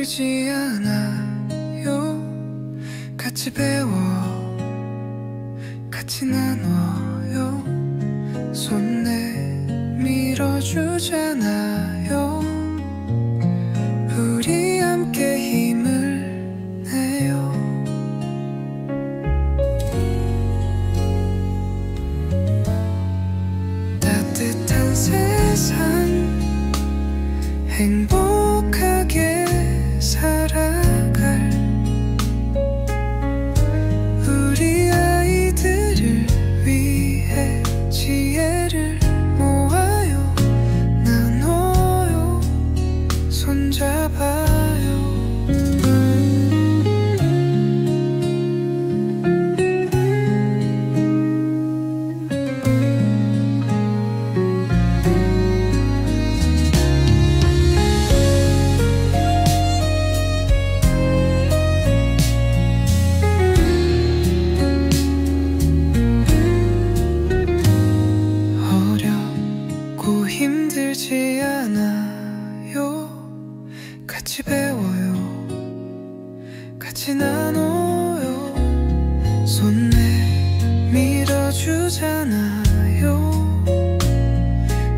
힘들지 않아요. 같이 배워 같이 나눠요. 손 내밀어주잖아요. 우리 함께 힘을 내요. 따뜻한 세상 행복하게 살아갈 우리 아이들을 위해 지혜를 모아요. 나눠요. 손잡아요. 어렵고 힘들지 않아요. 같이 배워요 같이 나눠요. 손 내밀어주잖아요.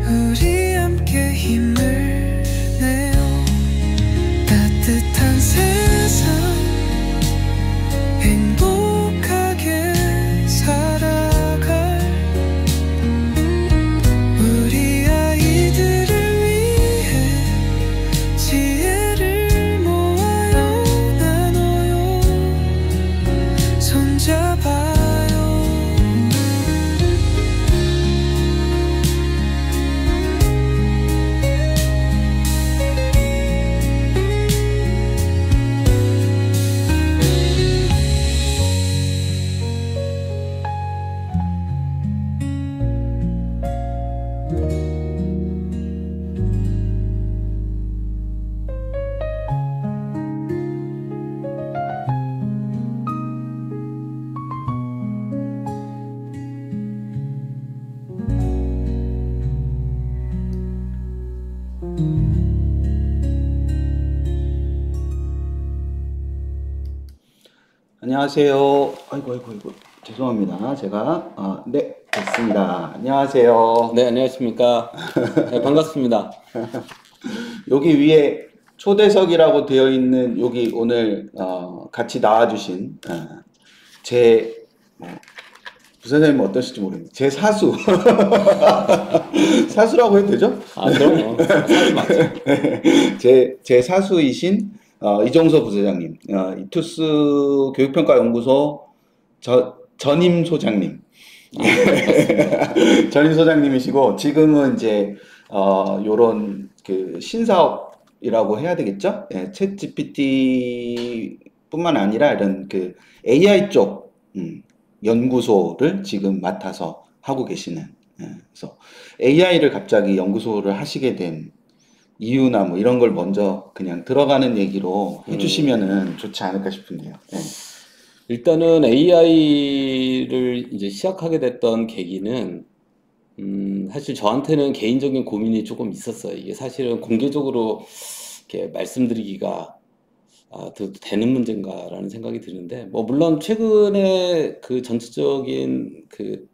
우리 함께 힘을 내요. 따뜻한 세상 행복하게 살아갈 우리 아이들을 위해 지혜를 모아요. 나눠요. 손잡아요. 안녕하세요. 아이고, 죄송합니다. 제가, 네, 됐습니다. 안녕하세요. 네, 안녕하십니까. 네, 반갑습니다. 여기 위에 초대석이라고 되어 있는 여기 오늘, 같이 나와주신, 부사장님은 어떠실지 모르겠는데, 제 사수. 사수라고 해도 되죠? 아, 그럼요. 사실 맞죠. 제 사수이신, 이종서 부사장님, 이투스 교육평가연구소 전임 소장님. 전임 소장님이시고, 지금은 이제, 요런 그 신사업이라고 해야 되겠죠? 예, 챗 GPT 뿐만 아니라 이런 그 AI 쪽, 연구소를 지금 맡아서 하고 계시는, 그래서 AI를 갑자기 연구소를 하시게 된 이유나 뭐 이런 걸 먼저 그냥 들어가는 얘기로 해주시면은 좋지 않을까 싶은데요. 예. 일단은 AI를 이제 시작하게 됐던 계기는, 사실 저한테는 개인적인 고민이 조금 있었어요. 이게 사실은 공개적으로 이렇게 말씀드리기가 되는 문제인가라는 생각이 드는데, 뭐, 물론 최근에 그 전체적인 그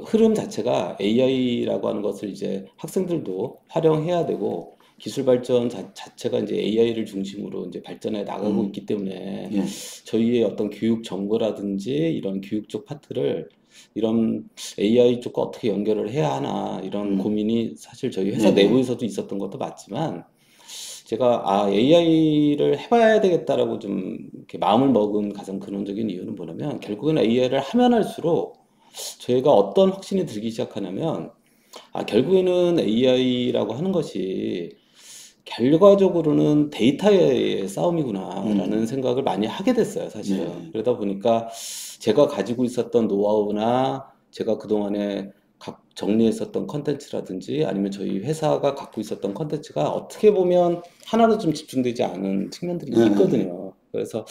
흐름 자체가 AI라고 하는 것을 이제 학생들도 활용해야 되고, 기술 발전 자체가 이제 AI를 중심으로 이제 발전해 나가고 있기 때문에, 예. 저희의 어떤 교육 정보라든지 이런 교육 쪽 파트를 이런 AI 쪽과 어떻게 연결을 해야 하나, 이런 고민이 사실 저희 회사 내부에서도 있었던 것도 맞지만, 제가 AI를 해봐야 되겠다라고 좀 이렇게 마음을 먹은 가장 근원적인 이유는 뭐냐면, 결국에는 AI를 하면 할수록 저희가 어떤 확신이 들기 시작하냐면, 결국에는 AI라고 하는 것이 결과적으로는 데이터의 싸움이구나라는 생각을 많이 하게 됐어요, 사실은. 네. 그러다 보니까 제가 가지고 있었던 노하우나 제가 그동안에 정리했었던 컨텐츠라든지 아니면 저희 회사가 갖고 있었던 컨텐츠가 어떻게 보면 하나로 좀 집중되지 않은 측면들이 있거든요. 그래서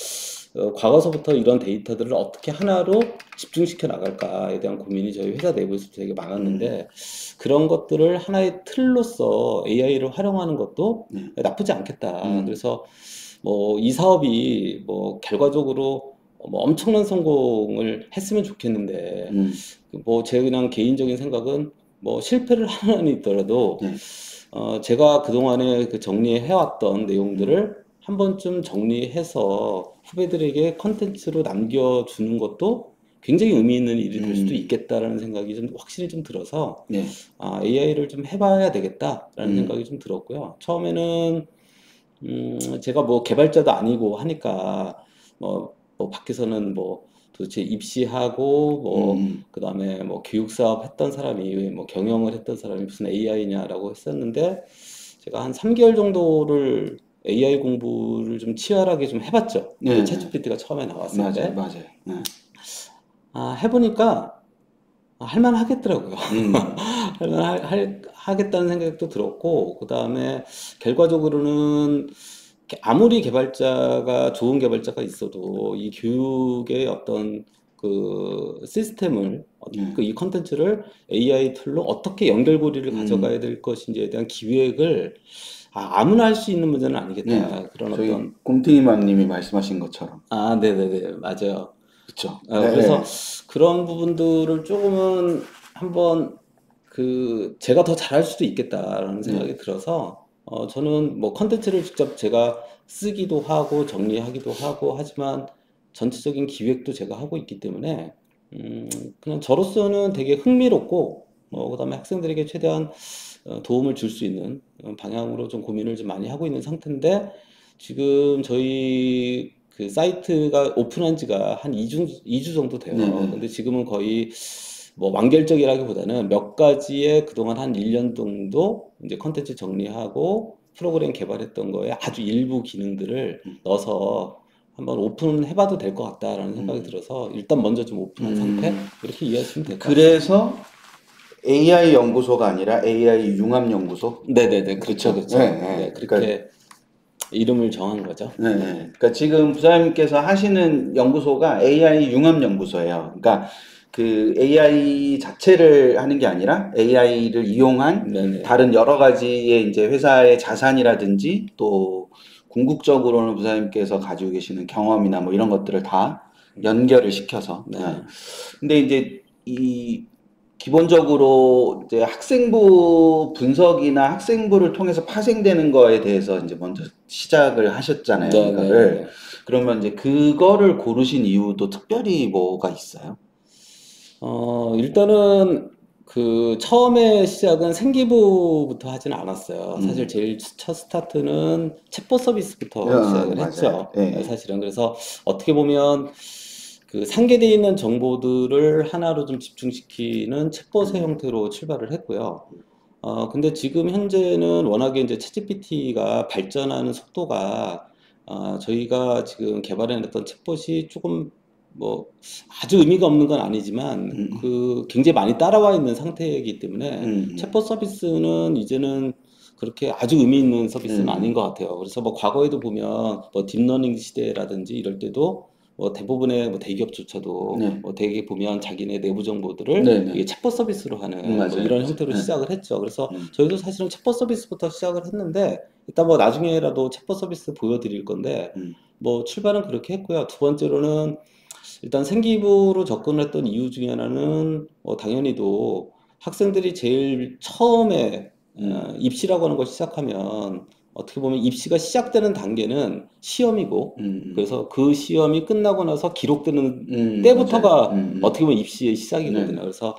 과거서부터 이런 데이터들을 어떻게 하나로 집중시켜 나갈까에 대한 고민이 저희 회사 내부에서 되게 많았는데 그런 것들을 하나의 틀로서 AI를 활용하는 것도 나쁘지 않겠다. 그래서 뭐 이 사업이 뭐 결과적으로 뭐 엄청난 성공을 했으면 좋겠는데 뭐 제 그냥 개인적인 생각은 뭐 실패를 하나는 있더라도 제가 그동안에 그 정리해왔던 내용들을 한 번쯤 정리해서 후배들에게 컨텐츠로 남겨주는 것도 굉장히 의미 있는 일이 될 수도 있겠다라는 생각이 좀 확실히 좀 들어서 AI를 좀 해봐야 되겠다라는 생각이 좀 들었고요. 처음에는 제가 뭐 개발자도 아니고 하니까 뭐 밖에서는 뭐 도대체 입시하고 뭐 그다음에 뭐 교육 사업 했던 사람이 뭐 경영을 했던 사람이 무슨 AI냐라고 했었는데 제가 한 3개월 정도를 AI 공부를 좀 치열하게 좀 해봤죠. 네. 챗GPT가 처음에 나왔을 때. 맞아요. 해보니까 할만하겠더라고요. 하겠다는 생각도 들었고, 그 다음에 결과적으로는 아무리 개발자가 좋은 개발자가 있어도 이 교육의 어떤 그 시스템을 이 컨텐츠를 AI 툴로 어떻게 연결고리를 가져가야 될 것인지에 대한 기획을 아무나 할 수 있는 문제는 아니겠다. 그런 저희 어떤 곰탱이맘님이 말씀하신 것처럼. 네네네, 맞아요. 그렇죠. 그래서 그런 부분들을 조금은 한번 제가 더 잘할 수도 있겠다라는 생각이 들어서 저는 뭐 컨텐츠를 직접 제가 쓰기도 하고 정리하기도 하고 하지만 전체적인 기획도 제가 하고 있기 때문에 그냥 저로서는 되게 흥미롭고 그다음에 학생들에게 최대한 도움을 줄 수 있는 방향으로 좀 고민을 좀 많이 하고 있는 상태인데 지금 저희 그 사이트가 오픈한 지가 한 2주 정도 돼요. 근데 지금은 거의 뭐 완결적이라기보다는 몇 가지의 그동안 한 1년 정도 이제 컨텐츠 정리하고 프로그램 개발했던 거에 아주 일부 기능들을 넣어서 한번 오픈해봐도 될 것 같다라는 생각이 들어서 일단 먼저 좀 오픈한 상태 이렇게 이해하시면 될 것 같아요. 그래서 AI 연구소가 아니라 AI 융합 연구소. 네네네, 그렇죠. 네, 그렇게 그러니까, 이름을 정한 거죠. 그러니까 지금 부사님께서 하시는 연구소가 AI 융합 연구소예요. 그러니까 그 AI 자체를 하는 게 아니라 AI를 이용한 다른 여러 가지의 이제 회사의 자산이라든지 또 궁극적으로는 부사님께서 가지고 계시는 경험이나 뭐 이런 것들을 다 연결을 시켜서. 근데 이제 기본적으로 이제 학생부 분석이나 학생부를 통해서 파생되는 거에 대해서 이제 먼저 시작을 하셨잖아요. 이거를. 그러면 이제 그거를 고르신 이유도 특별히 뭐가 있어요? 일단은 그 처음에 시작은 생기부부터 하진 않았어요. 사실 제일 첫 스타트는 챗봇 서비스부터 시작을 했죠. 사실은 그래서 어떻게 보면 그 상계되어 있는 정보들을 하나로 좀 집중시키는 챗봇의 형태로 출발을 했고요. 근데 지금 현재는 워낙에 이제 챗GPT가 발전하는 속도가 저희가 지금 개발해냈던 챗봇이 조금 뭐 아주 의미가 없는 건 아니지만 그 굉장히 많이 따라와 있는 상태이기 때문에 챗봇 서비스는 이제는 그렇게 아주 의미 있는 서비스는 아닌 것 같아요. 그래서 뭐 과거에도 보면 뭐 딥러닝 시대라든지 이럴 때도 뭐 대부분의 뭐 대기업조차도 뭐 되게 보면 자기네 내부 정보들을 이게 챗봇 서비스로 하는 뭐 이런 형태로 시작을 했죠. 그래서 저희도 사실은 챗봇 서비스부터 시작을 했는데 일단 뭐 나중에라도 챗봇 서비스 보여드릴 건데 뭐 출발은 그렇게 했고요. 두 번째로는 일단 생기부로 접근했던 이유 중에 하나는 당연히도 학생들이 제일 처음에 입시라고 하는 걸 시작하면 어떻게 보면 입시가 시작되는 단계는 시험이고 그래서 그 시험이 끝나고 나서 기록되는 때부터가 어떻게 보면 입시의 시작이거든요. 그래서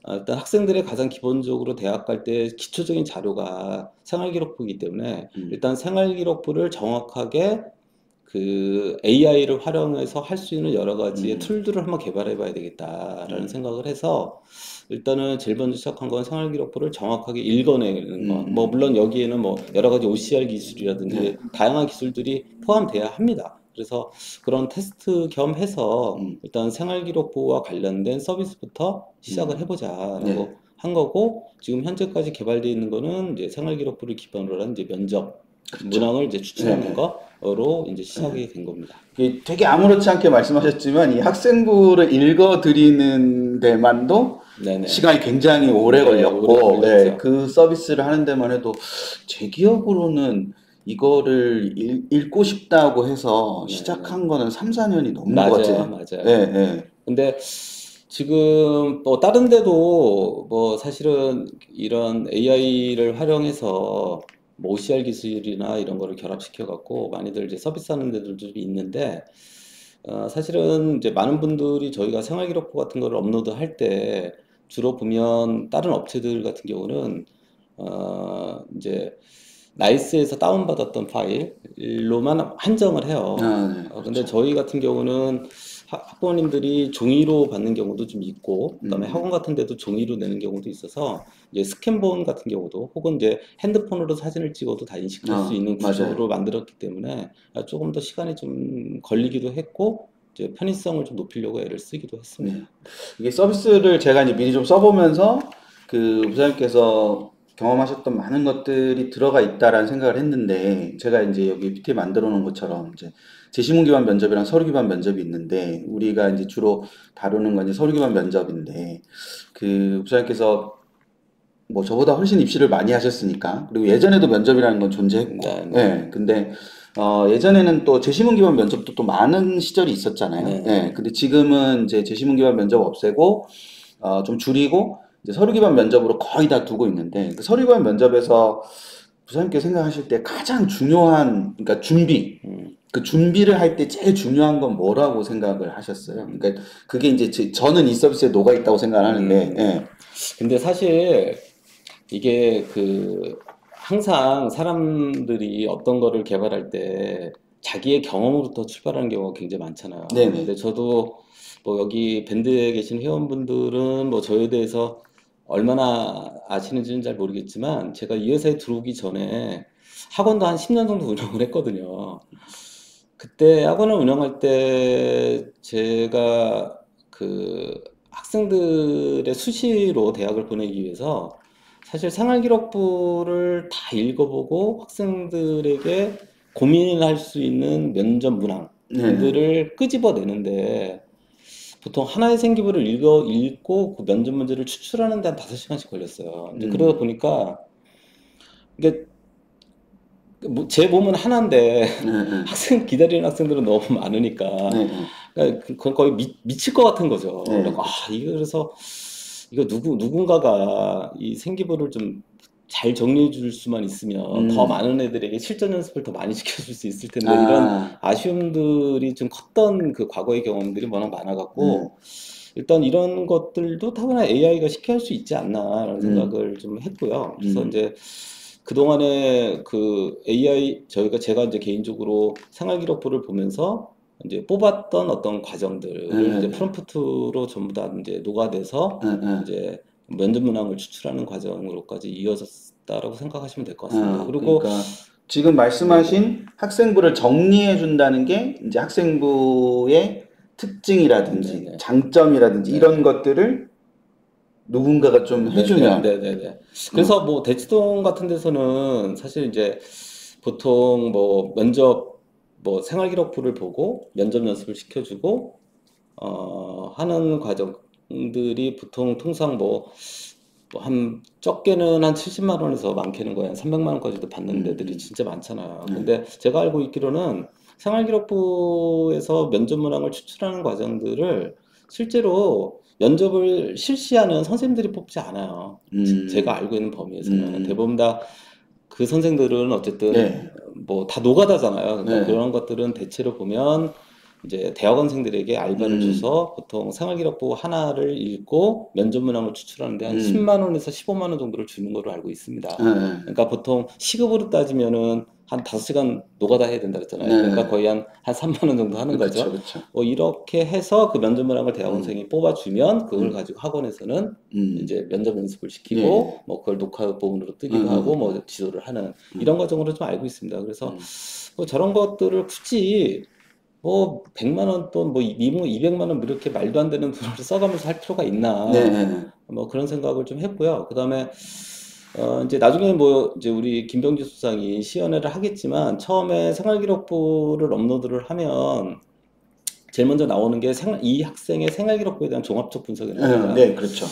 일단 학생들의 가장 기본적으로 대학 갈 때 기초적인 자료가 생활기록부이기 때문에 일단 생활기록부를 정확하게 그 AI를 활용해서 할 수 있는 여러 가지의 툴들을 한번 개발해 봐야 되겠다라는 생각을 해서 일단은 제일 먼저 시작한 건 생활기록부를 정확하게 읽어내는 거. 뭐 물론 여기에는 뭐 여러 가지 OCR 기술이라든지 다양한 기술들이 포함돼야 합니다. 그래서 그런 테스트 겸 해서 일단 생활기록부와 관련된 서비스부터 시작을 해보자라고 한 거고 지금 현재까지 개발되어 있는 거는 이제 생활기록부를 기반으로 한 이제 면접 문항을 이제 추천하는 네네. 거로 이제 시작이 된 겁니다. 이게 되게 아무렇지 않게 말씀하셨지만 이 학생부를 읽어드리는 데만도 네네. 시간이 굉장히 오래 네, 걸렸고, 오래 네, 걸렸죠. 그 서비스를 하는 데만 해도 제 기억으로는 이거를 읽고 싶다고 해서 네, 시작한 거는 3, 4년이 넘은 것 맞아요, 같아요. 맞아요. 네, 네. 근데 지금 뭐 다른 데도 뭐 사실은 이런 AI를 활용해서 뭐 OCR 기술이나 이런 거를 결합시켜 갖고 많이들 이제 서비스하는 데들도 좀 있는데 사실은 이제 많은 분들이 저희가 생활기록부 같은 거를 업로드할 때 주로 보면 다른 업체들 같은 경우는 이제 나이스에서 다운받았던 파일로만 한정을 해요. 네, 근데 그렇죠. 저희 같은 경우는 학부모님들이 종이로 받는 경우도 좀 있고, 그다음에 학원 같은 데도 종이로 내는 경우도 있어서 이제 스캔본 같은 경우도 혹은 이제 핸드폰으로 사진을 찍어도 다 인식할 수 있는 맞아요. 구조로 만들었기 때문에 조금 더 시간이 좀 걸리기도 했고, 이제 편의성을 좀 높이려고 애를 쓰기도 했습니다. 네. 이게 서비스를 제가 이제 미리 좀 써보면서 그 부사님께서 경험하셨던 많은 것들이 들어가 있다라는 생각을 했는데 제가 이제 여기 PPT 만들어 놓은 것처럼 이제 제시문 기반 면접이랑 서류 기반 면접이 있는데 우리가 이제 주로 다루는 건 이제 서류 기반 면접인데 그 부사님께서 뭐 저보다 훨씬 입시를 많이 하셨으니까 그리고 예전에도 면접이라는 건 존재했고 네, 네. 예 근데 예전에는 또 제시문 기반 면접도 또 많은 시절이 있었잖아요. 네. 예 근데 지금은 이제 제시문 기반 면접 없애고 좀 줄이고 이제 서류 기반 면접으로 거의 다 두고 있는데 그 서류 기반 면접에서 부사님께 생각하실 때 가장 중요한 그러니까 준비 그 준비를 할 때 제일 중요한 건 뭐라고 생각을 하셨어요? 그러니까 그게 이제 저는 이 서비스에 녹아 있다고 생각하는데 예. 근데 사실 이게 항상 사람들이 어떤 거를 개발할 때 자기의 경험으로부터 출발하는 경우가 굉장히 많잖아요. 네네. 근데 저도 뭐 여기 밴드에 계신 회원분들은 뭐 저에 대해서 얼마나 아시는지는 잘 모르겠지만 제가 이 회사에 들어오기 전에 학원도 한 10년 정도 운영을 했거든요. 그때 학원을 운영할 때 제가 학생들의 수시로 대학을 보내기 위해서 사실 생활기록부를 다 읽어보고 학생들에게 고민할 수 있는 면접 문항들을 끄집어내는데 보통 하나의 생기부를 읽고 그 면접 문제를 추출하는 데 한 5시간씩 걸렸어요. 이제 그러다 보니까 이게 제 몸은 하나인데 기다리는 학생들은 너무 많으니까 그건 거의 미칠 것 같은 거죠. 그래서 이거 누군가가 이 생기부를 좀 잘 정리해 줄 수만 있으면 더 많은 애들에게 실전 연습을 더 많이 시켜줄 수 있을 텐데 이런 아쉬움들이 좀 컸던 그 과거의 경험들이 워낙 많아갖고 일단 이런 것들도 타고난 AI가 쉽게 할 수 있지 않나라는 생각을 좀 했고요. 그래서 이제 그동안에 제가 이제 개인적으로 생활기록부를 보면서 이제 뽑았던 어떤 과정들을 이제 프롬프트로 전부 다 이제 녹아내서 이제 면접 문항을 추출하는 과정으로까지 이어졌다라고 생각하시면 될 것 같습니다. 그리고 그러니까 지금 말씀하신 학생부를 정리해 준다는 게 이제 학생부의 특징이라든지 장점이라든지 이런 것들을 누군가가 좀 해주면 네네네. 그래서 뭐 대치동 같은 데서는 사실 이제 보통 뭐 생활기록부를 보고 면접 연습을 시켜주고 하는 과정들이 통상 한 적게는 한 70만 원에서 많게는 거의 한 300만 원까지도 받는 데들이 진짜 많잖아요. 근데 제가 알고 있기로는 생활기록부에서 면접 문항을 추출하는 과정들을 실제로 면접을 실시하는 선생님들이 뽑지 않아요. 제가 알고 있는 범위에서는 대부분 다 그 선생들은 어쨌든 뭐 다 노가다잖아요. 그러니까 그런 것들은 대체로 보면 이제 대학원생들에게 알바를 줘서 보통 생활기록부 하나를 읽고 면접 문항을 추출하는데 한 10만 원에서 15만 원 정도를 주는 걸로 알고 있습니다. 그러니까 보통 시급으로 따지면은 한 5시간 노가다 해야 된다 그랬잖아요. 그러니까 거의 한 3만 원 정도 하는 거죠. 이렇게 해서 그 면접 문항을 대학원생이 뽑아주면 그걸 가지고 학원에서는 이제 면접 연습을 시키고 뭐 그걸 녹화 부분으로 뜨기도 하고 뭐 지도를 하는 이런 과정으로 좀 알고 있습니다. 그래서 뭐 저런 것들을 굳이 뭐 100만 원 돈, 뭐 200만 원 이렇게 말도 안 되는 돈을 써가면서 할 필요가 있나? 뭐 그런 생각을 좀 했고요. 그다음에 이제 나중에 뭐 이제 우리 김병지 수상이 시연회를 하겠지만 처음에 생활기록부를 업로드를 하면 제일 먼저 나오는 게 이 학생의 생활기록부에 대한 종합적 분석이라고 합니다. 네, 그렇죠.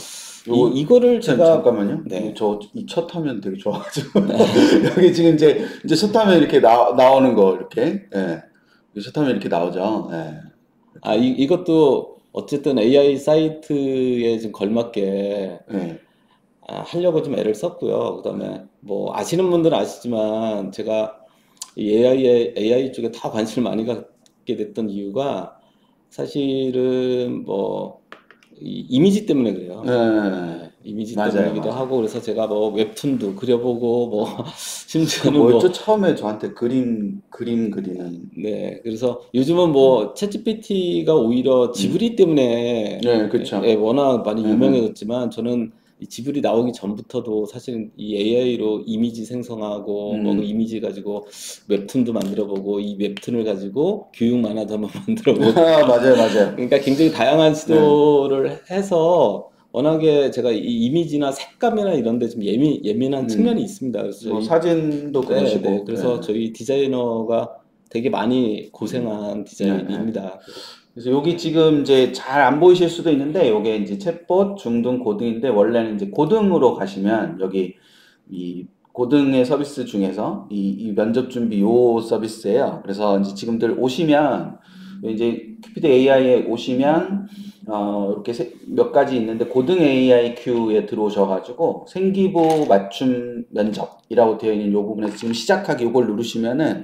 요거 이거를 제가 잠깐만요. 네. 이 첫 화면 되게 좋아가지고 여기 지금 이제 첫 화면 이렇게 나오는 거 이렇게 첫 화면 이렇게 나오죠. 이것도 어쨌든 AI 사이트에 좀 걸맞게 하려고 좀 애를 썼고요. 그다음에 뭐 아시는 분들은 아시지만 제가 이 AI 쪽에 다 관심을 많이 갖게 됐던 이유가 사실은 뭐 이미지 때문에 그래요. 이미지 때문이기도 하고 그래서 제가 뭐 웹툰도 그려보고 뭐 심지어는 뭐였죠? 처음에 저한테 그림 그리는. 네, 그래서 요즘은 뭐 챗GPT가 오히려 지브리 때문에 그렇죠. 워낙 많이 유명해졌지만 저는 이 지브리 나오기 전부터도 사실은 이 AI로 이미지 생성하고 뭐 그 이미지 가지고 웹툰도 만들어보고 이 웹툰을 가지고 교육 만화도 한번 만들어보고 맞아요. 그러니까 굉장히 다양한 시도를 해서 워낙에 제가 이 이미지나 색감이나 이런 데 좀 예민한 측면이 있습니다. 그래서 뭐 사진도 그러시고. 그래서 저희 디자이너가 되게 많이 고생한 디자인입니다. 그래서 여기 지금 이제 잘 안 보이실 수도 있는데 요게 이제 챗봇, 중등, 고등인데 원래는 이제 고등으로 가시면 여기 이 고등의 서비스 중에서 이 면접 준비 요 서비스예요. 그래서 이제 지금들 오시면 이제 큐피드 AI에 오시면 이렇게 몇 가지 있는데 고등 AI Q에 들어오셔가지고 생기부 맞춤 면접이라고 되어 있는 요 부분에서 지금 시작하기 요걸 누르시면은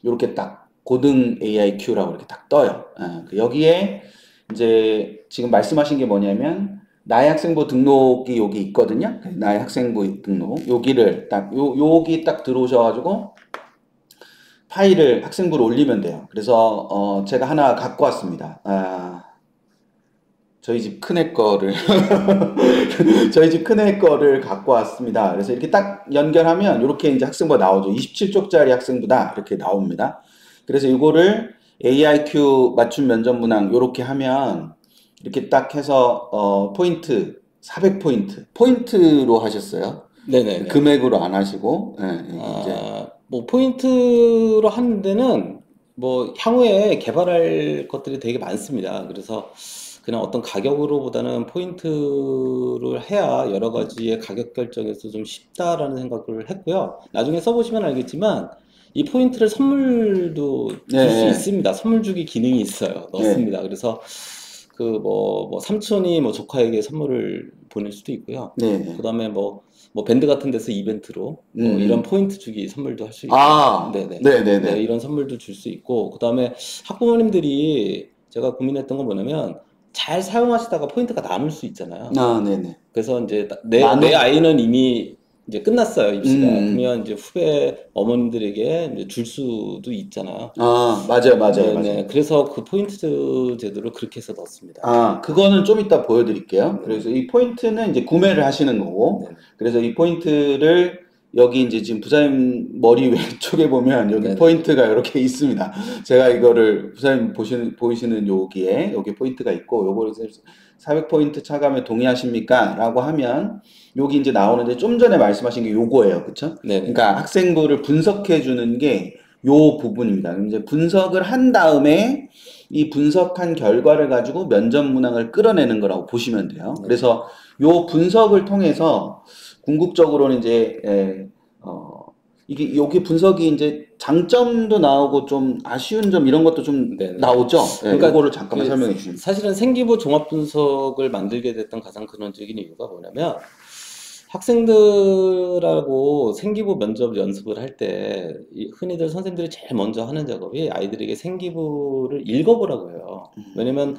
이렇게 딱 고등 AI Q라고 이렇게 딱 떠요. 여기에 이제 지금 말씀하신 게 뭐냐면 나의 학생부 등록이 여기 있거든요. 나의 학생부 등록 여기를 딱 여기 딱 들어오셔가지고 파일을 학생부를 올리면 돼요. 그래서 제가 하나 갖고 왔습니다. 저희 집 큰애 거를 저희 집 큰애 거를 갖고 왔습니다. 그래서 이렇게 딱 연결하면 이렇게 이제 학생부가 나오죠. 27쪽짜리 학생부다 이렇게 나옵니다. 그래서 이거를 AIQ 맞춤 면접 문항 이렇게 하면 이렇게 딱 해서 포인트 400포인트 포인트로 하셨어요. 네네. 금액으로 안 하시고 뭐 포인트로 하는 데는 뭐 향후에 개발할 것들이 되게 많습니다. 그래서 그냥 어떤 가격으로보다는 포인트를 해야 여러 가지의 가격 결정에서 좀 쉽다라는 생각을 했고요. 나중에 써보시면 알겠지만 이 포인트를 선물도 줄 수 있습니다. 선물 주기 기능이 있어요. 넣습니다. 그래서 그 뭐 삼촌이 뭐 조카에게 선물을 보낼 수도 있고요. 그다음에 뭐 밴드 같은 데서 이벤트로 이런 포인트 주기 선물도 할 수 있고, 네, 이런 선물도 줄 수 있고, 그다음에 학부모님들이 제가 고민했던 건 뭐냐면 잘 사용하시다가 포인트가 남을 수 있잖아요. 그래서 이제 내 아이는 이미 이제 끝났어요, 입시가. 그러면 이제 후배 어머님들에게 이제 줄 수도 있잖아요. 맞아요. 그래서 그 포인트 제도를 그렇게 해서 넣었습니다. 그거는 좀 이따 보여드릴게요. 그래서 이 포인트는 이제 구매를 하시는 거고, 그래서 이 포인트를 여기 이제 지금 부사님 머리 왼쪽에 보면 여기 포인트가 이렇게 있습니다. 제가 이거를 부사님 보이시는 여기에 여기 포인트가 있고 요거를 400포인트 차감에 동의하십니까? 라고 하면 여기 이제 나오는데 좀 전에 말씀하신 게 요거예요. 그쵸? 그러니까 학생부를 분석해 주는 게 요 부분입니다. 이제 분석을 한 다음에 이 분석한 결과를 가지고 면접 문항을 끌어내는 거라고 보시면 돼요. 그래서 요 분석을 통해서 궁극적으로는 이제 이게 여기 분석이 이제 장점도 나오고 좀 아쉬운 점 이런 것도 좀 나오죠. 그러니까 이거를 잠깐만 설명해 주시면. 사실은 생기부 종합 분석을 만들게 됐던 가장 근원적인 이유가 뭐냐면 학생들하고 생기부 면접 연습을 할 때 흔히들 선생님들이 제일 먼저 하는 작업이 아이들에게 생기부를 읽어보라고 해요. 왜냐면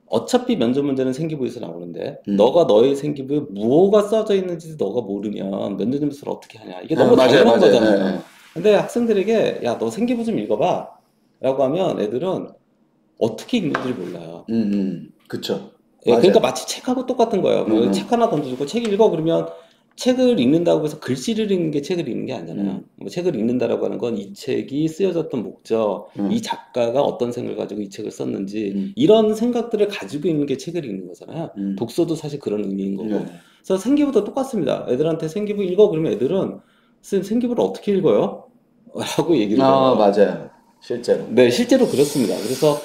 어차피 면접 문제는 생기부에서 나오는데 너가 너의 생기부에 뭐가 써져 있는지 너가 모르면 면접 점수를 어떻게 하냐. 이게 너무 당연한 거잖아요. 근데 학생들에게 야, 너 생기부 좀 읽어봐 라고 하면 애들은 어떻게 읽는지를 몰라요. 그쵸. 그러니까 마치 책하고 똑같은 거예요. 책 하나 던져주고 책 읽어 그러면 책을 읽는다고 해서 글씨를 읽는 게 책을 읽는 게 아니잖아요. 뭐 책을 읽는다라고 하는 건 이 책이 쓰여졌던 목적, 이 작가가 어떤 생각을 가지고 이 책을 썼는지 이런 생각들을 가지고 있는 게 책을 읽는 거잖아요. 독서도 사실 그런 의미인 거고. 그래서 생기부도 똑같습니다. 애들한테 생기부 읽어 그러면 애들은 쌤 생기부를 어떻게 읽어요? 라고 얘기를 아, 해요. 맞아요. 실제로. 네, 실제로 그렇습니다. 그래서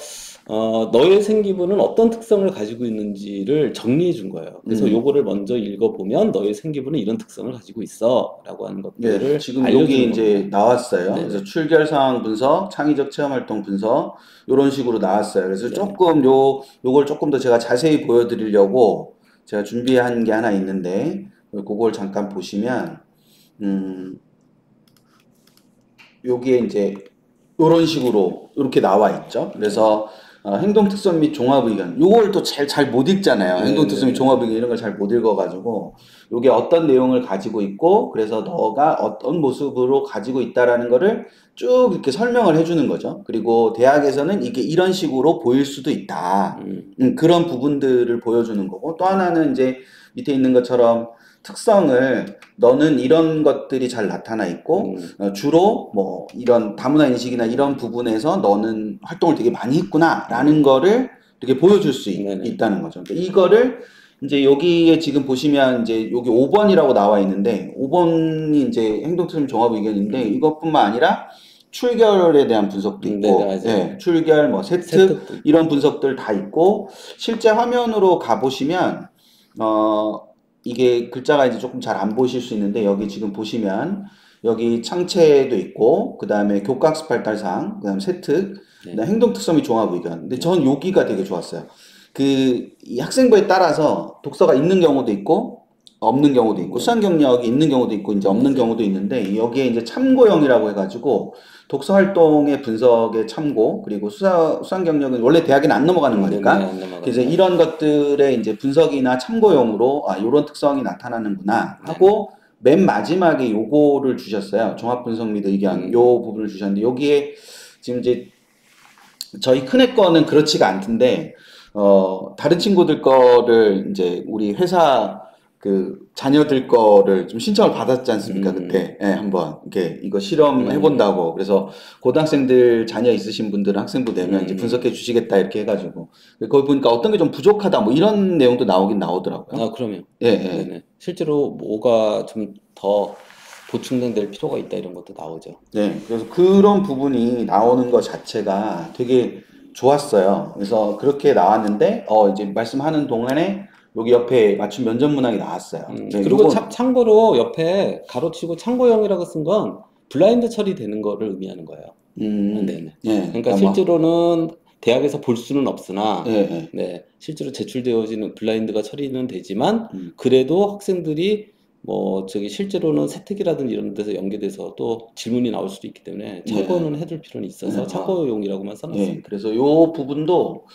너의 생기부는 어떤 특성을 가지고 있는지를 정리해 준 거예요. 그래서 요거를 먼저 읽어보면 너의 생기부는 이런 특성을 가지고 있어 라고 하는 예, 것들을 지금 여기 알려주는 이제 겁니다. 나왔어요. 네네. 그래서 출결 상황 분석, 창의적 체험 활동 분석, 이런 식으로 나왔어요. 그래서 네네. 조금 요걸 조금 더 제가 자세히 보여드리려고 제가 준비한 게 하나 있는데, 그걸 잠깐 보시면, 여기에 이제 이런 식으로 이렇게 나와 있죠. 그래서 행동 특성 및 종합 의견 요걸 또 잘 못 읽잖아요. 행동 특성 및 네네네. 종합 의견 이런 걸 잘 못 읽어가지고 요게 어떤 내용을 가지고 있고 그래서 너가 어떤 모습으로 가지고 있다라는 거를 쭉 이렇게 설명을 해주는 거죠. 그리고 대학에서는 이게 이런 식으로 보일 수도 있다. 그런 부분들을 보여주는 거고 또 하나는 이제 밑에 있는 것처럼 특성을 너는 이런 것들이 잘 나타나 있고 주로 뭐 이런 다문화 인식이나 이런 부분에서 너는 활동을 되게 많이 했구나라는 거를 이렇게 보여줄 수 네네. 있다는 거죠. 그러니까 이거를 이제 여기에 지금 보시면 이제 여기 5번이라고 나와 있는데 5번이 이제 행동특성 종합 의견인데 이것뿐만 아니라 출결에 대한 분석도 네네, 있고, 맞아요. 예, 출결, 뭐 세특 세특도 있고. 이런 분석들 다 있고 실제 화면으로 가 보시면 이게 글자가 이제 조금 잘 안 보실 수 있는데 여기 지금 보시면 여기 창체도 있고 그 다음에 교과학습 발달사항, 그 다음 세특, 네. 그다음 행동 특성 및 종합 의견. 근데 전 여기가 되게 좋았어요. 이 학생부에 따라서 독서가 있는 경우도 있고 없는 경우도 있고 수상 경력이 있는 경우도 있고 이제 없는 경우도 있는데 여기에 이제 참고형이라고 해가지고 독서 활동의 분석의 참고 그리고 수상 경력은 원래 대학에는 안 넘어가는 거니까 네네, 안 넘어가는 그래서 거. 이런 것들의 이제 분석이나 참고용으로 이런 특성이 나타나는구나 하고 맨 마지막에 요거를 주셨어요. 종합 분석 및 의견 요 부분을 주셨는데 여기에 지금 이제 저희 큰애 거는 그렇지가 않던데 다른 친구들 거를 이제 우리 회사 그 자녀들 거를 좀 신청을 받았지 않습니까? 그때 예, 한번 이렇게 이거 실험해 본다고 그래서 고등학생들 자녀 있으신 분들은 학생부 내면 이제 분석해 주시겠다 이렇게 해가지고 거기 보니까 어떤 게 좀 부족하다 뭐 이런 내용도 나오긴 나오더라고요. 아, 그럼요. 예, 예. 네네. 실제로 뭐가 좀 더 보충될 필요가 있다 이런 것도 나오죠. 네, 그래서 그런 부분이 나오는 것 자체가 되게 좋았어요. 그래서 그렇게 나왔는데, 이제 말씀하는 동안에 여기 옆에 맞춤 면접 문항이 나왔어요. 네, 그리고 요거, 참고로 옆에 가로치고 참고형이라고 쓴 건 블라인드 처리되는 거를 의미하는 거예요. 네네. 예, 그러니까 뭐, 실제로는 대학에서 볼 수는 없으나, 예, 예. 네, 실제로 제출되어지는 블라인드가 처리는 되지만, 그래도 학생들이 뭐 저기 실제로는 세특이라든지 이런 데서 연계돼서 또 질문이 나올 수도 있기 때문에 참고는 해둘 필요는 있어서 참고용이라고만 예, 써놨습니다. 그래서 요 부분도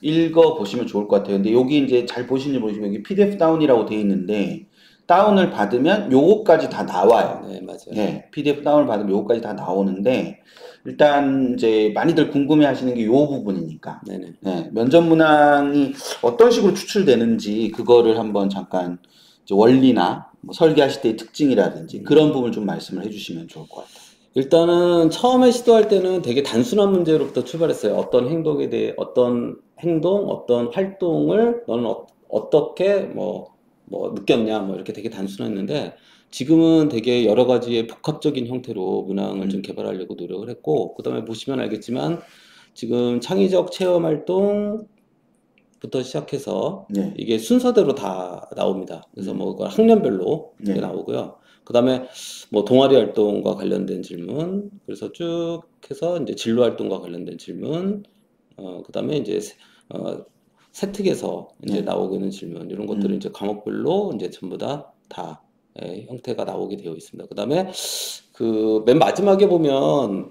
읽어 보시면 좋을 것 같아요. 근데 여기 이제 잘 보시는지 모르시면 여기 PDF 다운이라고 되어 있는데, 다운을 받으면 요거까지 다 나와요. 네, 맞아요. 예, PDF 다운을 받으면 요거까지 다 나오는데, 일단 이제 많이들 궁금해 하시는 게 요 부분이니까. 네네. 예, 면접 문항이 어떤 식으로 추출되는지 그거를 한번 잠깐 이제 원리나 뭐 설계하실 때의 특징이라든지 그런 부분을 좀 말씀을 해주시면 좋을 것 같아요. 일단은 처음에 시도할 때는 되게 단순한 문제로부터 출발했어요. 어떤 행동에 대해, 어떤 행동, 어떤 활동을 너는 어떻게 느꼈냐, 뭐 이렇게 되게 단순했는데 지금은 되게 여러 가지의 복합적인 형태로 문항을 좀 개발하려고 노력을 했고, 그 다음에 보시면 알겠지만 지금 창의적 체험 활동 부터 시작해서 네. 이게 순서대로 다 나옵니다. 그래서 뭐 학년별로 네. 나오고요. 그 다음에 뭐 동아리 활동과 관련된 질문, 그래서 쭉 해서 이제 진로 활동과 관련된 질문, 그 다음에 이제 세특에서 이제 나오게 되는 질문, 이런 것들을 이제 과목별로 이제 전부 다 형태가 나오게 되어 있습니다. 그 다음에 그 맨 마지막에 보면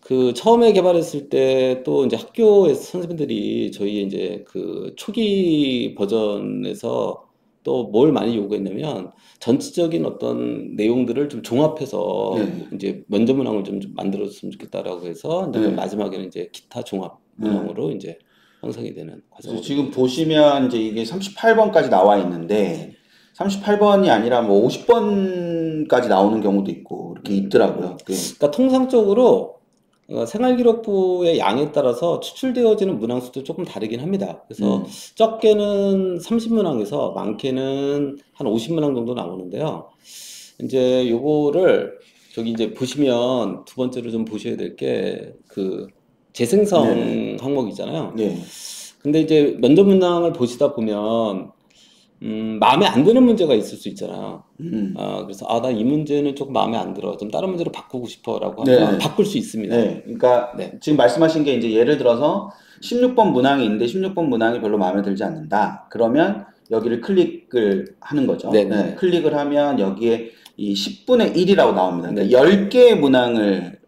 그 처음에 개발했을 때 또 이제 학교에서 선생님들이 저희 이제 그 초기 버전에서 또 뭘 많이 요구했냐면 전체적인 어떤 내용들을 좀 종합해서 이제 면접 문항을 좀 만들었으면 좋겠다라고 해서 이제 맨 마지막에는 이제 기타 종합 문항으로 이제 형성이 되는 과정으로. 지금 보시면 이제 이게 38번까지 나와 있는데 38번이 아니라 뭐 50번까지 나오는 경우도 있고 이렇게 있더라고요. 그러니까 통상적으로 생활기록부의 양에 따라서 추출되어지는 문항 수도 조금 다르긴 합니다. 그래서 적게는 30문항에서 많게는 한 50문항 정도 나오는데요. 이제 요거를 저기 이제 보시면 두 번째로 좀 보셔야 될 게 그 재생성 네네. 항목이잖아요. 네. 근데 이제 면접 문항을 보시다 보면 마음에 안 드는 문제가 있을 수 있잖아요. 그래서 나 이 문제는 조금 마음에 안 들어. 좀 다른 문제로 바꾸고 싶어라고 하면 네네. 바꿀 수 있습니다. 네. 그러니까 네. 지금 말씀하신 게 이제 예를 들어서 16번 문항이 있는데 16번 문항이 별로 마음에 들지 않는다. 그러면 여기를 클릭을 하는 거죠. 네네. 네. 클릭을 하면 여기에 이 10분의 1이라고 나옵니다. 네. 그러니까 10개의 문항을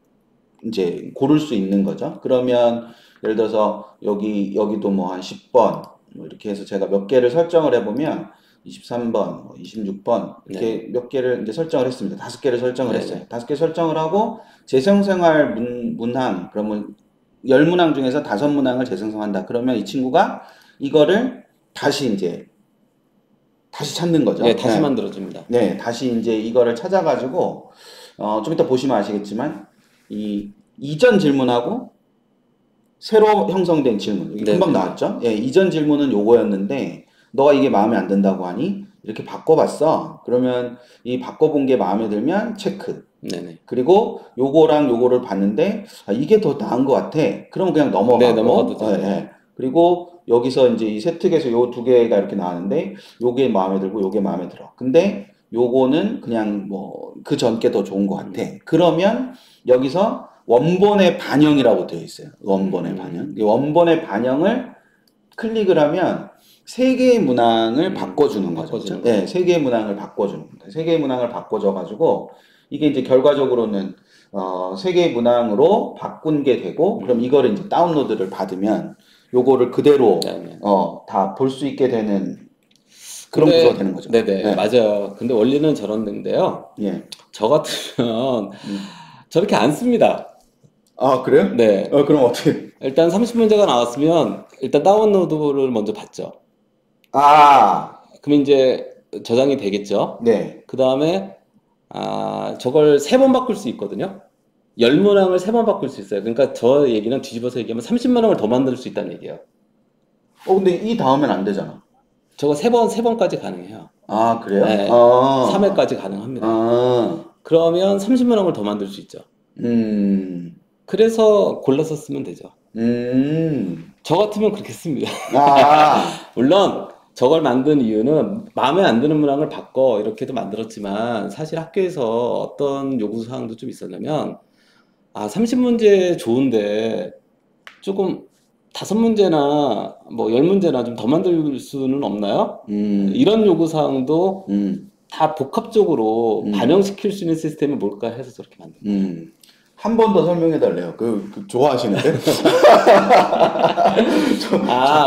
이제 고를 수 있는 거죠. 그러면 예를 들어서 여기도 뭐 한 10번 뭐 이렇게 해서 제가 몇 개를 설정을 해보면 23번, 26번 이렇게 몇 개를 이제 설정을 했습니다. 5개를 설정을 네네. 했어요. 5개 설정을 하고 재생생활 문항 그러면 10문항 중에서 5문항을 재생성한다. 그러면 이 친구가 이거를 다시 찾는 거죠. 네, 다시 네. 만들어줍니다. 네, 다시 이제 이거를 찾아가지고 좀 이따 보시면 아시겠지만 이 이전 질문하고 새로 형성된 질문 이게 네, 금방 네. 나왔죠. 예, 이전 질문은 요거였는데 너가 이게 마음에 안 든다고 하니 이렇게 바꿔봤어. 그러면 이 바꿔본 게 마음에 들면 체크. 네네. 그리고 요거랑 요거를 봤는데 이게 더 나은 것 같아. 그러면 그냥 넘어가고. 네, 넘어가도 돼요. 예, 예. 그리고 여기서 이제 이 세특에서 요 두 개가 이렇게 나왔는데 요게 마음에 들고 요게 마음에 들어. 근데 요거는 그냥 뭐 그 전 게 더 좋은 것 같아. 그러면 여기서 원본의 반영이라고 되어 있어요. 원본의 반영. 이 원본의 반영을 클릭을 하면 세 개의 문항을 바꿔주는 거죠. 바꿔주는 그렇죠? 네, 세 개의 문항을 바꿔주는 겁니다. 세 개의 문항을 바꿔줘가지고 이게 이제 결과적으로는 세 개의 문항으로 바꾼 게 되고 그럼 이거를 이제 다운로드를 받으면 요거를 그대로 네네. 다 볼 수 있게 되는 그런 근데- 구조가 되는 거죠. 네네. 네. 맞아요. 근데 원리는 저런 데인데요. 예. 저 같으면 저렇게 안 씁니다. 아, 그래요? 네. 그럼 어떻게? 일단 30문제가 나왔으면 일단 다운로드를 먼저 받죠. 아, 그럼 이제 저장이 되겠죠. 네. 그 다음에 저걸 3번 바꿀 수 있거든요. 10문항을 3번 바꿀 수 있어요. 그러니까 저 얘기는 뒤집어서 얘기하면 30문항을 더 만들 수 있다는 얘기예요. 근데 이 다음엔 안 되잖아. 저거 3번까지 가능해요. 아, 그래요? 네. 아. 3회까지 가능합니다. 아, 그러면 30문항을 더 만들 수 있죠. 그래서 골라서 쓰면 되죠. 저 같으면 그렇게 씁니다. 아, 물론 저걸 만든 이유는 마음에 안 드는 문항을 바꿔 이렇게도 만들었지만 사실 학교에서 어떤 요구사항도 좀 있었냐면 30문제 좋은데 조금 5문제나 뭐 10문제나 좀 더 만들 수는 없나요? 이런 요구사항도 다 복합적으로 반영시킬 수 있는 시스템이 뭘까 해서 저렇게 만든 한 번 더 설명해 달래요. 좋아하시는데?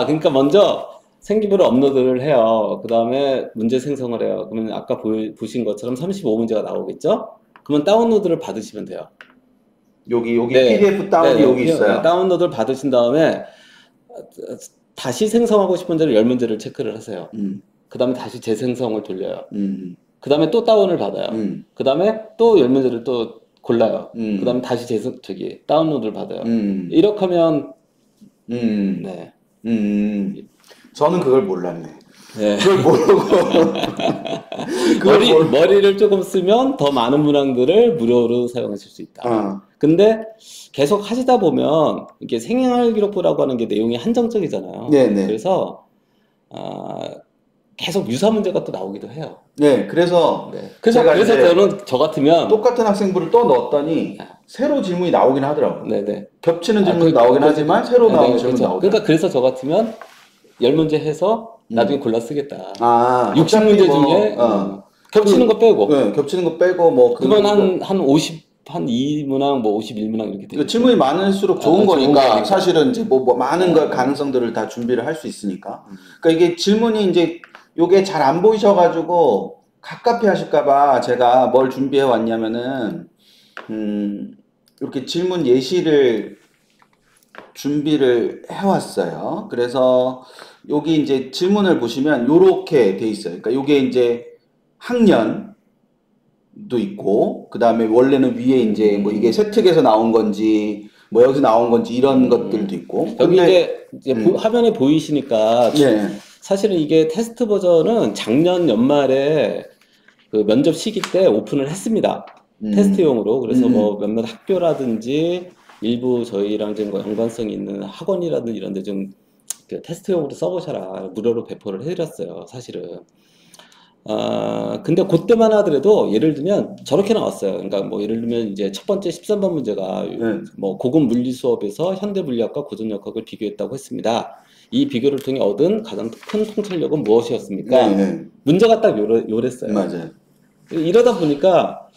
그러니까 먼저 생기부를 업로드를 해요. 그 다음에 문제 생성을 해요. 그러면 아까 보신 것처럼 35문제가 나오겠죠? 그러면 다운로드를 받으시면 돼요. 여기 네. PDF 다운이 여기 있어요. 다운로드를 받으신 다음에 다시 생성하고 싶은 문제를 10문제를 체크를 하세요. 그 다음에 다시 재생성을 돌려요. 그 다음에 또 다운을 받아요. 그 다음에 또 10문제를 또 골라요. 그 다음에 다시 다운로드를 받아요. 이렇게 하면 네. 저는 그걸 몰랐네. 네. 그걸 모르고 머리를 조금 쓰면 더 많은 문항들을 무료로 사용하실 수 있다. 근데 계속 하시다 보면 이게 생활기록부라고 하는 게 내용이 한정적이잖아요. 네네. 그래서 계속 유사 문제가 또 나오기도 해요. 네, 그래서 그래서 이제 저는 저 같으면 똑같은 학생부를 또 넣었더니 새로 질문이 나오긴 하더라고요. 네네. 겹치는 질문이 나오긴 하지만 새로 나오는 질문이 그렇죠. 나오더라고요. 그러니까 그래서 저 같으면 10문제 해서 나중에 골라 쓰겠다. 60문제 어차피 뭐, 중에 겹치는 거 빼고. 네, 겹치는 거 빼고 뭐 그러면 한 2문항 뭐 51문항 이렇게 되죠. 질문이 많을수록 좋은 좋은 거니까 거니까. 사실은 이제 뭐 많은 걸 가능성들을 다 준비를 할 수 있으니까. 그러니까 이게 질문이 이제 요게 잘 안 보이셔가지고 갑갑해 하실까봐 제가 뭘 준비해 왔냐면은 이렇게 질문 예시를 준비를 해왔어요. 그래서 여기 이제 질문을 보시면 요렇게 돼 있어요. 그러니까 요게 이제 학년도 있고 그 다음에 원래는 위에 이제 뭐 이게 세특에서 나온 건지 뭐 여기서 나온 건지 이런 것들도 있고. 여기 근데 이제 화면에 보이시니까 예. 사실은 이게 테스트 버전은 작년 연말에 그 면접 시기 때 오픈을 했습니다. 테스트용으로. 그래서 뭐 몇몇 학교라든지 일부 저희랑 좀 연관성이 있는 학원이라든지 이런 데 좀 그 테스트용으로 써보셔라. 무료로 배포를 해드렸어요. 사실은. 근데 그때만 하더라도 예를 들면 저렇게 나왔어요. 그러니까 뭐 예를 들면 이제 첫 번째 13번 문제가 뭐 고급 물리 수업에서 현대 물리학과 고전역학을 비교했다고 했습니다. 이 비교를 통해 얻은 가장 큰 통찰력은 무엇이었습니까? 문제가 딱 요랬어요. 맞아요. 이러다 보니까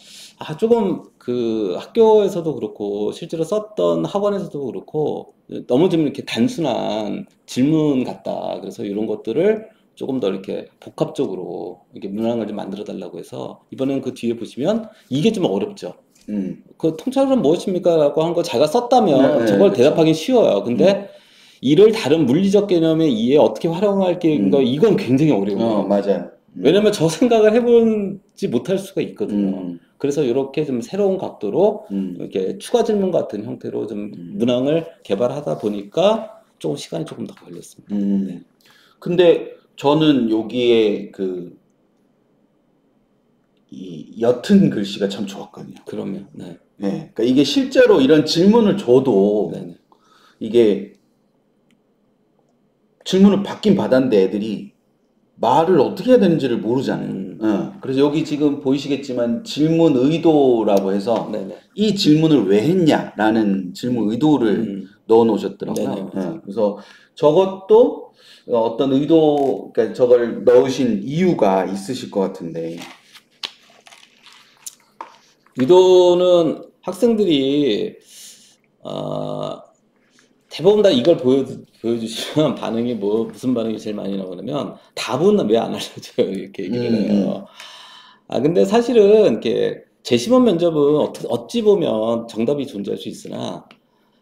조금 그 학교에서도 그렇고 실제로 썼던 학원에서도 그렇고 너무 좀 이렇게 단순한 질문 같다. 그래서 이런 것들을 조금 더 이렇게 복합적으로 이렇게 문항을 좀 만들어 달라고 해서 이번에는 그 뒤에 보시면 이게 좀 어렵죠. 그 통찰은 무엇입니까? 라고 한 거 자기가 썼다면 저걸 대답하기 쉬워요. 근데 이를 다른 물리적 개념의 이해에 어떻게 활용할게 이건 굉장히 어려워요. 맞아요. 왜냐면 저 생각을 해보지 못할 수가 있거든요. 그래서 이렇게 좀 새로운 각도로 이렇게 추가 질문 같은 형태로 좀 문항을 개발하다 보니까 조금 시간이 조금 더 걸렸습니다. 네. 근데 저는 여기에 이 옅은 글씨가 참 좋았거든요. 그러면, 네. 네. 그러니까 이게 실제로 이런 질문을 줘도 네네. 이게 질문을 받긴 받았는데 애들이 말을 어떻게 해야 되는지를 모르잖아요. 그래서 여기 지금 보이시겠지만 질문 의도라고 해서 네네. 이 질문을 왜 했냐라는 질문 의도를 넣어 놓으셨더라고요. 그래서 저것도 어떤 의도, 그러니까 저걸 넣으신 이유가 있으실 것 같은데. 의도는 학생들이 대부분 다 이걸 보여주시면 반응이 무슨 반응이 제일 많이 나오냐면 답은 왜 안 알려줘요? 이렇게 얘기를 해요. 근데 사실은 이렇게 재시범 면접은 어찌 보면 정답이 존재할 수 있으나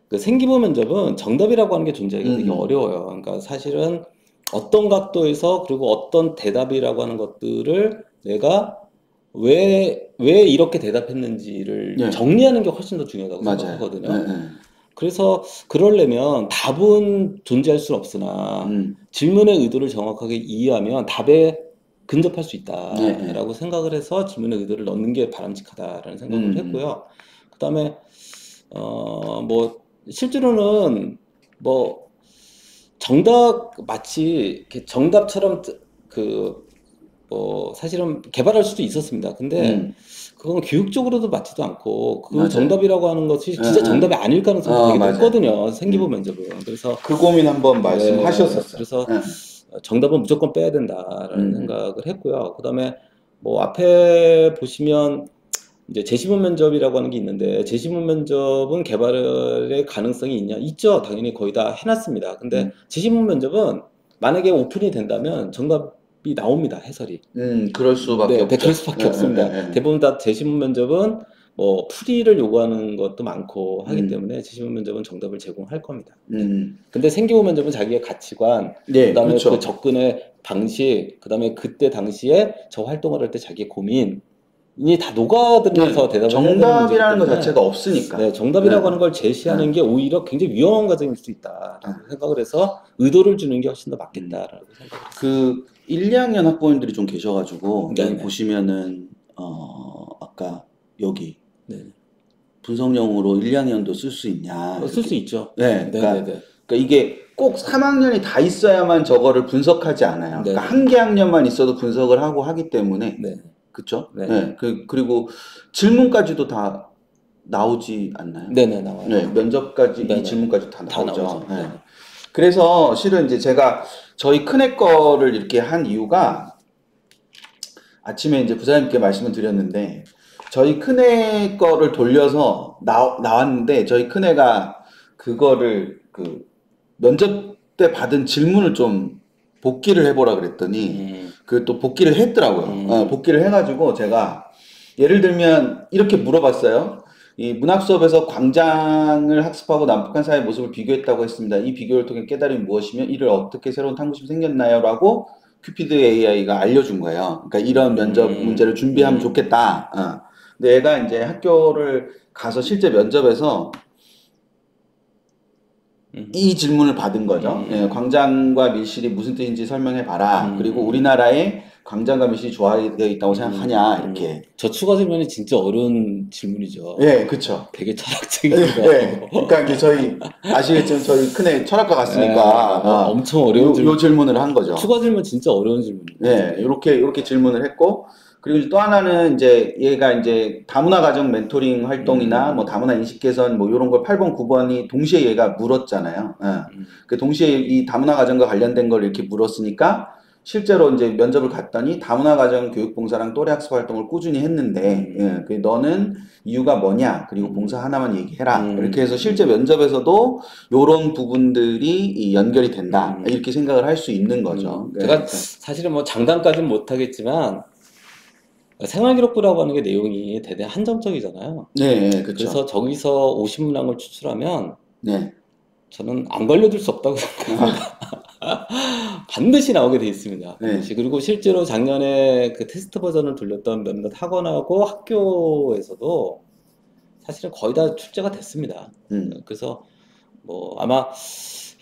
그 생기부 면접은 정답이라고 하는 게 존재하기가 되게 어려워요. 그러니까 사실은 어떤 각도에서 그리고 어떤 대답이라고 하는 것들을 내가 왜 이렇게 대답했는지를 정리하는 게 훨씬 더 중요하다고 생각하거든요. 그래서 그러려면 답은 존재할 수는 없으나 질문의 의도를 정확하게 이해하면 답에 근접할 수 있다라고 생각을 해서 질문의 의도를 넣는 게 바람직하다라는 생각을 했고요. 그 다음에 뭐 실제로는 뭐 정답 마치 이렇게 정답처럼 사실은 개발할 수도 있었습니다. 근데 그건 교육적으로도 맞지도 않고 그 정답이라고 하는 것이 진짜 정답이 아닐 가능성이 되게 높거든요. 생기부 면접은. 그래서 그 고민 한번 말씀하셨었어요. 그래서 정답은 무조건 빼야 된다라는 생각을 했고요. 그다음에 뭐 앞에 보시면 이제 재시범 면접이라고 하는 게 있는데 재시범 면접은 개발의 가능성이 있냐? 있죠. 당연히 거의 다 해놨습니다. 근데 재시범 면접은 만약에 오픈이 된다면 정답이 나옵니다. 해설이. 그럴 수밖에 없죠. 그럴 수밖에 없습니다. 대부분 다 재시범 면접은 뭐 풀이를 요구하는 것도 많고 하기 때문에 재시범 면접은 정답을 제공할 겁니다. 근데 생기부 면접은 자기의 가치관, 그다음에 그렇죠. 그 접근의 방식, 그다음에 그때 당시에 저 활동을 할 때 자기의 고민이 다 녹아들면서 대답을 해야 되는 정답이라는 것 문제이기 자체가 없으니까. 때문에 정답이라고 하는 걸 제시하는 게 오히려 굉장히 위험한 과정일 수 있다라고 생각을 해서 의도를 주는 게 훨씬 더 맞겠다라고 생각을 그 1, 2학년 학부모님들이 좀 계셔가지고 여기 네네. 보시면은 아까 여기 네. 분석용으로 1, 2학년도 쓸 수 있냐. 쓸 수 있죠. 네. 네네네. 그러니까 이게 꼭 3학년이 다 있어야만 저거를 분석하지 않아요. 네. 그러니까 한 개 학년만 있어도 분석을 하고 하기 때문에. 네. 그쵸? 네. 네. 그리고 질문까지도 다 나오지 않나요? 네네 나와요. 네. 면접까지 네네. 이 질문까지 다 다 나오죠. 나오죠. 네. 네. 그래서 실은 이제 제가 저희 큰애 거를 이렇게 한 이유가 아침에 이제 부사님께 말씀을 드렸는데 저희 큰애 거를 돌려서 나왔는데 저희 큰애가 그거를 그 면접 때 받은 질문을 좀 복기를 해보라 그랬더니 그 또 복기를 했더라고요. 복기를 해가지고 제가 예를 들면 이렇게 물어봤어요. 이 문학 수업에서 광장을 학습하고 남북한 사회의 모습을 비교했다고 했습니다. 이 비교를 통해 깨달음이 무엇이며 이를 어떻게 새로운 탐구심이 생겼나요? 라고 큐피드 AI가 알려준 거예요. 그러니까 이런 면접 문제를 준비하면 좋겠다. 근데 얘가 이제 학교를 가서 실제 면접에서 이 질문을 받은 거죠. 예, 광장과 밀실이 무슨 뜻인지 설명해 봐라. 그리고 우리나라에 광장과 밀실이 조화되어 있다고 생각하냐 이렇게. 저 추가 질문이 진짜 어려운 질문이죠. 예, 그렇죠. 되게 예, 철학적이기도 예. 하고. 그러니까 이제 저희 아시겠지만 저희 큰애 철학과 갔으니까 엄청 어려운 요 질문을 한 거죠. 추가 질문 진짜 어려운 질문이에요. 예, 이렇게 질문을 했고, 그리고 이제 또 하나는 이제 얘가 이제 다문화 가정 멘토링 활동이나 뭐 다문화 인식 개선 뭐 이런 걸 8번, 9번이 동시에 얘가 물었잖아요. 예. 그 동시에 이 다문화 가정과 관련된 걸 이렇게 물었으니까 실제로 이제 면접을 갔더니 다문화 가정 교육봉사랑 또래 학습 활동을 꾸준히 했는데, 예, 그 너는 이유가 뭐냐? 그리고 봉사 하나만 얘기해라. 이렇게 해서 실제 면접에서도 요런 부분들이 이 연결이 된다. 이렇게 생각을 할 수 있는 거죠. 제가 사실은 뭐 장담까지는 못하겠지만 생활기록부라고 하는 게 내용이 대단히 한정적이잖아요. 네, 그렇죠. 그래서 저기서 50문항을 추출하면 네. 저는 안 걸려들 수 없다고 생각합니다. 반드시 나오게 돼 있습니다. 네. 반드시. 그리고 실제로 작년에 그 테스트 버전을 돌렸던 몇몇 학원하고 학교에서도 사실은 거의 다 출제가 됐습니다. 그래서 뭐 아마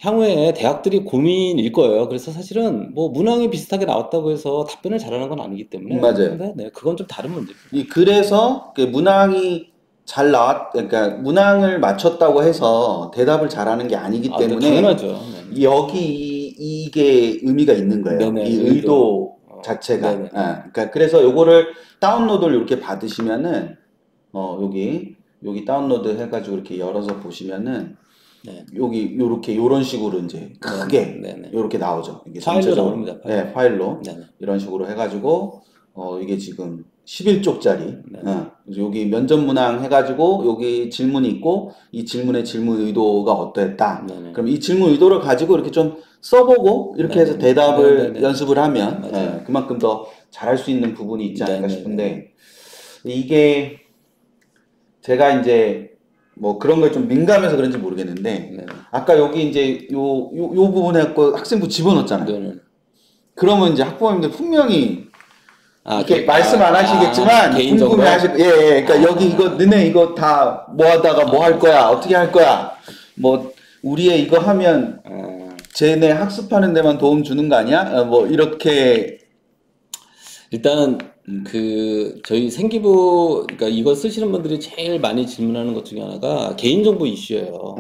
향후에 대학들이 고민일 거예요. 그래서 사실은 뭐 문항이 비슷하게 나왔다고 해서 답변을 잘하는 건 아니기 때문에. 맞아요. 네, 그건 좀 다른 문제입니다. 그래서 그 문항이 그러니까 문항을 맞췄다고 해서 대답을 잘하는 게 아니기 때문에 당연하죠. 네. 여기 이게 의미가 있는 거예요. 네네, 이 의도 자체가. 네네. 그러니까 그래서 요거를 다운로드를 이렇게 받으시면은 여기 다운로드 해가지고 이렇게 열어서 보시면은 네. 여기 요렇게 요런 식으로 이제 크게 네네. 요렇게 나오죠. 이게 파일로 전체적으로. 나옵니다. 네, 파일로 네네. 이런 식으로 해가지고 이게 지금 11쪽짜리. 네. 그래서 여기 면접 문항 해가지고 여기 질문이 있고 이 질문의 질문 의도가 어떠했다. 네네. 그럼 이 질문 의도를 가지고 이렇게 좀 써보고 이렇게 해서 네네. 대답을 네네. 연습을 하면 맞아요. 그만큼 더 잘할 수 있는 부분이 있지 않을까 네네네. 싶은데 이게 제가 이제 뭐 그런 거에 좀 민감해서 그런지 모르겠는데 네. 아까 여기 이제 요 부분에 갖고 학생부 집어넣었잖아요. 네네. 그러면 이제 학부모님들 분명히 이렇게 그- 말씀 안 하시겠지만 개인적으로 궁금해하실 그러니까 여기 이거 너네 이거 다 뭐 하다가 뭐 할 거야 어떻게 할 거야 뭐 우리의 이거 하면 쟤네 학습하는 데만 도움 주는 거 아니야? 뭐 이렇게 일단 그 저희 생기부 그러니까 이거 쓰시는 분들이 제일 많이 질문하는 것 중에 하나가 개인정보 이슈예요.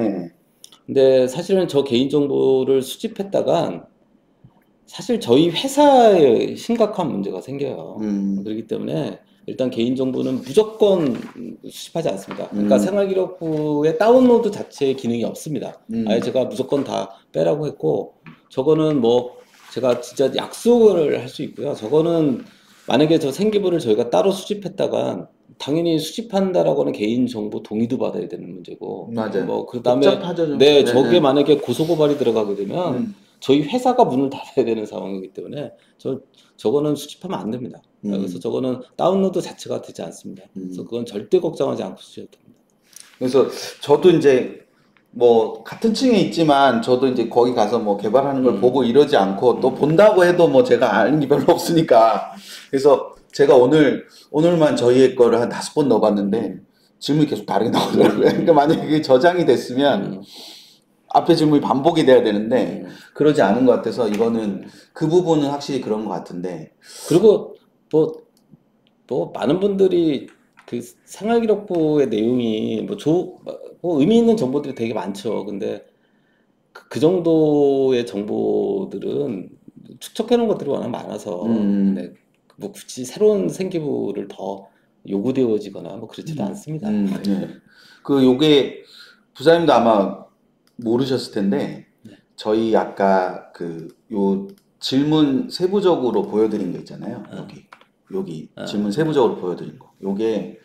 근데 사실은 저 개인정보를 수집했다간 사실 저희 회사에 심각한 문제가 생겨요. 그렇기 때문에 일단 개인정보는 무조건 수집하지 않습니다. 그러니까 생활기록부의 다운로드 자체의 기능이 없습니다. 아예 제가 무조건 다 빼라고 했고 저거는 뭐 제가 진짜 약속을 할 수 있고요. 저거는 만약에 저 생기부를 저희가 따로 수집했다간 당연히 수집한다라고 하는 개인정보 동의도 받아야 되는 문제고 맞아요. 뭐 그다음에 복잡하죠, 좀. 네, 네네. 저게 만약에 고소고발이 들어가게 되면 저희 회사가 문을 닫아야 되는 상황이기 때문에 저거는 수집하면 안 됩니다. 그래서 저거는 다운로드 자체가 되지 않습니다. 그래서 그건 절대 걱정하지 않고 수집해도 됩니다. 그래서 저도 이제 뭐 같은 층에 있지만 저도 이제 거기 가서 뭐 개발하는 걸 보고 이러지 않고 또 본다고 해도 뭐 제가 아는 게 별로 없으니까 그래서 제가 오늘만 저희의 거를 한 5번 넣어봤는데 질문이 계속 다르게 나오더라고요. 그러니까 만약에 그게 저장이 됐으면 앞에 질문이 반복이 돼야 되는데 그러지 않은 것 같아서 이거는 그 부분은 확실히 그런 것 같은데 그리고 뭐 많은 분들이 그 생활기록부의 내용이 뭐 의미 있는 정보들이 되게 많죠. 근데 그 정도의 정보들은 축적해 놓은 것들이 워낙 많아서 네, 뭐 굳이 새로운 생기부를 더 요구되어지거나 뭐 그렇지도 않습니다. 네. 요게 부사님도 아마 모르셨을 텐데 저희 아까 요 질문 세부적으로 보여드린 거 있잖아요. 여기 질문 세부적으로 보여드린 거. 요게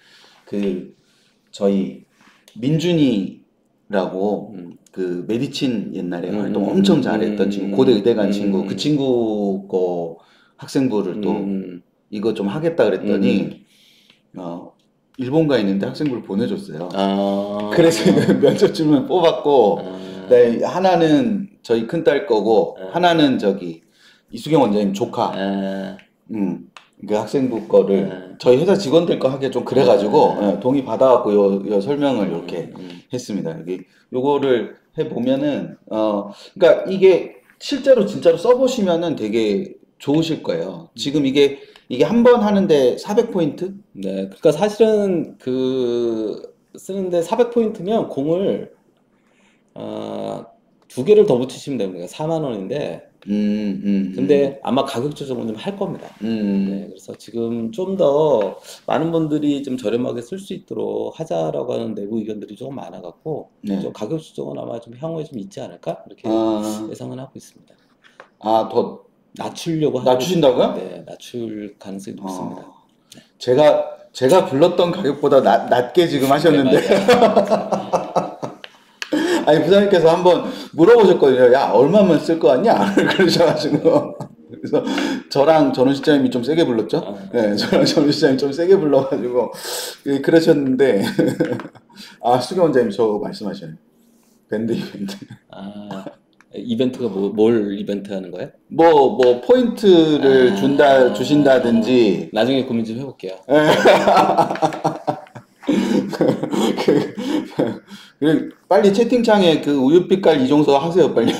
저희 민준이라고 그 메디친 옛날에 활동 엄청 잘했던 친구, 고대 의대간 친구, 그 친구 거 학생부를 또 이거 좀 하겠다 그랬더니 일본 가 있는데 학생부를 보내줬어요. 그래서 면접 질문 뽑았고, 네, 하나는 저희 큰딸 거고, 하나는 저기 이수경 원장님 조카. 그 학생부 거를 네. 저희 회사 직원들 거 하기에 좀 그래가지고 네. 동의 받아갖고 요 설명을 이렇게 음. 했습니다. 여기 요거를 해보면은 그러니까 이게 실제로 진짜로 써보시면은 되게 좋으실 거예요. 지금 이게 한 번 하는데 400포인트? 네, 그러니까 사실은 그 쓰는데 400포인트면 공을 두 개를 더 붙이시면 됩니다. 4만 원인데 근데 아마 가격 조정은 좀 할 겁니다. 네, 그래서 지금 좀 더 많은 분들이 좀 저렴하게 쓸 수 있도록 하자라고 하는 내부 의견들이 조금 많아갖고 네. 좀 가격 조정은 아마 좀 향후에 좀 있지 않을까 이렇게 예상은 하고 있습니다. 더 낮추려고 하고 낮추신다고요? 있습니다. 네, 낮출 가능성이 높습니다. 제가 불렀던 가격보다 낮게 지금 하셨는데 네, 맞아요. 아니 부장님께서 한번 물어보셨거든요. 야 얼마면 쓸 거 같냐? 그러셔가지고 그래서 저랑 전원 시장님이 좀 세게 불렀죠. 네, 저랑 전원 시장님 좀 세게 불러가지고 그러셨는데 수경 원장님 저 말씀하셔요. 밴드 이벤트. 이벤트가 뭘 이벤트 하는 거예요? 뭐 포인트를 주신다든지. 나중에 고민 좀 해볼게요. 빨리 채팅창에 그 우유빛깔 이종서 하세요 빨리.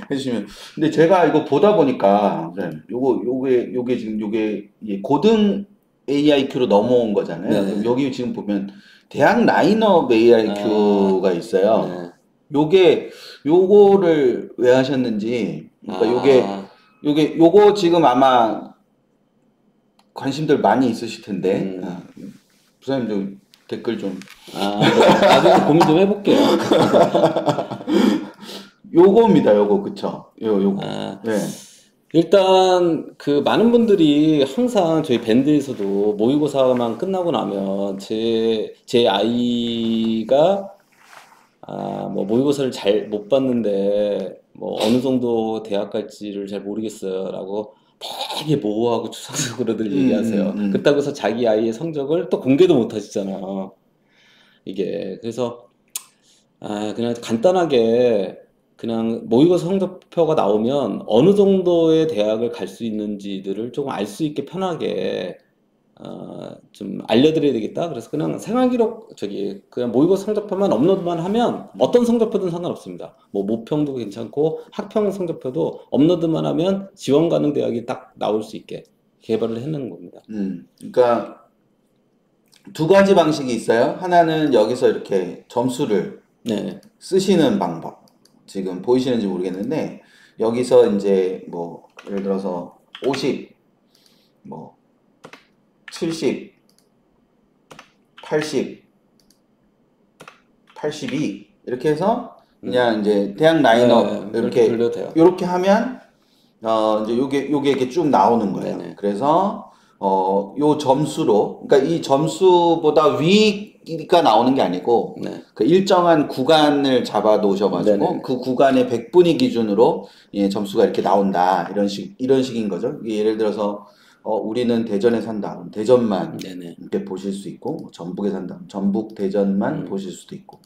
해주시면. 근데 제가 이거 보다 보니까 요게 지금 요게 고등 AIQ로 넘어온 거잖아요. 네. 여기 지금 보면 대학 라인업 AIQ가 있어요. 네. 요거를 왜 하셨는지. 그러니까 요거 지금 아마 관심들 많이 있으실 텐데 부장님 좀 댓글 좀. 나중에 고민 좀 해볼게요. 요겁니다, 요거 그쵸? 요거. 네. 일단 그 많은 분들이 항상 저희 밴드에서도 모의고사만 끝나고 나면 제 아이가 뭐 모의고사를 잘 못 봤는데 뭐 어느 정도 대학 갈지를 잘 모르겠어요라고 되게 모호하고 추상적으로들 얘기하세요. 그렇다고 해서 자기 아이의 성적을 또 공개도 못 하시잖아요. 이게 그래서 그냥 간단하게 그냥 모의고사 성적표가 나오면 어느 정도의 대학을 갈 수 있는지들을 조금 알 수 있게 편하게 좀 알려드려야 되겠다. 그래서 그냥 생활기록 그냥 모의고사 성적표만 업로드만 하면 어떤 성적표든 상관없습니다. 뭐 모평도 괜찮고 학평 성적표도 업로드만 하면 지원 가능 대학이 딱 나올 수 있게 개발을 해놓은 겁니다. 그러니까 두 가지 방식이 있어요. 하나는 여기서 이렇게 점수를 쓰시는 방법. 지금 보이시는지 모르겠는데 여기서 이제 뭐 예를 들어서 50, 뭐 70, 80, 82 이렇게 해서 그냥 이제 대학 라인업 이렇게 하면 이제 요게 이렇게 쭉 나오는 거예요. 네네. 그래서 요 점수로, 그러니까 이 점수보다 위가 나오는 게 아니고 그 일정한 구간을 잡아 놓으셔가지고 그 구간의 100분위 기준으로 점수가 이렇게 나온다 이런 식인 거죠. 예를 들어서 우리는 대전에 산다. 대전만 이렇게 보실 수 있고, 뭐 전북에 산다. 전북, 대전만 보실 수도 있고.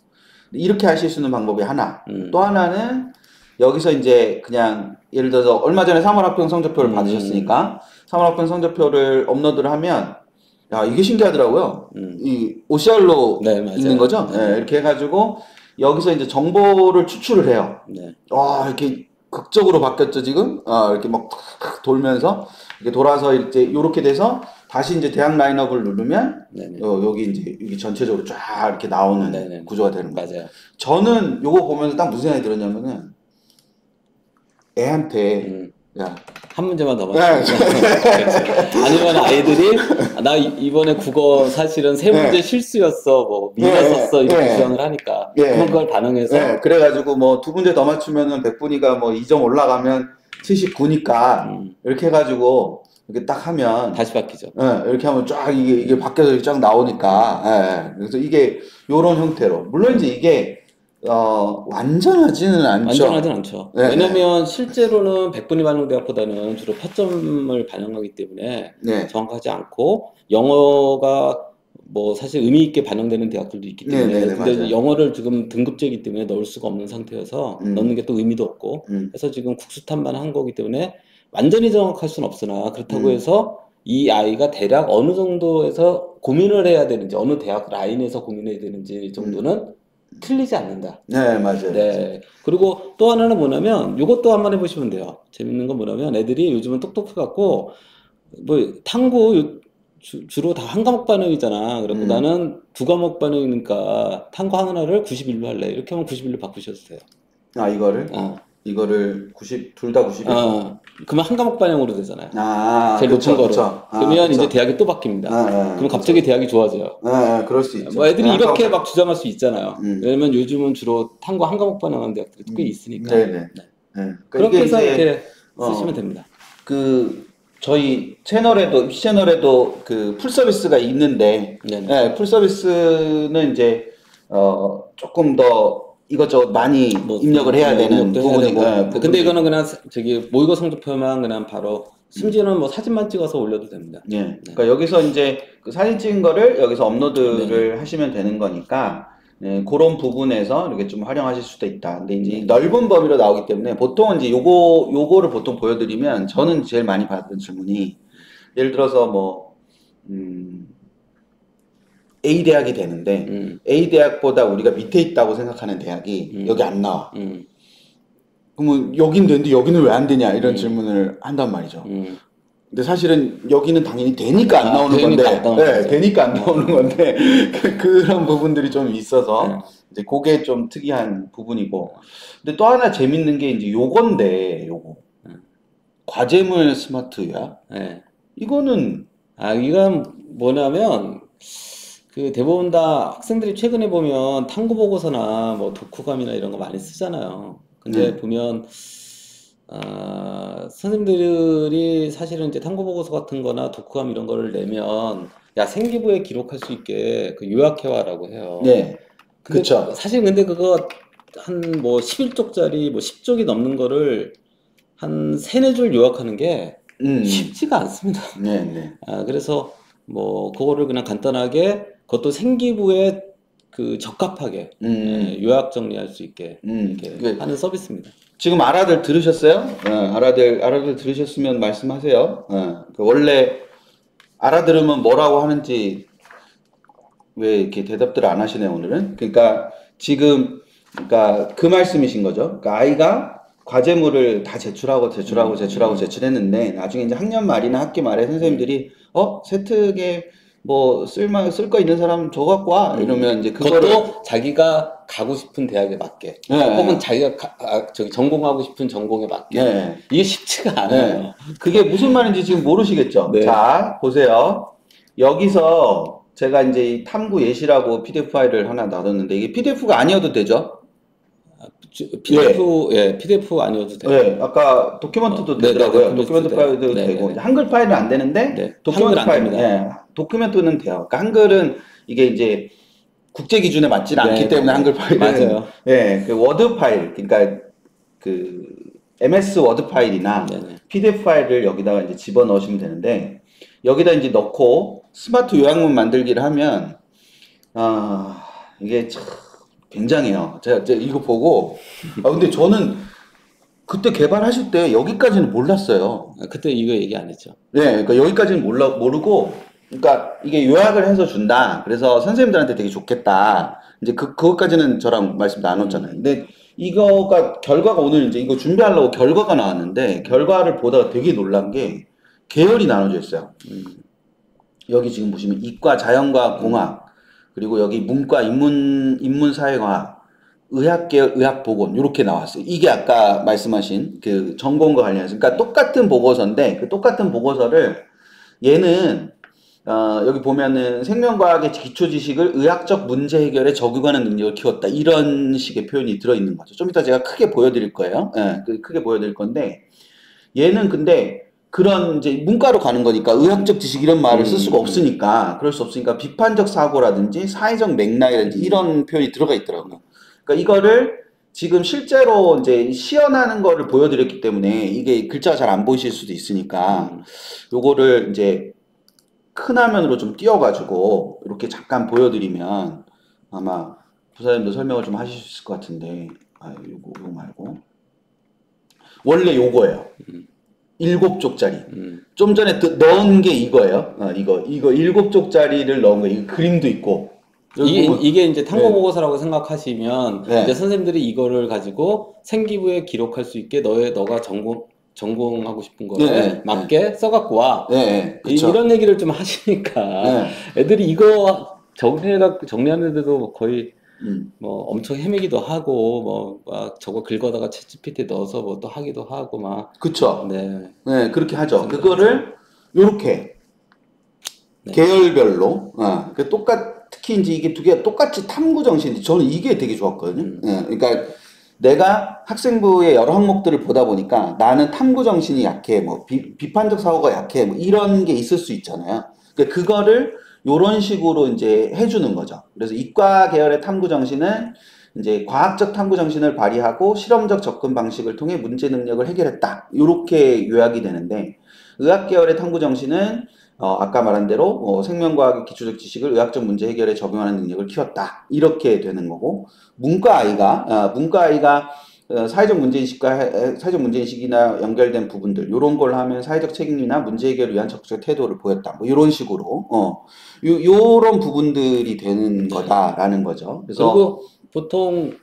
이렇게 하실 수 있는 방법이 하나. 또 하나는 여기서 이제 그냥 예를 들어서 얼마 전에 3월 합평 성적표를 받으셨으니까 3월 합평 성적표를 업로드를 하면 야 이게 신기하더라고요. 이 OCR로 있는 거죠. 이렇게 해가지고 여기서 이제 정보를 추출을 해요. 이렇게 극적으로 바뀌었죠 지금. 이렇게 막 돌면서 이렇게 돌아서 이렇게 돼서 다시 이제 대학 라인업을 누르면 여기 이제 여기 전체적으로 쫙 이렇게 나오는 구조가 되는 거예요. 맞아요. 저는 요거 보면서 딱 무슨 생각이 들었냐면은 애한테 야 한 문제만 더 맞추면 아니면 아이들이 나 이번에 국어 사실은 세 문제 실수였어 뭐 미나 썼어 이렇게 주장을 하니까 그럼 그걸 반응해서 그래가지고 뭐 두 문제 더 맞추면은 100분위가 뭐 2점 올라가면 79니까 이렇게 해가지고 이렇게 딱 하면 다시 바뀌죠. 이렇게 하면 쫙 이게 바뀌어서 이렇게 쫙 나오니까 그래서 이게 요런 형태로 물론 이제 이게 완전하지는 않죠. 완전하진 않죠. 왜냐면 실제로는 100분위 반영대학보다는 주로 표점을 반영하기 때문에 정확하지 않고 영어가 뭐 사실 의미 있게 반영되는 대학들도 있기 때문에 네네네, 근데 맞아요. 영어를 지금 등급제이기 때문에 넣을 수가 없는 상태여서 넣는 게 또 의미도 없고 해서 지금 국수탄만 한 거기 때문에 완전히 정확할 수는 없으나 그렇다고 해서 이 아이가 대략 어느 정도에서 고민을 해야 되는지 어느 대학 라인에서 고민해야 되는지 정도는 틀리지 않는다. 네, 맞아요. 네. 그리고 또 하나는 뭐냐면 이것도 한번 해보시면 돼요. 재밌는 건 뭐냐면 애들이 요즘은 똑똑해갖고 뭐 탐구 주로 다 한 과목 반영이잖아. 그래고 나는 두 과목 반영이니까 탐구 하나를 91로 할래. 이렇게 하면 91로 바꾸셔도 돼요. 아, 이거를? 어. 이거를 90, 둘 다 91? 그러면 한 과목 반영으로 되잖아요. 아, 제일 그쵸, 높은 거로. 그쵸. 아, 그러면 그쵸. 이제 대학이 또 바뀝니다. 그럼 그쵸. 갑자기 대학이 좋아져요. 그럴 수 있죠. 뭐 애들이 한 이렇게 과목. 막 주장할 수 있잖아요. 왜냐면 요즘은 주로 탐구 한 과목 반영하는 대학들이 꽤 있으니까. 네네. 네. 그러니까 그렇게 이게 해서 이제, 이렇게 쓰시면 됩니다. 저희 채널에도, 입시 채널에도 그 풀 서비스가 있는데, 네네. 네, 풀 서비스는 이제, 조금 더 이것저것 많이 뭐, 입력을 해야 되는 입력도 해야 부분이니까. 되고. 근데 이거는 그냥 저기 모의고 성적표만 그냥 바로 심지어는 뭐 사진만 찍어서 올려도 됩니다. 예. 그러니까 여기서 이제 그 사진 찍은 거를 여기서 업로드를 하시면 되는 거니까, 네, 그런 부분에서 이렇게 좀 활용하실 수도 있다. 근데 이제 넓은 범위로 나오기 때문에 보통은 이제 요거를 보통 보여드리면 저는 제일 많이 받은 질문이 예를 들어서 뭐, A 대학이 되는데 A 대학보다 우리가 밑에 있다고 생각하는 대학이 여기 안 나와. 그러면 여긴 되는데 여기는 왜 안 되냐 이런 질문을 한단 말이죠. 근데 사실은 여기는 당연히 되니까 안 나오는 되니까 건데, 안 나오는 네, 거죠. 되니까 안 나오는 건데 그런 부분들이 좀 있어서 이제 그게 좀 특이한 부분이고. 근데 또 하나 재밌는 게 이제 요건데 요거 과제물 스마트야. 네. 이거는 이건 뭐냐면 그 대부분 다 학생들이 최근에 보면 탐구 보고서나 뭐 독후감이나 이런 거 많이 쓰잖아요. 근데 보면 선생님들이 사실은 이제 탐구 보고서 같은 거나 독후감 이런 거를 내면 야 생기부에 기록할 수 있게 그 요약해와라고 해요. 네, 근데 그쵸. 사실 근데 그거 한 뭐 11쪽짜리 뭐 10쪽이 넘는 거를 한 3-4줄 요약하는 게 쉽지가 않습니다. 네, 네. 그래서 뭐 그거를 그냥 간단하게 그것도 생기부에 그 적합하게 요약 정리할 수 있게 이렇게 그게- 하는 서비스입니다. 지금 알아들 들으셨어요? 알아들 들으셨으면 말씀하세요. 그 원래 알아들으면 뭐라고 하는지 왜 이렇게 대답들을 안 하시네 오늘은? 그러니까 지금 그러니까 그 말씀이신 거죠. 그러니까 아이가 과제물을 다 제출했는데 나중에 이제 학년 말이나 학기 말에 선생님들이 세특에 뭐 쓸 거 있는 사람 줘 갖고 와 이러면 이제 그거를 그것도 자기가 가고 싶은 대학에 맞게 혹은 자기가 전공하고 싶은 전공에 맞게 이게 쉽지가 않아요. 그게 무슨 말인지 지금 모르시겠죠? 네. 자, 보세요. 여기서 제가 이제 이 탐구 예시라고 PDF 파일을 하나 놔뒀는데 이게 PDF가 아니어도 되죠? PDF 아니어도 돼요. 네, 아까 도큐멘트도 네, 되더라고요. 네, 도큐멘트 네, 파일도 네, 되고 네, 네. 한글 파일은 안 되는데 네, 도큐멘트 한글 안 파일, 됩니다. 도큐멘트는 돼요. 그러니까 한글은 이게 이제 국제 기준에 맞지 네, 않기 네, 때문에 네. 한글 파일은 맞아요. 그 워드 파일, 그러니까 그 MS 워드 파일이나 네, 네. PDF 파일을 여기다가 이제 집어 넣으시면 되는데 여기다 이제 넣고 스마트 요약문 만들기를 하면 이게 참 굉장해요. 제가 이거 보고 근데 저는 그때 개발하실 때 여기까지는 몰랐어요. 그때 이거 얘기 안 했죠. 네, 그러니까 여기까지는 모르고, 그러니까 이게 요약을 해서 준다. 그래서 선생님들한테 되게 좋겠다. 이제 그것까지는 저랑 말씀 나눴잖아요. 근데 이거가 결과가 오늘 이제 이거 준비하려고 결과가 나왔는데 결과를 보다가 되게 놀란 게 계열이 나눠져 있어요. 여기 지금 보시면 이과, 자연과학, 공학, 그리고 여기 문과, 인문사회과학, 의학계열, 의학보건 이렇게 나왔어요. 이게 아까 말씀하신 그 전공과 관련해서 그러니까 똑같은 보고서인데 그 똑같은 보고서를 얘는 여기 보면은 생명과학의 기초 지식을 의학적 문제 해결에 적용하는 능력을 키웠다 이런 식의 표현이 들어있는 거죠. 좀 이따 제가 크게 보여드릴 거예요. 크게 보여드릴 건데 얘는 근데 그런 이제 문과로 가는 거니까 의학적 지식 이런 말을 쓸 수가 없으니까 그럴 수 없으니까 비판적 사고라든지 사회적 맥락이라든지 이런 표현이 들어가 있더라고요. 그러니까 이거를 지금 실제로 이제 시연하는 거를 보여드렸기 때문에 이게 글자가 잘 안 보이실 수도 있으니까 요거를 이제 큰 화면으로 좀 띄워가지고 이렇게 잠깐 보여드리면 아마 부사님도 설명을 좀 하실 수 있을 것 같은데, 요거 말고 원래 요거예요. 7쪽짜리. 좀 전에 넣은 게 이거예요. 이거 7쪽짜리를 넣은 거. 이 그림도 있고. 이게 이제 탐구 네. 보고서라고 생각하시면 네. 이제 선생님들이 이거를 가지고 생기부에 기록할 수 있게 너가 전공하고 싶은 거에 네. 맞게 써갖고 와. 네, 그쵸. 이런 얘기를 좀 하시니까 네. 애들이 이거 정리하는데도 거의 뭐 엄청 헤매기도 하고 뭐 막 저거 긁어다가 챗GPT 넣어서 뭐 또 하기도 하고 막. 그쵸. 네. 네, 그렇게 하죠. 그거를 요렇게 네. 계열별로, 특히 이제 이게 두 개가 똑같이 탐구 정신인데 저는 이게 되게 좋았거든요. 네, 그러니까 내가 학생부의 여러 항목들을 보다 보니까 나는 탐구 정신이 약해, 뭐 비판적 사고가 약해, 뭐 이런 게 있을 수 있잖아요. 그러니까 그거를 요런 식으로 이제 해주는 거죠. 그래서 이과 계열의 탐구 정신은 이제 과학적 탐구 정신을 발휘하고 실험적 접근 방식을 통해 문제 능력을 해결했다. 요렇게 요약이 되는데, 의학 계열의 탐구 정신은 아까 말한 대로 생명과학의 기초적 지식을 의학적 문제 해결에 적용하는 능력을 키웠다. 이렇게 되는 거고, 문과 아이가 사회적 문제인식이나 연결된 부분들, 요런 걸 하면 사회적 책임이나 문제 해결을 위한 적극적 태도를 보였다. 뭐 이런 식으로 요런 부분들이 되는 거다라는 거죠. 그래서 그리고 보통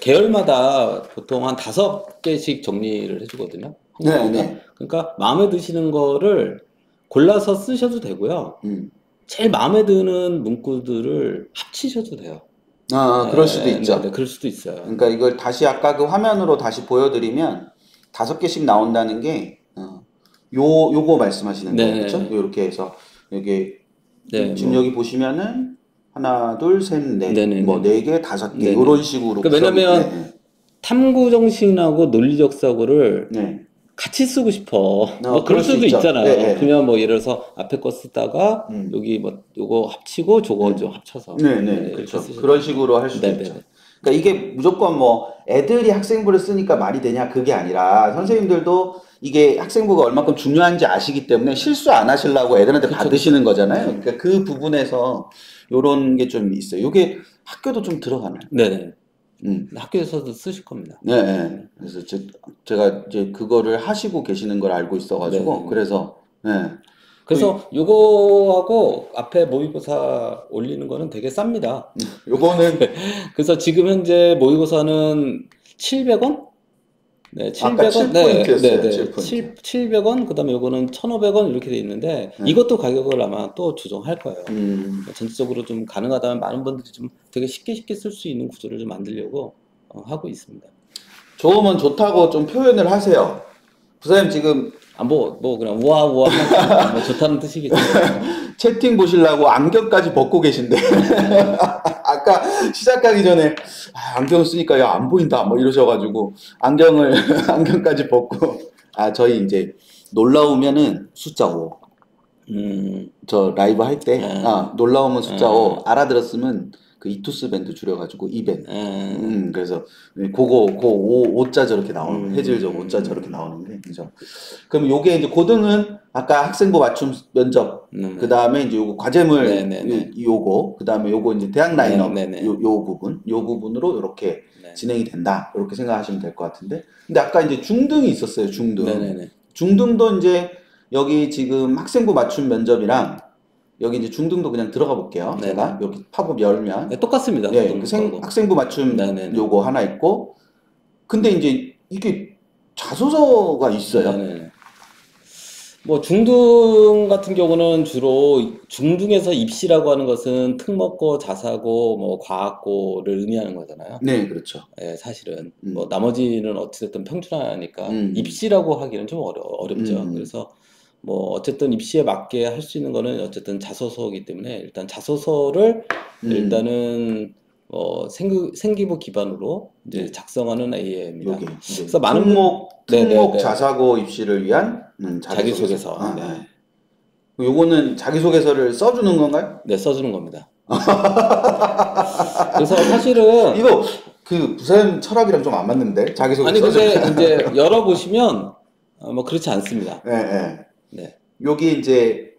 계열마다 보통 한 5개씩 정리를 해주거든요. 네. 그러니까 마음에 드시는 거를 골라서 쓰셔도 되고요. 제일 마음에 드는 문구들을 합치셔도 돼요. 그럴 수도 있죠. 네, 그럴 수도 있어요. 그러니까 이걸 다시 아까 그 화면으로 다시 보여드리면 5개씩 나온다는 게 요거 말씀하시는 거예요, 그렇죠? 요렇게 해서 여기 지금 여기 보시면은 하나, 둘, 셋, 넷, 뭐 4개, 5개 이런 식으로. 그러니까 왜냐면 탐구 정신하고 논리적 사고를 같이 쓰고 싶어. 뭐 그럴 수도 있잖아요. 그러면 뭐 예를 들어서 앞에 거 쓰다가 여기 뭐 요거 합치고 저거 좀 합쳐서. 그렇죠. 그런 식으로 할 수도 있죠. 그러니까 이게 무조건 뭐 애들이 학생부를 쓰니까 말이 되냐 그게 아니라 선생님들도 이게 학생부가 얼마큼 중요한지 아시기 때문에 실수 안 하시려고 애들한테 받으시는 거잖아요. 그러니까 그 부분에서 요런 게 좀 있어요. 요게 학교도 좀 들어가나요? 네네. 학교에서도 쓰실 겁니다. 네. 그래서 제가 이제 그거를 하시고 계시는 걸 알고 있어가지고 그래서 그래서 요거하고 앞에 모의고사 올리는 거는 되게 쌉니다. 요거는 그래서 지금 현재 모의고사는 700원? 네, 700원. 아까 7포인트였어요. 700원. 그다음에 요거는 1,500원 이렇게 돼 있는데 이것도 가격을 아마 또 조정할 거예요. 전체적으로 좀 가능하다면 많은 분들이 좀 되게 쉽게 쓸 수 있는 구조를 좀 만들려고 하고 있습니다. 좋으면 좋다고 좀 표현을 하세요. 부사님 지금 그냥 우아우아 뭐 좋다는 뜻이겠죠. 채팅 보시려고 안경까지 벗고 계신데 아까 시작하기 전에 안경을 쓰니까 야 안 보인다 뭐 이러셔가지고 안경까지 벗고 저희 이제 놀라우면은 숫자 5. 저 라이브 할 때 놀라우면 숫자 5 알아들었으면 그 이투스 밴드 줄여가지고 이밴. 그래서 그거 5자 저렇게 나오는 해질적 5자 저렇게 나오는데 그죠. 그럼 요게 이제 고등은 아까 학생부 맞춤 면접 그 다음에 이제 요거 과제물 요거 그 다음에 요거 이제 대학 라인업 요 부분으로 이렇게 진행이 된다 이렇게 생각하시면 될 것 같은데 근데 아까 이제 중등이 있었어요. 중등도 이제 여기 지금 학생부 맞춤 면접이랑 여기 이제 중등도 그냥 들어가 볼게요. 제가 여기 팝업 열면 똑같습니다. 학생부 맞춤 요거 하나 있고 근데 이제 이게 자소서가 있어요. 뭐 중등 같은 경우는 주로 중등에서 입시라고 하는 것은 특목고, 자사고, 뭐 과학고를 의미하는 거잖아요. 네, 그렇죠. 네, 사실은 뭐 나머지는 어찌됐든 평준화니까 입시라고 하기는 좀 어렵죠. 그래서 뭐 어쨌든 입시에 맞게 할 수 있는 거는 어쨌든 자소서이기 때문에 일단 자소서를 일단은 생기부 기반으로 이제 작성하는 AI입니다. 그래서 많은 특목 자사고 입시를 위한 자기소개서. 요거는 자기소개서를 써주는 건가요? 네, 써주는 겁니다. 그래서 사실은 이거 그 부사님 철학이랑 좀 안 맞는데 자기소개. 아니 근데 이제 열어보시면 뭐 그렇지 않습니다. 네. 여기 이제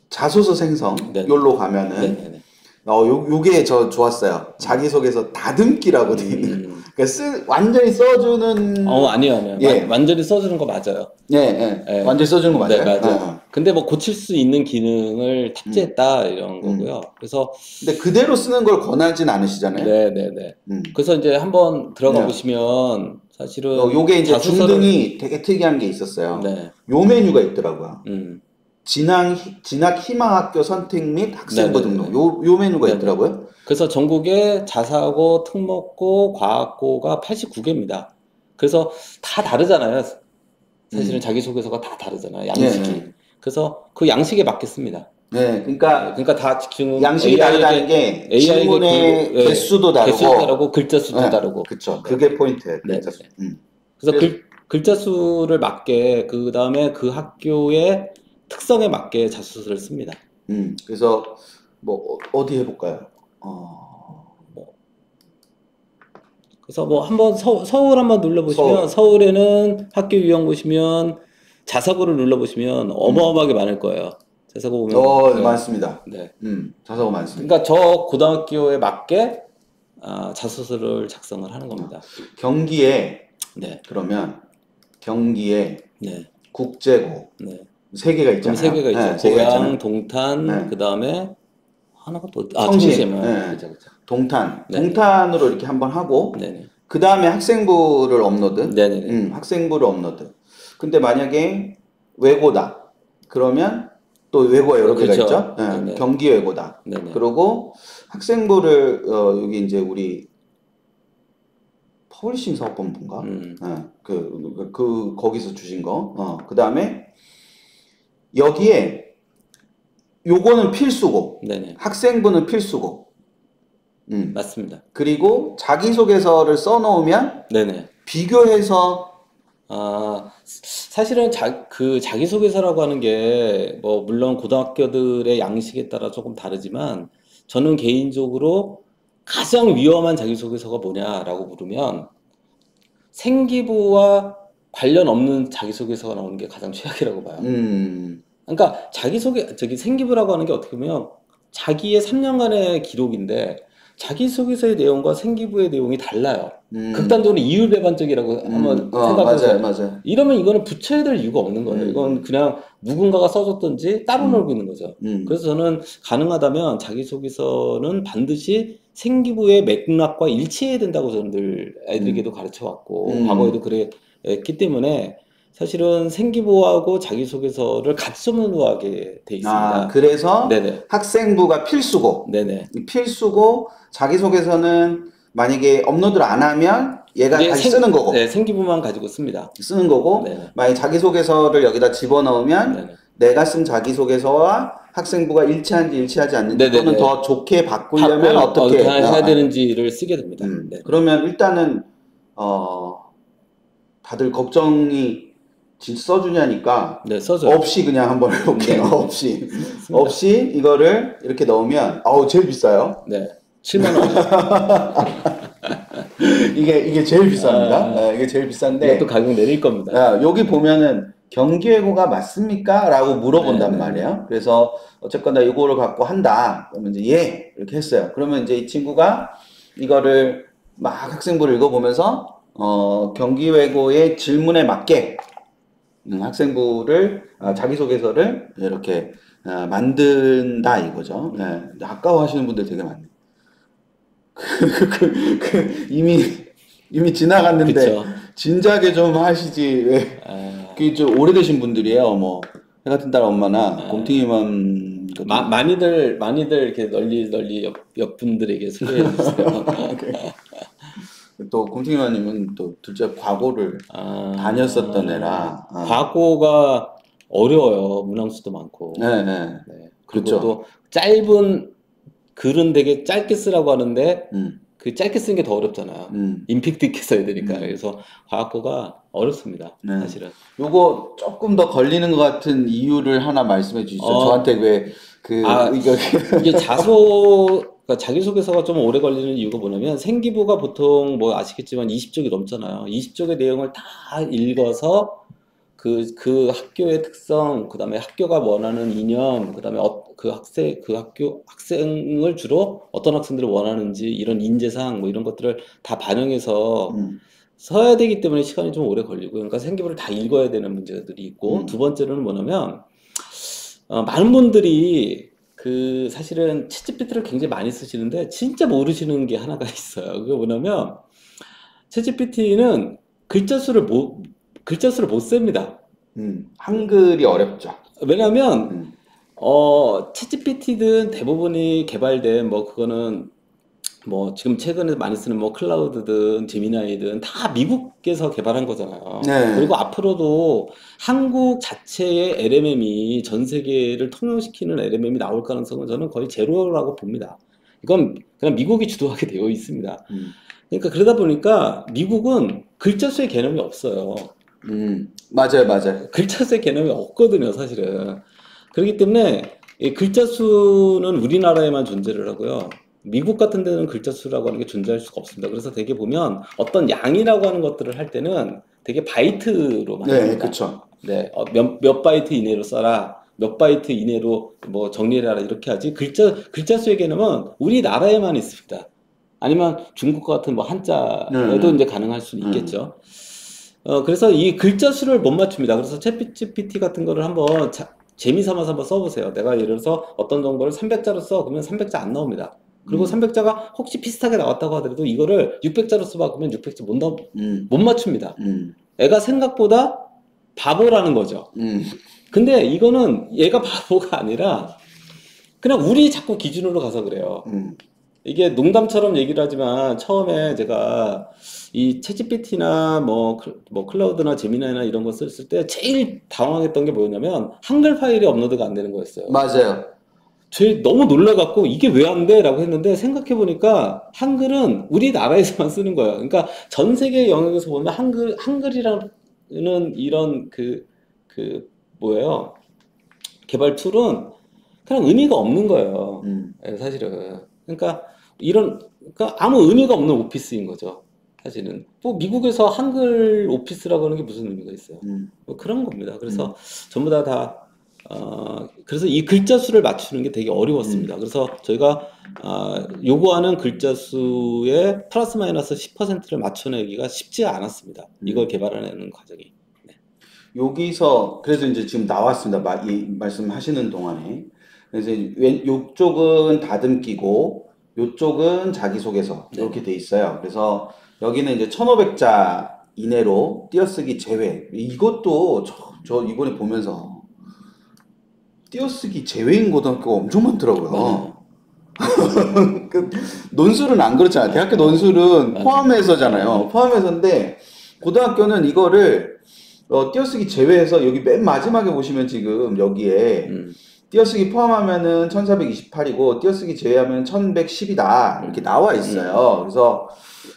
자소서 생성 네. 요로 가면은 네네네. 요게 저 좋았어요. 자기소개서 다듬기라고 돼 있는. 그러니까 완전히 써주는. 아니요. 예. 완전히 써주는 거 맞아요. 예. 예. 완전히 써주는 거 맞아요? 네, 맞아요. 근데 뭐 고칠 수 있는 기능을 탑재했다 이런 거고요. 그래서 근데 그대로 쓰는 걸 권하진 않으시잖아요. 네네네. 그래서 이제 한번 들어가 네. 보시면 사실은 요게 이제 자소서를- 중등이 되게 특이한 게 있었어요. 네. 요 메뉴가 있더라고요. 음. 진학 희망학교 선택 및 학생부 네네네. 등록. 요 메뉴가 네네. 있더라고요. 그래서 전국에 자사고, 특목고, 과학고가 89개입니다. 그래서 다 다르잖아요. 사실은 자기소개서가 다 다르잖아요. 양식이. 네. 그래서 그 양식에 맞겠습니다. 네, 그러니까 다 지금 양식이 다르다는 게 질문의 개수도 다르고 글자 수도 네, 다르고. 그쵸. 그게 포인트예요. 네, 글자 수. 그래서 글자 수를 맞게 그 다음에 그 학교의 특성에 맞게 자소서를 씁니다. 그래서 뭐 어디 해볼까요? 그래서 뭐 한번 서울 한번 눌러보시면 서울에는 학교 유형 보시면 자사고를 눌러보시면 어마어마하게 많을 거예요. 자사고 보면 네. 많습니다. 네. 자사고 많습니다. 그러니까 저 고등학교에 맞게 자소서를 작성을 하는 겁니다. 경기에 네. 그러면 경기에 네. 국제고 네. 세 개가 있잖아요. 세 개가 있죠. 네, 세 개가 고양, 있잖아요. 동탄, 네. 그 다음에 하나가 또 청심. 네. 그쵸. 동탄. 네. 동탄으로 이렇게 한번 하고 네네. 그 다음에 학생부를 업로드. 네네네. 학생부를 업로드. 근데 만약에 외고다. 그러면 또 외고가 여러 개가 그렇죠. 있죠. 네네. 경기 외고다. 네네. 그리고 학생부를 여기 이제 우리 퍼블리싱 사업본부인가? 거기서 주신 거. 그 다음에 여기에 요거는 필수고, 네네. 학생부는 필수고. 맞습니다. 그리고 자기소개서를 써놓으면 네네. 비교해서 사실은 자기소개서라고 하는 게 뭐 물론 고등학교들의 양식에 따라 조금 다르지만 저는 개인적으로 가장 위험한 자기소개서가 뭐냐라고 물으면 생기부와 관련 없는 자기소개서가 나오는 게 가장 최악이라고 봐요. 그러니까 생기부라고 하는 게 어떻게 보면 자기의 3년간의 기록인데 자기소개서의 내용과 생기부의 내용이 달라요. 극단적으로 이율배반적이라고 한번 생각해보세요. 맞아요. 이러면 이거는 붙여야 될 이유가 없는 거예요. 이건 그냥 누군가가 써줬든지 따로 놀고 있는 거죠. 그래서 저는 가능하다면 자기소개서는 반드시 생기부의 맥락과 일치해야 된다고 저는 늘 애들에게도 가르쳐왔고 과거에도 그랬기 때문에 사실은 생기부하고 자기소개서를 같이 접목하게 돼 있습니다. 그래서 네네. 학생부가 필수고, 네네. 필수고 자기소개서는 만약에 업로드를 안 하면 얘가 다시 쓰는 거고. 네, 생기부만 가지고 씁니다. 쓰는 거고, 네네. 만약에 자기소개서를 여기다 집어넣으면 네네. 내가 쓴 자기소개서와 학생부가 일치하는지 일치하지 않는지 네네네. 또는 더 좋게 바꾸려면 어떻게 해야 되는지를 쓰게 됩니다. 네. 그러면 일단은 다들 걱정이 진짜 써주냐니까 네, 써줘요. 없이 그냥 한번 해볼게요. 네. 없이 이거를 이렇게 넣으면 제일 비싸요. 네, 7만 원. 이게 제일 비쌉니다. 이게 제일 비싼데 이것도 가격 내릴 겁니다. 여기 보면은 경기외고가 맞습니까? 라고 물어본단 네. 말이에요. 그래서 어쨌거나 이거를 갖고 한다. 그러면 이제 예 이렇게 했어요. 그러면 이제 이 친구가 이거를 막 학생부를 읽어보면서 경기외고의 질문에 맞게 학생부를 자기소개서를 이렇게 만든다 이거죠. 네. 아까워하시는 분들 되게 많네요. 이미 지나갔는데 그쵸. 진작에 좀 하시지 왜? 그게 좀 오래되신 분들이에요. 뭐 해같은 딸 엄마나 곰탱이맘 많이들 이렇게 널리 옆 분들에게 소개해 주세요. 또 곰탱이맘님은 또 둘째 과고를 다녔었던 애라 과고가 어려워요. 문항수도 많고. 네. 그렇죠. 또 짧은 글은 되게 짧게 쓰라고 하는데 그 짧게 쓰는 게 더 어렵잖아요. 임팩트 있게 써야 되니까. 그래서 과학고가 어렵습니다. 네. 사실은. 요거 조금 더 걸리는 것 같은 이유를 하나 말씀해 주시죠. 저한테 왜 이게 그러니까 자기소개서가 좀 오래 걸리는 이유가 뭐냐면 생기부가 보통 뭐 아시겠지만 20쪽이 넘잖아요. 20쪽의 내용을 다 읽어서 그 학교의 특성, 그 다음에 학교가 원하는 이념, 그 다음에 그 학교 학생을 주로 어떤 학생들을 원하는지 이런 인재상 뭐 이런 것들을 다 반영해서 써야 되기 때문에 시간이 좀 오래 걸리고, 그러니까 생기부를 다 읽어야 되는 문제들이 있고, 두 번째로는 뭐냐면, 많은 분들이 사실은 챗GPT를 굉장히 많이 쓰시는데, 진짜 모르시는 게 하나가 있어요. 그게 뭐냐면, 챗GPT는 글자 수를 못 셉니다. 한글이 어렵죠. 왜냐면, 챗GPT든 대부분이 개발된, 뭐, 그거는, 뭐, 지금 최근에 많이 쓰는 뭐, 클라우드든, 제미나이든 다 미국에서 개발한 거잖아요. 네. 그리고 앞으로도 한국 자체의 LMM이 전 세계를 통용시키는 LMM이 나올 가능성은 저는 거의 제로라고 봅니다. 이건 그냥 미국이 주도하게 되어 있습니다. 그러니까 그러다 보니까 미국은 글자 수의 개념이 없어요. 맞아요. 글자 수의 개념이 없거든요, 사실은. 그렇기 때문에 이 글자 수는 우리나라에만 존재를 하고요. 미국 같은 데는 글자 수라고 하는 게 존재할 수가 없습니다. 그래서 되게 보면 어떤 양이라고 하는 것들을 할 때는 되게 바이트로 많이 네, 합니다. 그렇죠. 네, 몇 바이트 이내로 써라. 몇 바이트 이내로 뭐 정리를 하라. 이렇게 하지. 글자 수의 개념은 우리나라에만 있습니다. 아니면 중국 같은 뭐 한자에도 이제 가능할 수는 있겠죠. 그래서 이 글자 수를 못 맞춥니다. 그래서 챗GPT 같은 거를 한번 재미삼아서 한번 써보세요. 내가 예를 들어서 어떤 정보를 300자로 써. 그러면 300자 안 나옵니다. 그리고 300자가 혹시 비슷하게 나왔다고 하더라도 이거를 600자로 써봐. 그러면 600자 못 맞춥니다. 애가 생각보다 바보라는 거죠. 근데 이거는 얘가 바보가 아니라 그냥 우리 자꾸 기준으로 가서 그래요. 이게 농담처럼 얘기를 하지만 처음에 제가 이 챗GPT나 뭐 클라우드나 제미나이나 이런 거 썼을 때 제일 당황했던 게 뭐였냐면 한글 파일이 업로드가 안 되는 거였어요. 맞아요. 너무 놀라갖고 이게 왜 안 돼? 라고 했는데 생각해보니까 한글은 우리나라에서만 쓰는 거예요. 그러니까 전 세계 영역에서 보면 한글이라는 이런 뭐예요? 개발 툴은 그냥 의미가 없는 거예요. 사실은. 그러니까 아무 의미가 없는 오피스인 거죠. 사실은. 뭐 미국에서 한글 오피스라고 하는 게 무슨 의미가 있어요. 뭐 그런 겁니다. 그래서 전부 그래서 이 글자 수를 맞추는 게 되게 어려웠습니다. 그래서 저희가 요구하는 글자 수의 플러스 마이너스 10%를 맞춰내기가 쉽지 않았습니다. 이걸 개발해내는 과정이. 네. 여기서 그래서 이제 지금 나왔습니다. 이 말씀하시는 동안에. 그래서 요쪽은 다듬기고 요쪽은 자기소개서 이렇게 돼 있어요. 그래서 여기는 이제 1500자 이내로 띄어쓰기 제외. 이것도 저 이번에 보면서 띄어쓰기 제외인 고등학교가 엄청 많더라고요. 그 논술은 안 그렇잖아요. 대학교 논술은 포함해서잖아요. 포함해서인데 고등학교는 이거를 띄어쓰기 제외해서 여기 맨 마지막에 보시면 지금 여기에 띄어쓰기 포함하면은 1428이고 띄어쓰기 제외하면 1110이다 이렇게 나와 있어요. 그래서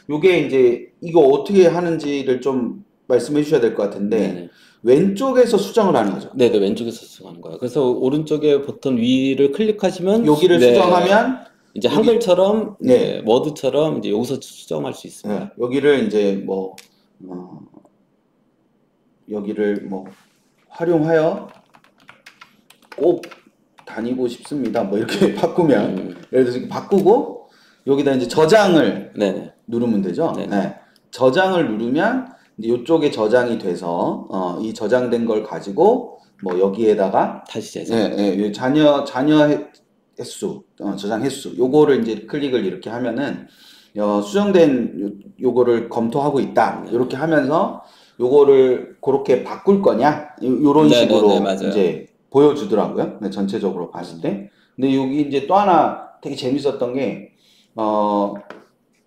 요게 이제 이거 어떻게 하는지를 좀 말씀해 주셔야 될 것 같은데 네네. 왼쪽에서 수정을 하는 거죠. 네, 왼쪽에서 수정하는 거예요. 그래서 오른쪽에 버튼 위를 클릭하시면 여기를 수정하면 이제 한글처럼 네. 워드처럼 이제 여기서 수정할 수 있습니다. 네, 여기를 이제 여기를 활용하여 꼭 다니고 싶습니다. 뭐 이렇게 바꾸면 예를 들어서 바꾸고 여기다 이제 저장을 네네. 누르면 되죠. 네. 저장을 누르면 이제 이쪽에 저장이 돼서 이 저장된 걸 가지고 뭐 여기에다가 다시 제작. 자녀 횟수, 저장 횟수 요거를 이제 클릭을 이렇게 하면은 수정된 요거를 검토하고 있다. 이렇게 하면서 요거를 그렇게 바꿀 거냐? 요런 식으로 이제 보여주더라고요. 네, 전체적으로 봤을 때. 근데 여기 이제 또 하나 되게 재밌었던 게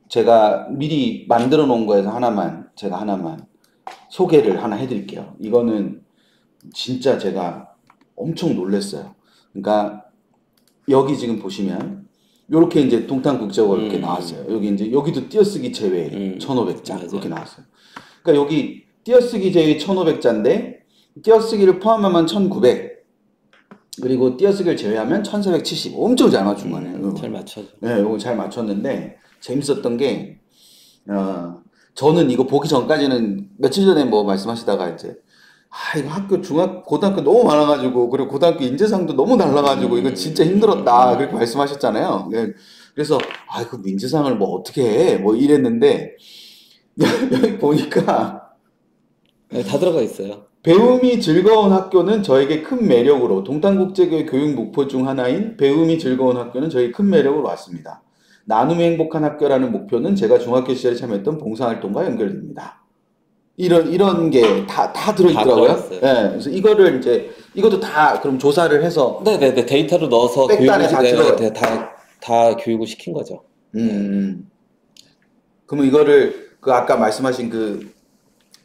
제가 미리 만들어 놓은 거에서 제가 하나만 소개를 하나 해드릴게요. 이거는 진짜 제가 엄청 놀랐어요. 그러니까 여기 지금 보시면 요렇게 이제 동탄국제고 이렇게 나왔어요. 여기도 띄어쓰기 제외 1500자 이렇게 나왔어요. 그러니까 여기 띄어쓰기 제외 1500자인데 띄어쓰기를 포함하면 1900 그리고 띄어쓰기를 제외하면 1470 엄청 잘 맞춘 거네요. 잘 맞췄죠. 네, 이거 잘 맞췄는데 재밌었던 게 저는 이거 보기 전까지는 며칠 전에 뭐 말씀하시다가 이제 이거 학교 고등학교 너무 많아가지고, 그리고 고등학교 인재상도 너무 달라가지고, 이거 진짜 힘들었다. 그렇게 말씀하셨잖아요. 네. 그래서, 그 민재상을 뭐 어떻게 해? 뭐 이랬는데, 여기 보니까, 네, 다 들어가 있어요. 배움이 즐거운 학교는 저에게 큰 매력으로, 동탄국제교회 교육 목표 중 하나인 배움이 즐거운 학교는 저에게 큰 매력으로 왔습니다. 나눔이 행복한 학교라는 목표는 제가 중학교 시절에 참여했던 봉사활동과 연결됩니다. 이런 게 다 들어있더라고요. 다 들어있어요. 네, 그래서 이거를 이제, 이것도 다 그럼 조사를 해서, 네네네. 데이터로 넣어서 백단에 다 들어가요. 다 교육을 시킨 거죠. 그러면 이거를, 아까 말씀하신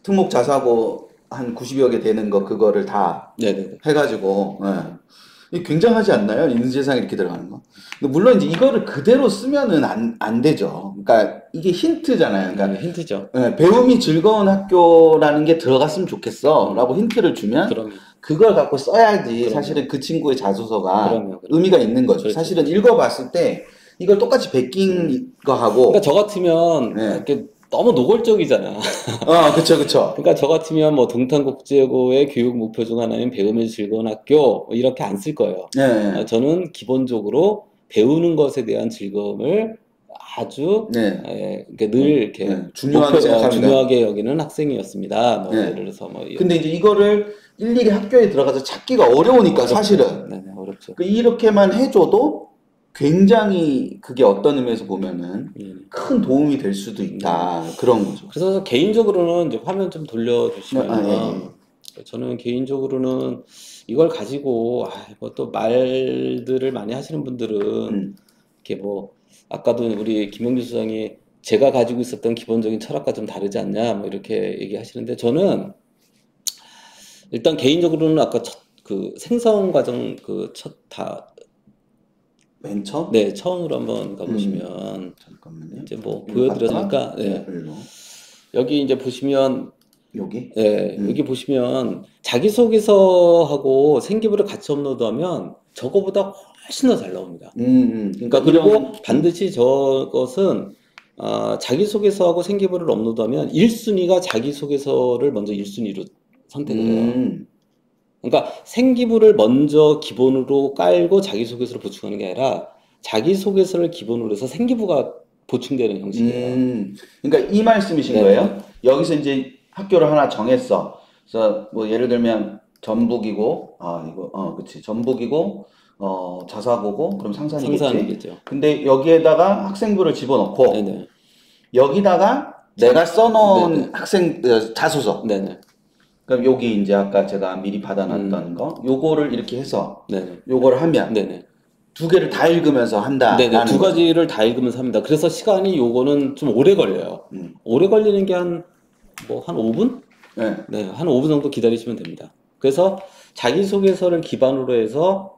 특목 자사고 한 90여 개 되는 거, 그거를 다 네네네. 해가지고, 이게 굉장하지 않나요? 인재상에 이렇게 들어가는 거. 근데 물론 이제 이거를 그대로 쓰면은 안 되죠. 그러니까 이게 힌트잖아요. 그러니까 힌트죠. 배움이 즐거운 학교라는 게 들어갔으면 좋겠어 라고 힌트를 주면 그럼요. 그걸 갖고 써야지. 그럼요. 사실은 그 친구의 자소서가 그럼요. 의미가 있는 거죠. 그렇죠. 사실은 읽어봤을 때 이걸 똑같이 베낀 거하고, 그러니까 저 같으면 네. 이렇게 너무 노골적이잖아. 그쵸. 그러니까 저 같으면 뭐 동탄국제고의 교육 목표 중 하나인 배움의 즐거운 학교 이렇게 안 쓸 거예요. 네. 저는 기본적으로 배우는 것에 대한 즐거움을 아주 네. 늘 이렇게 중요하게 생각합니다. 중요하게 여기는 학생이었습니다. 뭐 네. 예를 들어서 뭐 근데 이제 이거를 일일이 학교에 들어가서 찾기가 어려우니까 사실은. 네, 어렵죠. 이렇게만 해줘도 굉장히 그게 어떤 의미에서 보면은 큰 도움이 될 수도 있다. 그런 거죠. 그래서 개인적으로는 이제 화면 좀 돌려주시면 네. 저는 개인적으로는 이걸 가지고 뭐 또 말들을 많이 하시는 분들은 이렇게 뭐 아까도 우리 김영주 수장이 제가 가지고 있었던 기본적인 철학과 좀 다르지 않냐 뭐 이렇게 얘기하시는데 저는 일단 개인적으로는 아까 그 생성 과정 맨 처음? 네, 처음으로 한번 가보시면 잠깐만요. 이제 뭐 보여드렸으니까 네. 별로. 여기 이제 보시면 여기? 네, 여기 보시면 자기소개서하고 생기부를 같이 업로드하면 저거보다 훨씬 더 잘 나옵니다. 그러니까 그리고 반드시 저것은 자기소개서하고 생기부를 업로드하면 1순위가 자기소개서를 먼저 1순위로 선택을 해요. 그러니까 생기부를 먼저 기본으로 깔고 자기소개서를 보충하는 게 아니라 자기소개서를 기본으로 해서 생기부가 보충되는 형식이에요. 그러니까 이 말씀이신 네. 거예요? 여기서 이제 학교를 하나 정했어. 그래서 뭐 예를 들면 전북이고, 그치. 전북이고, 자사고고, 그럼 상산이겠지. 상산이겠죠. 근데 여기에다가 학생부를 집어넣고, 네네. 여기다가 내가 써놓은 네네. 학생 자소서. 네네. 그럼 여기 이제 아까 제가 미리 받아놨던 거, 요거를 이렇게 해서, 네네. 요거를 하면, 네네. 두 개를 다 읽으면서 한다. 네네. 두 가지를 다 읽으면서 합니다. 그래서 시간이 요거는 좀 오래 걸려요. 오래 걸리는 게 한 5분? 네. 네, 한 5분 정도 기다리시면 됩니다. 그래서 자기소개서를 기반으로 해서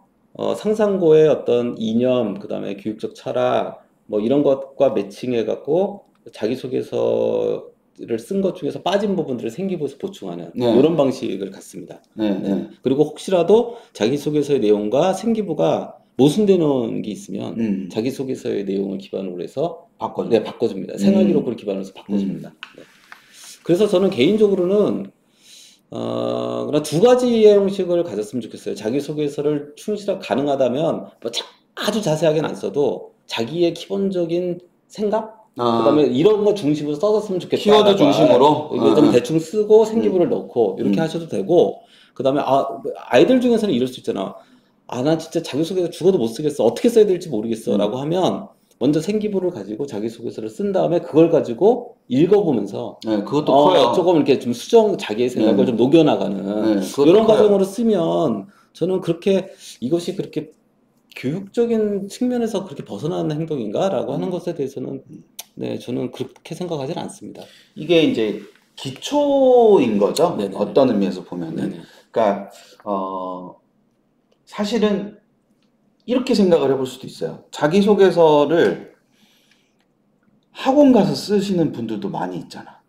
상상고의 어떤 이념, 그 다음에 교육적 철학, 뭐 이런 것과 매칭해갖고 자기소개서를 쓴 것 중에서 빠진 부분들을 생기부에서 보충하는 이런 방식을 갖습니다. 네. 그리고 혹시라도 자기소개서의 내용과 생기부가 모순되는 게 있으면 자기소개서의 내용을 기반으로 해서 바꿔줍니다. 생활기록부를 기반으로 해서 바꿔줍니다. 네. 그래서 저는 개인적으로는 그냥 두 가지의 형식을 가졌으면 좋겠어요. 자기소개서를 가능하다면 뭐 아주 자세하게는 안 써도 자기의 기본적인 생각? 그다음에 이런 거 중심으로 써줬으면 좋겠다. 키워드 중심으로? 이거 좀 대충 쓰고 생기부를 넣고 이렇게 하셔도 되고, 그다음에 아이들 중에서는 이럴 수 있잖아. 난 진짜 자기소개서 죽어도 못 쓰겠어. 어떻게 써야 될지 모르겠어. 라고 하면 먼저 생기부를 가지고 자기소개서를 쓴 다음에 그걸 가지고 읽어보면서 그것도 커요. 조금 이렇게 좀 자기의 생각을 좀 녹여나가는 이런 과정으로 쓰면 저는 이것이 그렇게 교육적인 측면에서 그렇게 벗어나는 행동인가? 라고 하는 것에 대해서는 네, 저는 그렇게 생각하지는 않습니다. 이게 이제 기초인 거죠. 네네네. 어떤 의미에서 보면은. 네네. 그러니까 사실은 이렇게 생각을 해볼 수도 있어요. 자기소개서를 학원 가서 쓰시는 분들도 많이 있잖아.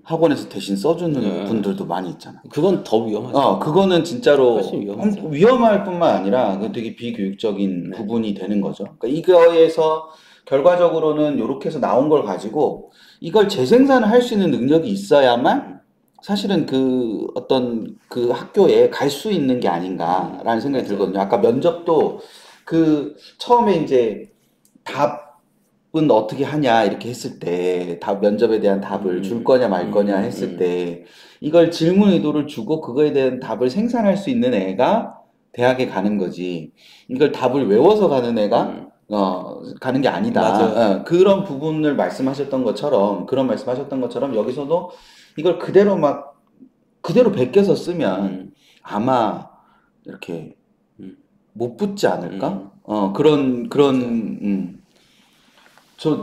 학원에서 대신 써주는 분들도 많이 있잖아. 그건 더 위험하죠. 그거는 진짜로 훨씬 위험하죠. 위험할 뿐만 아니라 되게 비교육적인 부분이 되는 거죠. 그러니까 이거에서 결과적으로는 이렇게 해서 나온 걸 가지고 이걸 재생산을 할 수 있는 능력이 있어야만 사실은 그 어떤 그 학교에 갈 수 있는 게 아닌가라는 생각이 맞아요. 들거든요. 아까 면접도 그 처음에 이제 답은 어떻게 하냐 이렇게 했을 때 답 면접에 대한 답을 줄 거냐 말 거냐 했을 때 이걸 질문 의도를 주고 그거에 대한 답을 생산할 수 있는 애가 대학에 가는 거지. 이걸 답을 외워서 가는 애가 가는 게 아니다. 맞아요. 그런 부분을 말씀하셨던 것처럼 그런 말씀하셨던 것처럼 여기서도 이걸 그대로 막 그대로 베껴서 쓰면 아마 이렇게 못 붙지 않을까? 그런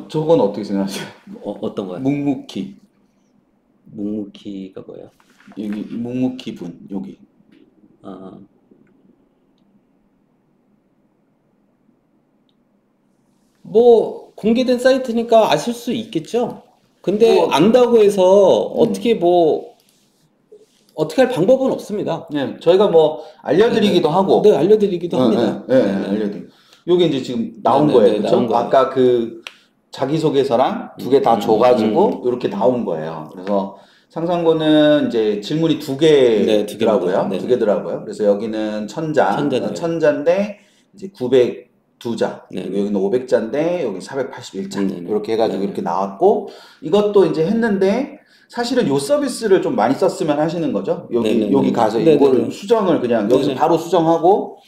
저건 어떻게 생각하세요? 어떤 거요? 묵묵히 묵묵히가 뭐예요? 여기 묵묵히 분 여기 아, 뭐 공개된 사이트니까 아실 수 있겠죠. 근데 뭐, 안다고 해서 어떻게 할 방법은 없습니다. 네, 저희가 뭐 알려드리기도 하고 네, 알려드리기도 합니다. 알려드리고 요게 이제 지금 나온 네, 거예요, 네, 그렇죠? 나온 거예요. 아까 그 자기소개서랑 두 개 다 줘가지고 이렇게 나온 거예요. 그래서 상상고는 이제 질문이 두 네, 두 개더라고요. 개입니다. 네, 두 네. 개더라고요. 그래서 여기는 천자네요. 천자인데 이제 902자, 네. 그리고 여기는 500자인데 여기 481자 네, 네. 이렇게 해가지고 네, 네. 이렇게 나왔고 이것도 이제 했는데 사실은 요 서비스를 좀 많이 썼으면 하시는 거죠. 네, 네, 여기 네. 가서 네, 이걸 네, 네. 수정을 그냥 여기서 네, 네. 바로 수정하고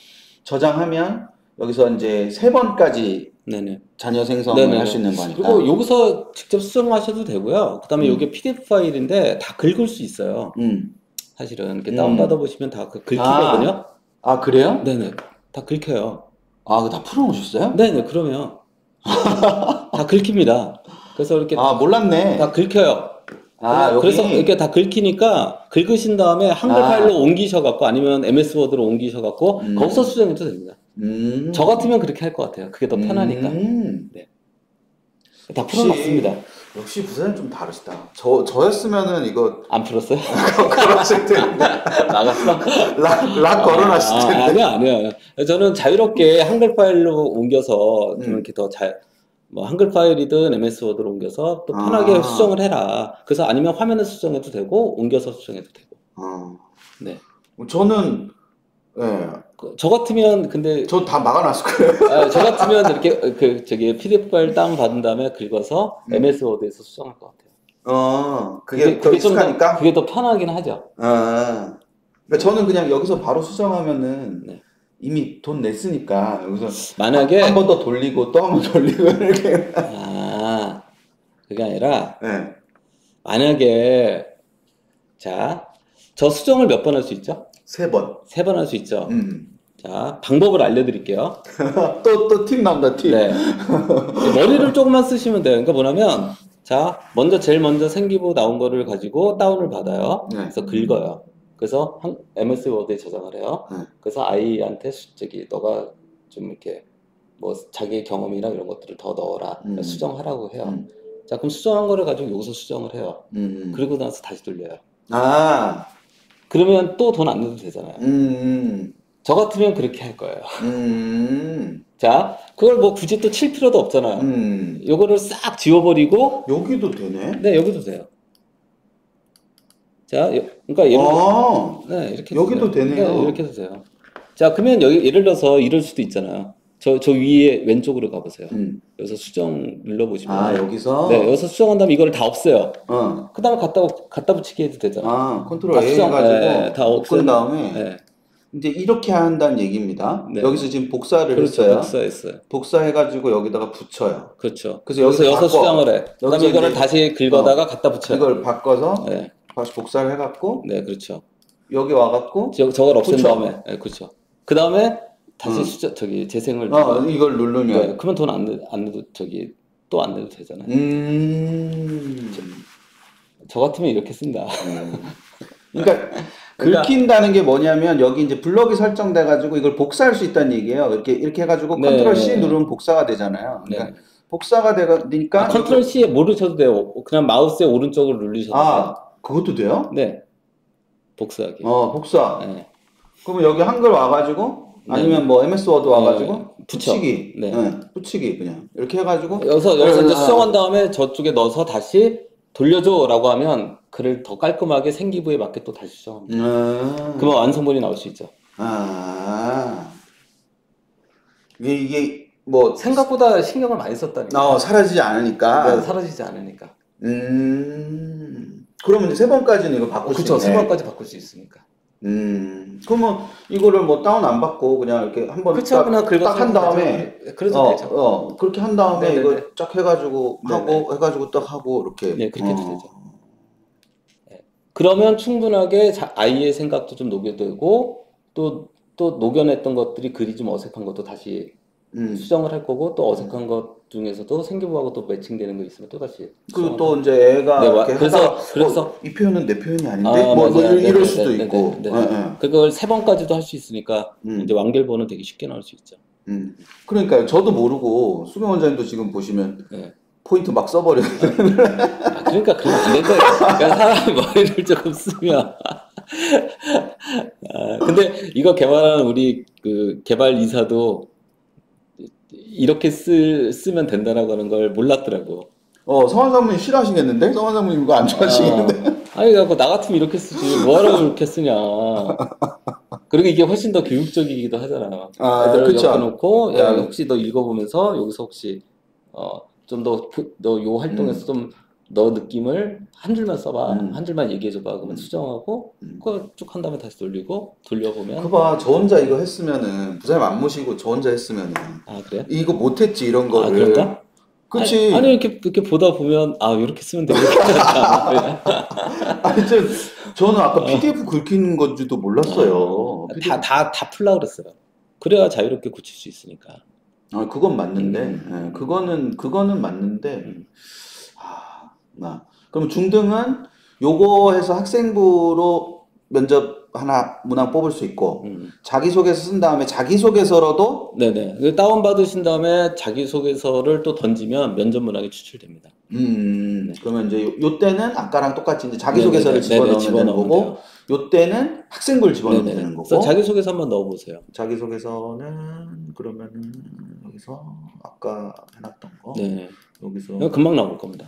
저장하면 여기서 이제 3번까지 네네. 자녀 생성을 네네네. 할 수 있는 거니까. 그리고 여기서 직접 수정하셔도 되고요. 그다음에 이게 PDF 파일인데 다 긁을 수 있어요. 사실은 이렇게 다운받아 보시면 다 긁히거든요. 아, 그래요? 네네. 다 긁혀요. 아, 그거 다 풀어놓으셨어요? 네네. 그러면 다 긁힙니다. 그래서 이렇게 아, 몰랐네. 다 긁혀요. 아, 여기. 그래서 이렇게 다 긁히니까 긁으신 다음에 한글 파일로 옮기셔갖고 아니면 MS 워드로 옮기셔갖고 거기서 수정해도 됩니다. 저 같으면 그렇게 할 것 같아요. 그게 더 편하니까. 네. 다 풀어놨습니다. 역시 부사님 좀 다르시다. 저였으면은 이거 안 풀었어요? 걸었을 텐데. 나갔어? 락 걸어놨을 텐데. 아니요. 저는 자유롭게 한글 파일로 옮겨서 좀 이렇게 뭐 한글 파일이든 MS 워드로 옮겨서 또 편하게 수정을 해라. 그래서 아니면 화면에 수정해도 되고 옮겨서 수정해도 되고. 네. 저는 저 같으면 근데 저 다 막아놨을 거예요. 저 같으면 이렇게 PDF 파일 다운 받은 다음에 긁어서 MS 워드에서 수정할 것 같아요. 그게 더 익숙하니까. 그게 더 편하긴 하죠. 그러니까 저는 그냥 여기서 바로 수정하면은 네. 이미 돈 냈으니까 여기서 만약에 한 번 더 돌리고 또 한 번 돌리고 이렇게. 그게 아니라 네. 만약에 저 수정을 몇 번 할 수 있죠? 3번. 3번 할 수 있죠. 자, 방법을 알려드릴게요. 또 팁 나온다, 팁. 네. 머리를 조금만 쓰시면 돼요. 그러니까 뭐냐면, 제일 먼저 생기부 나온 거를 가지고 다운을 받아요. 네. 그래서 긁어요. 그래서 MS 워드에 저장을 해요. 그래서 아이한테 너가 좀 이렇게 뭐 자기의 경험이나 이런 것들을 더 넣어라. 수정하라고 해요. 자, 그럼 수정한 거를 가지고 여기서 수정을 해요. 그리고 나서 다시 돌려요. 그러면 또 돈 안 내도 되잖아요. 저 같으면 그렇게 할 거예요. 자, 그걸 뭐 굳이 또 칠 필요도 없잖아요. 요거를 싹 지워버리고. 여기도 되네? 네, 여기도 돼요. 자, 그러니까 이렇게 여기도 되네요. 네, 이렇게 해도 돼요. 자, 그러면 여기 예를 들어서 이럴 수도 있잖아요. 저 위에 왼쪽으로 가보세요. 여기서 수정 눌러보시면. 여기서? 네, 여기서 수정한 다음에 이거를 다 없애요. 그 다음에 갖다 붙이기 해도 되잖아요. 컨트롤 A 해가지고 다 없앤 다음에 네. 이제 이렇게 한다는 얘기입니다. 네. 여기서 지금 복사를 그렇죠. 했어요. 복사했어요. 복사해가지고 여기다가 붙여요. 그렇죠. 그래서 여기서 수정을 해. 그 다음에 이거를 다시 긁어다가 갖다 붙여요. 이걸 바꿔서 네. 다시 복사를 해갖고 네, 그렇죠. 여기 와갖고 저걸 없앤 붙여. 다음에, 네, 그렇죠. 그 다음에 다시 재생을. 이걸 누르면. 네, 그러면 돈 안 내도 또 안 내도 되잖아요. 저 같으면 이렇게 쓴다. 그러니까 긁힌다는 게 뭐냐면 여기 이제 블럭이 설정돼가지고 이걸 복사할 수 있다는 얘기예요. 이렇게 해가지고 네. 컨트롤 C 누르면 복사가 되잖아요. 그러니까 네. 복사가 되니까 컨트롤 C에 모르셔도 돼요. 그냥 마우스의 오른쪽을 누르셔도 돼요. 그것도 돼요? 네. 복사하기. 복사. 네. 그러면 여기 한글 와가지고 아니면 뭐 MS 워드 와가지고 붙이기. 네. 붙이기 그냥 이렇게 해가지고 여기서 이제 수정한 다음에 저쪽에 넣어서 다시 돌려줘라고 하면 글을 더 깔끔하게 생기부에 맞게 또 다시 수정합니다. 음. 그러면 완성본이 나올 수 있죠. 아. 이게 뭐 생각보다 신경을 많이 썼다니까. 사라지지 네, 않으니까. 사라지지 않으니까. 그러면 이제 3번까지는 이거 바꿀 수 그쵸, 있네. 3번까지 바꿀 수 있으니까. 그러면 이거를 뭐 다운 안 받고 그냥 이렇게 한번 그쵸, 그냥 긁어서 딱 한 다음에 그래도 되죠. 그렇게 한 다음에 네네네. 이거 쫙 해가지고 하고 해가지고 딱 하고 이렇게. 네, 그렇게 해도 되죠. 네. 그러면 충분하게 아이의 생각도 좀 녹여되고 또 녹여냈던 것들이 글이 좀 어색한 것도 다시 수정을 할 거고 또 어색한 것 중에서도 생기부하고 또 매칭되는 거 있으면 또 다시 그리고 또 이제 애가 네, 이렇게 그래서- 하다가 그래서- 이 표현은 내 표현이 아닌데 아, 뭐 맞아요. 이럴 네네네, 수도 네네네, 있고. 네네. 예, 예. 그걸 3번까지도 할 수 있으니까 음. 이제 완결본은 되게 쉽게 나올 수 있죠. 그러니까요. 저도 모르고 수경 원장님도 지금 보시면 네. 포인트 막 써버려요. 그러니까 그러면 안 된다. 그러니까 사람 머리를 조금 쓰면. 근데 이거 개발하는 우리 그 개발 이사도 이렇게 쓰면 된다라고 하는 걸 몰랐더라고. 성환 장모님 싫어하시겠는데? 성환 장모님 이거 안 좋아하시겠는데? 아니, 그래갖고 나 같으면 이렇게 쓰지. 뭐하러 이렇게 쓰냐. 그리고 이게 훨씬 더 교육적이기도 하잖아. 애들을 그쵸. 옆에 놓고, 야, 네. 혹시 너 읽어보면서 여기서 혹시, 좀 너 요 활동에서 좀 너 느낌을 한 줄만 써봐. 한 줄만 얘기해줘봐. 그러면 수정하고, 그거 쭉 한 다음에 다시 돌려보면. 그봐, 저 혼자 이거 했으면은 부장님 안 모시고 저 혼자 했으면은 아, 그래? 이거 못했지 이런 거를. 그런가? 그치? 아니, 이렇게 보다 보면, 이렇게 쓰면 되겠다. 아니 저는 아까 PDF 긁히는 건지도 몰랐어요. 다 풀라 그랬어요. 그래야 자유롭게 고칠 수 있으니까. 그건 맞는데, 예, 그거는 맞는데, 그럼 중등은 요거 해서 학생부로 면접 하나 문항 뽑을 수 있고, 자기소개서 쓴 다음에 자기소개서로도, 네네. 그 다운받으신 다음에 자기소개서를 또 던지면 면접 문항이 추출됩니다. 그러면 이제 요 때는 아까랑 똑같이 이제 자기소개서를 네네. 집어넣으면 되는 거고, 요 때는 학생부를 집어넣으면 네네. 되는 거고. 그래서 자기소개서 한번 넣어보세요. 자기소개서는 그러면은 여기서 아까 해놨던 거, 네. 여기서 이거 금방 나올 겁니다.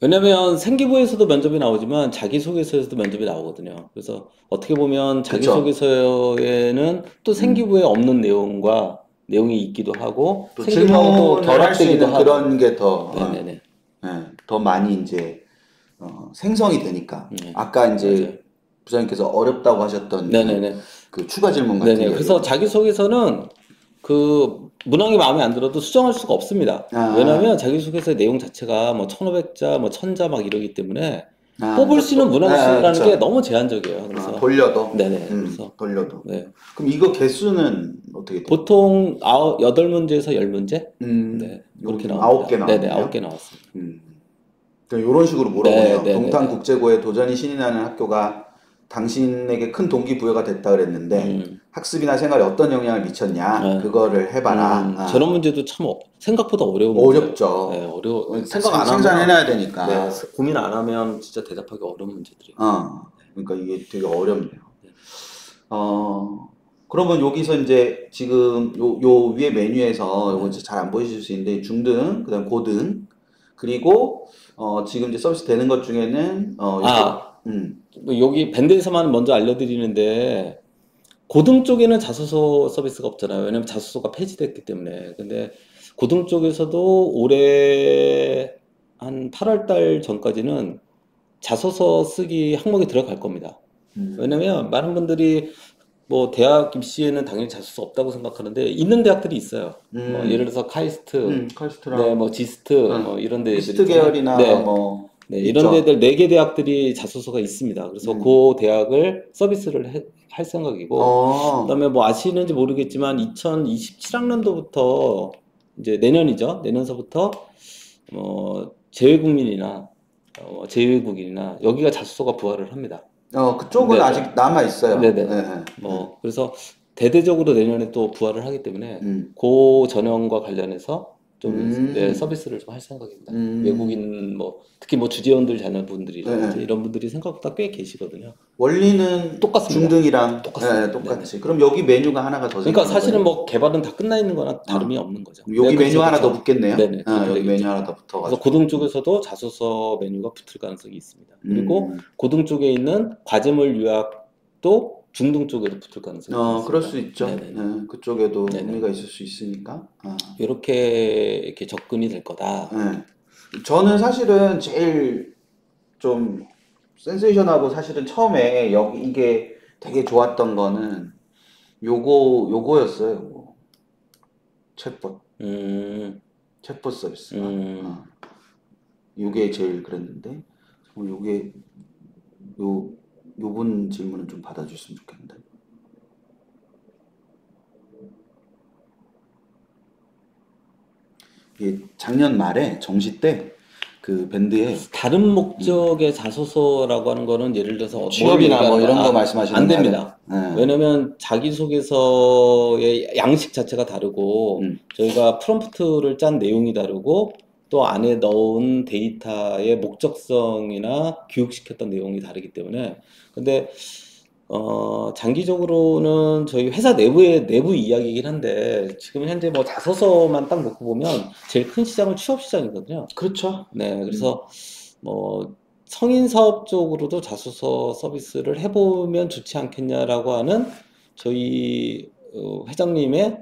왜냐면 생기부에서도 면접이 나오지만 자기소개서에서도 면접이 나오거든요. 그래서 어떻게 보면 자기소개서에는 또 생기부에 없는 내용이 있기도 하고 또 생기부하고 또 질문을 할 수 결합되기도 있는 하고 그런 게 더 네네네. 더 많이 이제 생성이 되니까. 네. 아까 이제 맞아요. 부장님께서 어렵다고 하셨던 네네네. 그 추가 질문 같은 네네. 게. 그래서 자기소개서는 그 문항이 마음에 안 들어도 수정할 수가 없습니다. 왜냐하면 자기소개서 내용 자체가 뭐 1500자, 뭐 1000자 막 이러기 때문에 뽑을 수 있는 문항 수라는 그쵸. 게 너무 제한적이에요. 그래서 돌려도. 네네. 그래서 돌려도. 네. 그럼 이거 개수는 어떻게 돼요? 보통 8문제에서 10문제? 네. 그렇게 나옵니다. 9개 나왔네요. 네네. 9개 나왔습니다. 이런 식으로 물어보네요. 네, 동탄국제고에 도전이 신이 나는 학교가 당신에게 큰 동기부여가 됐다 그랬는데 학습이나 생활에 어떤 영향을 미쳤냐 그거를 해봐라. 저런 문제도 참 생각보다 어려운 문제예요. 어렵죠. 네, 생각 안 하면 생산해놔야 되니까. 네, 고민 안 하면 진짜 대답하기 어려운 문제들이에요. 그러니까 이게 되게 어렵네요. 그러면 여기서 이제 지금 요 위에 메뉴에서 이거 잘 안 보이실 수 있는데 중등, 그다음 고등, 그리고 지금 이제 서비스 되는 것 중에는 여기 밴드에서만 먼저 알려드리는데 고등 쪽에는 자소서 서비스가 없잖아요. 왜냐면 자소서가 폐지됐기 때문에. 근데 고등 쪽에서도 올해 한 8월 달 전까지는 자소서 쓰기 항목이 들어갈 겁니다. 왜냐면 많은 분들이 뭐 대학 입시에는 당연히 자소서 없다고 생각하는데 있는 대학들이 있어요. 뭐 예를 들어서 카이스트, 카이스트랑 네, 뭐 지스트, 뭐 이런 데들 미스트 계열이나 뭐 네, 이런 데들 4개 대학들이 자소서가 있습니다. 그래서 그 대학을 서비스를 할 생각이고, 그다음에 뭐 아시는지 모르겠지만 2027학년도부터 이제 내년이죠. 내년서부터 재외국민이나 재외국인이나 여기가 자소서가 부활을 합니다. 그쪽은 네네. 아직 남아 있어요. 네네. 그래서 대대적으로 내년에 또 부활을 하기 때문에 그 전형과 관련해서 좀 네, 서비스를 좀 할 생각입니다. 음. 외국인 뭐 특히 뭐 주재원들 자녀분들이라든지 네. 이런 분들이 생각보다 꽤 계시거든요. 원리는 똑같습니다. 중등이랑 똑같습니다. 네, 똑같이. 그럼 여기 메뉴가 하나가 더 그러니까 생기는 사실은 거예요? 뭐 개발은 다 끝나 있는 거나 다름이 없는 거죠. 그럼 여기 네, 메뉴 그렇죠, 하나 더 그렇죠. 붙겠네요? 네네, 그렇게 여기 되겠죠. 메뉴 하나 더 그래서 붙어가지고. 고등 쪽에서도 자소서 메뉴가 붙을 가능성이 있습니다. 그리고 음. 고등 쪽에 있는 과제물 요약도 중등 쪽에도 붙을 가능성이 있습니다. 그럴 수 있죠. 네네네. 네, 그쪽에도 네네. 의미가 있을 수 있으니까. 이렇게 접근이 될 거다. 네. 저는 사실은 제일 좀 센세이션하고 사실은 처음에 이게 되게 좋았던 거는 요거였어요. 요거. 챗봇 음, 서비스가. 음. 요게 제일 그랬는데 요게 요분 질문은 좀 받아주셨으면 좋겠는데. 이게 작년 말에 정시 때 그 밴드에 다른 목적의 자소서라고 하는 거는 예를 들어서 뭘 취업이나 뭐 얘기하는 이런 거 거 말씀하시는 안 거 됩니다. 네. 왜냐면 자기소개서의 양식 자체가 다르고 저희가 프롬프트를 짠 내용이 다르고 또 안에 넣은 데이터의 목적성이나 교육시켰던 내용이 다르기 때문에 근데 장기적으로는 저희 회사 내부의 내부 이야기이긴 한데 지금 현재 뭐 자소서만 딱 놓고 보면 제일 큰 시장은 취업 시장이거든요. 그렇죠. 네, 그래서 뭐 성인 사업 쪽으로도 자소서 서비스를 해보면 좋지 않겠냐라고 하는 저희 회장님의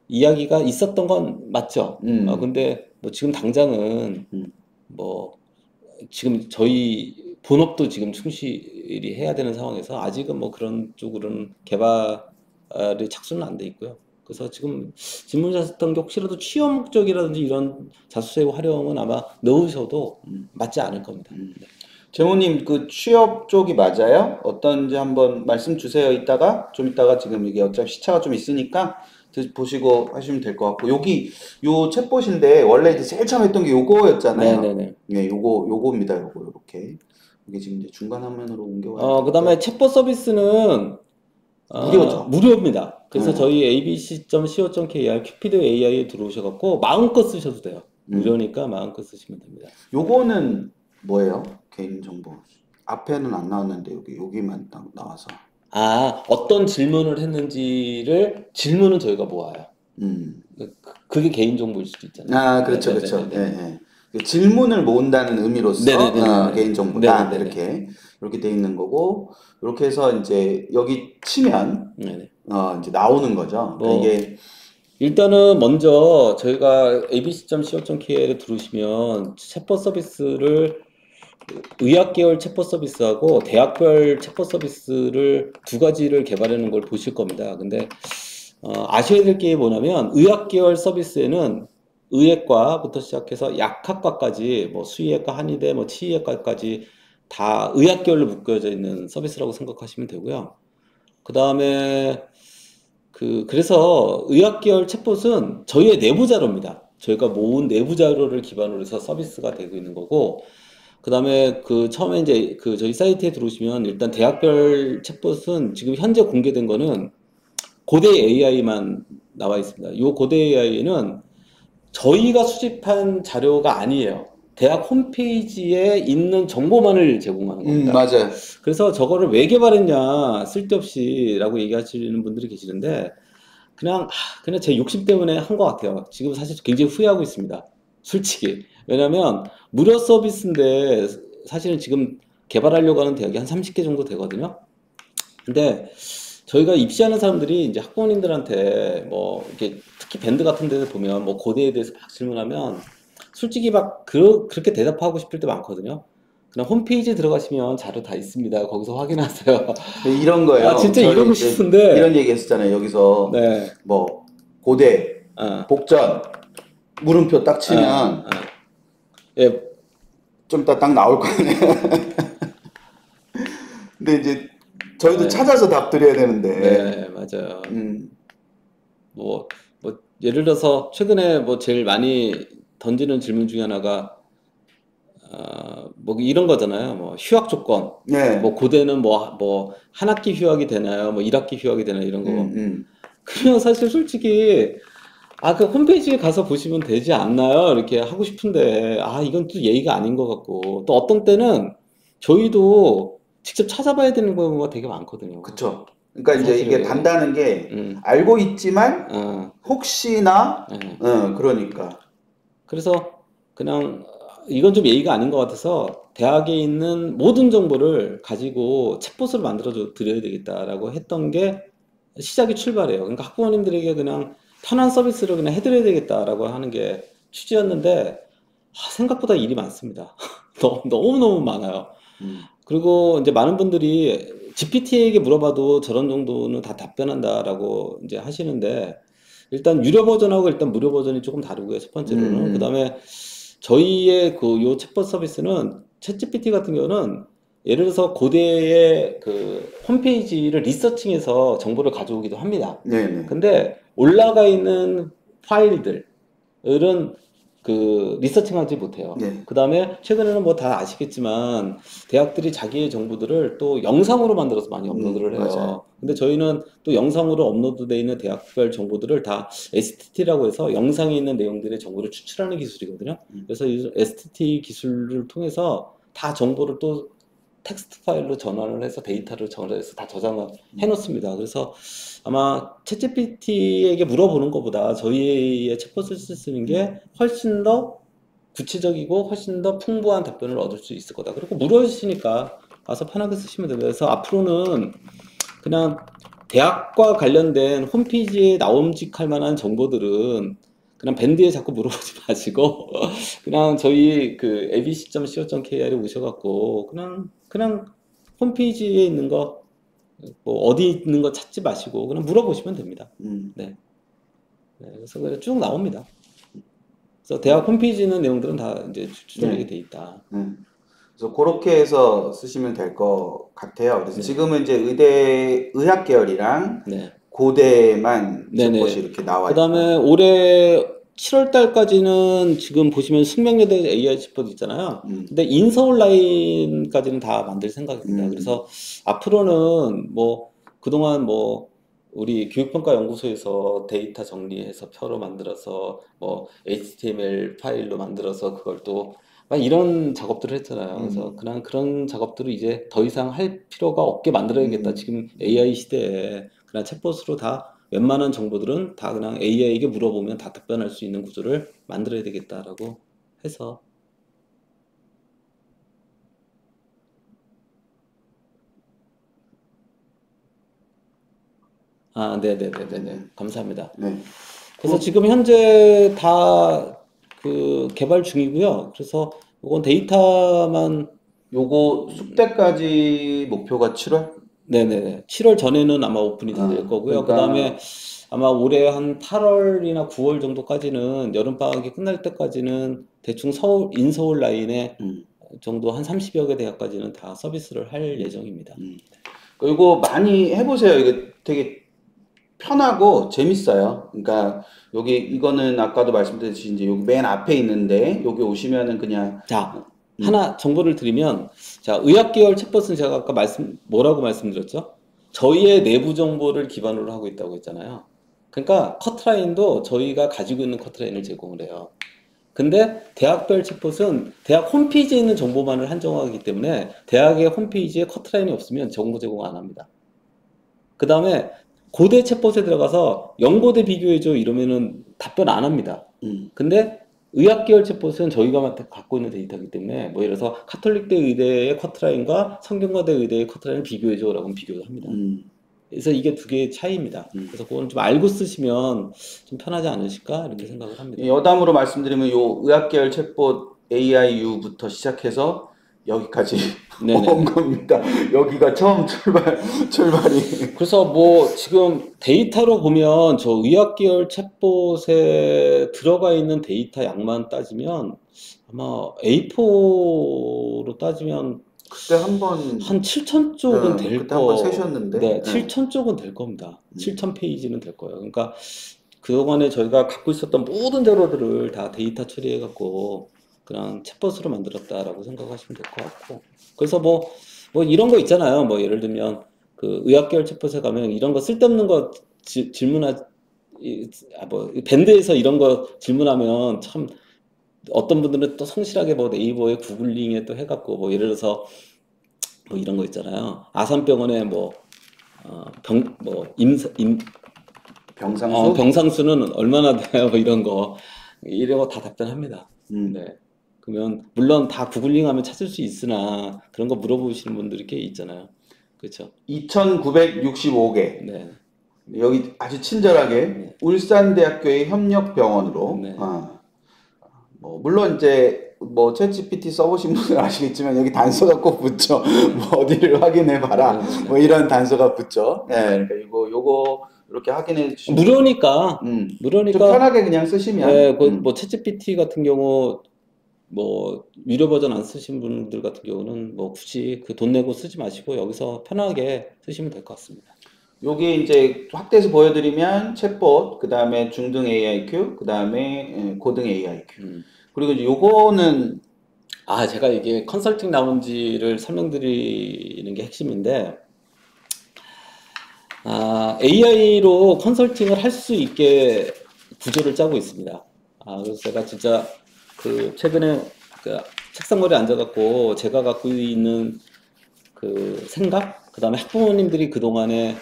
이야기가 있었던 건 맞죠. 근데 뭐 지금 당장은 뭐 지금 저희 본업도 지금 충실히 해야 되는 상황에서 아직은 뭐 그런 쪽으로는 개발이 착수는 안 돼 있고요. 그래서 지금 질문하셨던 게 혹시라도 취업 목적이라든지 이런 자소서의 활용은 아마 넣으셔도 맞지 않을 겁니다. 네. 재호님 그 취업 쪽이 맞아요? 어떤지 한번 말씀 주세요. 좀 이따가 지금 이게 어차피 시차가 좀 있으니까 보시고 하시면 될 것 같고 여기 요 챗봇인데 원래 이제 제일 처음 했던 게 요거였잖아요. 네네네. 네, 요겁니다. 요렇게 이게 지금 이제 중간 화면으로 옮겨와야 그다음에 챗봇 서비스는 무료죠. 무료입니다. 그래서 네. 저희 abc.co.kr 큐피드 AI에 들어오셔갖고 마음껏 쓰셔도 돼요. 무료니까 마음껏 쓰시면 됩니다. 요거는 뭐예요? 개인정보 앞에는 안 나왔는데 여기만 딱 나와서 어떤 질문을 했는지를 질문은 저희가 모아요. 그게 개인정보일 수도 있잖아요. 그렇죠, 그렇죠. 네. 질문을 모은다는 의미로서 개인정보다 이렇게 돼 있는 거고 이렇게 해서 이제 여기 치면 이제 나오는 거죠. 뭐, 이게 일단은 먼저 저희가 abc.co.kr에 들어오시면 챗봇 서비스를 의학계열 챗봇 서비스하고 대학별 챗봇 서비스를 두 가지를 개발해 놓은 걸 보실 겁니다. 근데 아셔야 될 게 뭐냐면 의학계열 서비스에는 의학과부터 시작해서 약학과까지 뭐 수의학과, 한의대, 뭐 치의학과까지 다 의학계열로 묶여져 있는 서비스라고 생각하시면 되고요. 그 다음에 그래서 의학계열 챗봇은 저희의 내부 자료입니다. 저희가 모은 내부 자료를 기반으로 해서 서비스가 되고 있는 거고, 그 다음에 처음에 이제 저희 사이트에 들어오시면 일단 대학별 챗봇은 지금 현재 공개된 거는 고대 AI만 나와 있습니다. 이 고대 AI는 저희가 수집한 자료가 아니에요. 대학 홈페이지에 있는 정보만을 제공하는 겁니다. 맞아요. 그래서 저거를 왜 개발했냐, 쓸데없이라고 얘기하시는 분들이 계시는데, 그냥 제 욕심 때문에 한 것 같아요. 지금 사실 굉장히 후회하고 있습니다. 솔직히. 왜냐면, 무료 서비스인데, 사실은 지금 개발하려고 하는 대학이 한 30개 정도 되거든요. 근데, 저희가 입시하는 사람들이 이제 학부모님들한테 뭐, 이렇게 특히 밴드 같은 데서 보면 뭐 고대에 대해서 막 질문하면, 솔직히 막 그렇게 대답하고 싶을 때 많거든요. 그냥 홈페이지에 들어가시면 자료 다 있습니다. 거기서 확인하세요. 이런 거예요. 진짜 이러고 싶은데 이런 얘기 했었잖아요. 여기서 뭐 고대, 복전, 물음표 딱 치면 좀 이따 딱 나올 거네. 근데 이제 저희도 찾아서 답 드려야 되는데. 네, 맞아요. 뭐 예를 들어서 최근에 뭐 제일 많이 던지는 질문 중에 하나가 뭐 이런 거잖아요. 뭐 휴학 조건. 뭐 고대는 뭐 한 학기 휴학이 되나요? 뭐 1학기 휴학이 되나요? 이런 거. 그냥 사실 솔직히 그 홈페이지에 가서 보시면 되지 않나요? 이렇게 하고 싶은데, 이건 또 예의가 아닌 것 같고, 또 어떤 때는 저희도 직접 찾아봐야 되는 경우가 되게 많거든요. 그쵸. 그러니까 이제 이게 사실은. 단다는 게 음, 알고 있지만 어, 혹시나 예. 그러니까. 그래서 그냥 이건 좀 예의가 아닌 것 같아서 대학에 있는 모든 정보를 가지고 챗봇을 만들어 드려야 되겠다라고 했던 게 시작이 출발이에요. 그러니까 학부모님들에게 그냥 편한 서비스를 그냥 해드려야 되겠다라고 하는 게 취지였는데 생각보다 일이 많습니다. 너무너무 많아요. 음. 그리고 이제 많은 분들이 GPT에게 물어봐도 저런 정도는 다 답변한다라고 이제 하시는데 일단 유료 버전하고 일단 무료 버전이 조금 다르고요. 첫 번째로는 그다음에 저희의 요 챗봇 서비스는 챗GPT 같은 경우는 예를 들어서 고대의 그 홈페이지를 리서칭해서 정보를 가져오기도 합니다. 네네. 근데 올라가 있는 파일들은 그 리서칭하지 못해요. 네. 그 다음에 최근에는 뭐 다 아시겠지만 대학들이 자기의 정보들을 또 영상으로 만들어서 많이 업로드를 해요. 맞아요. 근데 저희는 또 영상으로 업로드되어 있는 대학별 정보들을 다 STT라고 해서 영상에 있는 내용들의 정보를 추출하는 기술이거든요. 그래서 이 STT 기술을 통해서 다 정보를 또 텍스트 파일로 전환을 해서 데이터를 전환해서 다 저장을 해놓습니다. 그래서 아마 챗GPT에게 물어보는 것보다 저희의 챗봇을 쓰는 게 훨씬 더 구체적이고 훨씬 더 풍부한 답변을 얻을 수 있을 거다. 그리고 무료이시니까 와서 편하게 쓰시면 됩니다. 그래서 앞으로는 그냥 대학과 관련된 홈페이지에 나옴직할 만한 정보들은 그냥 밴드에 자꾸 물어보지 마시고 그냥 저희 그 abc.co.kr에 오셔갖고 그냥 홈페이지에 있는 거 뭐 어디 있는 거 찾지 마시고 그냥 물어보시면 됩니다. 네. 그래서 그냥 쭉 나옵니다. 그래서 대학 홈페이지에 있는 내용들은 다 이제 추천하게 돼 있다. 그래서 그렇게 해서 쓰시면 될 것 같아요. 그래서 네. 지금은 이제 의학 계열이랑 네. 고대만 네네. 챗봇이 이렇게 나와 그다음에 있고. 올해 7월 달까지는 지금 보시면 숙명여대 AI 챗봇 있잖아요. 근데 인서울 라인까지는 다 만들 생각입니다. 그래서 앞으로는 뭐 그동안 뭐 우리 교육평가연구소에서 데이터 정리해서 표로 만들어서 뭐 HTML 파일로 만들어서 그걸 또 막 이런 작업들을 했잖아요. 그래서 그냥 그런 작업들을 이제 더 이상 할 필요가 없게 만들어야겠다. 지금 AI 시대에 그냥 챗봇으로 다 웬만한 정보들은 다 그냥 AI에게 물어보면 다 답변할 수 있는 구조를 만들어야 되겠다라고 해서 네네네네네. 감사합니다. 네. 그래서 지금 현재 다 그 개발 중이고요. 그래서 이건 데이터만 요거 숙대까지 목표가 7월? 네네네. 7월 전에는 아마 오픈이 다 될 거고요. 그러니까 그다음에 아마 올해 한 8월이나 9월 정도까지는 여름방학이 끝날 때까지는 대충 인서울 라인에 정도 한 30여 개 대학까지는 다 서비스를 할 예정입니다. 이거 많이 해보세요. 이거 되게 편하고 재밌어요. 그러니까 이거는 아까도 말씀드렸듯이 이제 여기 맨 앞에 있는데 여기 오시면은 그냥 자, 하나 정보를 드리면, 자, 의학계열 챗봇은 제가 아까 뭐라고 말씀드렸죠? 저희의 내부 정보를 기반으로 하고 있다고 했잖아요. 그러니까 커트라인도 저희가 가지고 있는 커트라인을 제공을 해요. 근데 대학별 챗봇은 대학 홈페이지에 있는 정보만을 한정하기 때문에 대학의 홈페이지에 커트라인이 없으면 정보 제공 안 합니다. 그 다음에 고대 챗봇에 들어가서 영고대 비교해줘 이러면은 답변 안 합니다. 근데 의학계열 챗봇은 저희가 갖고 있는 데이터이기 때문에 뭐 예를 들어서 카톨릭대 의대의 커트라인과 성균관대 의대의 커트라인을 비교해줘라고 하면 비교를 합니다. 그래서 이게 두 개의 차이입니다. 그래서 그건 좀 알고 쓰시면 좀 편하지 않으실까 이렇게 생각을 합니다. 여담으로 말씀드리면 요 의학계열 챗봇 AIU부터 시작해서 여기까지 온 겁니다. 여기가 처음 출발이. 그래서 뭐 지금 데이터로 보면 저 의학계열 챗봇에 들어가 있는 데이터 양만 따지면 아마 A4로 따지면 그때 한번 한 7,000쪽은 될 그때 한번 세셨는데. 네, 7,000쪽은 될 겁니다. 7,000페이지는 될 거예요. 그러니까 그동안에 저희가 갖고 있었던 모든 자료들을 다 데이터 처리해 갖고 그냥 챗봇으로 만들었다라고 생각하시면 될 것 같고. 그래서 뭐 이런 거 있잖아요. 뭐 예를 들면 그 의학계열 챗봇에 가면 이런 거 쓸데없는 거 질문하 이 밴드에서 이런 거 질문하면 참 어떤 분들은 또 성실하게 뭐 네이버에 구글링에 또 해갖고 뭐 예를 들어서 뭐 이런 거 있잖아요. 아산병원에 뭐 병상수? 병상수는 얼마나 돼요? 뭐 이런 거 다 답변합니다. 네. 그러면 물론 다 구글링하면 찾을 수 있으나 그런 거 물어보시는 분들이 꽤 있잖아요. 그렇죠? 2,965개. 네. 여기 아주 친절하게 울산대학교의 협력병원으로. 네. 뭐 물론 이제 뭐 챗GPT 써보신 분들 아시겠지만 여기 단서가 꼭 붙죠. 뭐 어디를 확인해 봐라. 뭐 이런 단서가 붙죠. 네, 그러니까 요거 이렇게 확인해 주시면 무료니까 좀 편하게 그냥 쓰시면. 네, 뭐 챗GPT 같은 경우 뭐 유료 버전 안 쓰신 분들 같은 경우는 뭐 굳이 그 돈 내고 쓰지 마시고 여기서 편하게 쓰시면 될 것 같습니다. 여기 이제 확대해서 보여드리면 챗봇, 그 다음에 중등 AIQ, 그 다음에 고등 AIQ. 그리고 이제 요거는 제가 이게 컨설팅 라운지를 설명드리는 게 핵심인데 AI로 컨설팅을 할 수 있게 구조를 짜고 있습니다. 그래서 제가 진짜 그 최근에 그 책상머리에 앉아갖고 제가 갖고 있는 그 생각, 그 다음에 학부모님들이 그동안에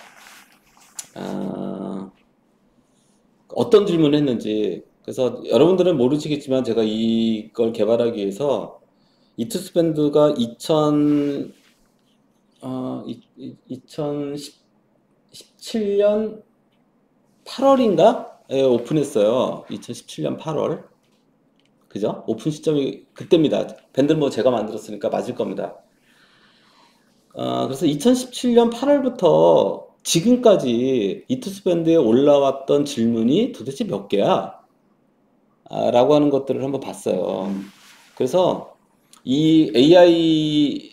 어떤 질문을 했는지, 그래서 여러분들은 모르시겠지만 제가 이걸 개발하기 위해서 이투스밴드가 2017년 8월인가에 오픈했어요. 2017년 8월. 그죠? 오픈 시점이 그때입니다. 밴드 뭐 제가 만들었으니까 맞을 겁니다. 그래서 2017년 8월부터 지금까지 이투스밴드에 올라왔던 질문이 도대체 몇 개야? 라고 하는 것들을 한번 봤어요. 그래서 이 AI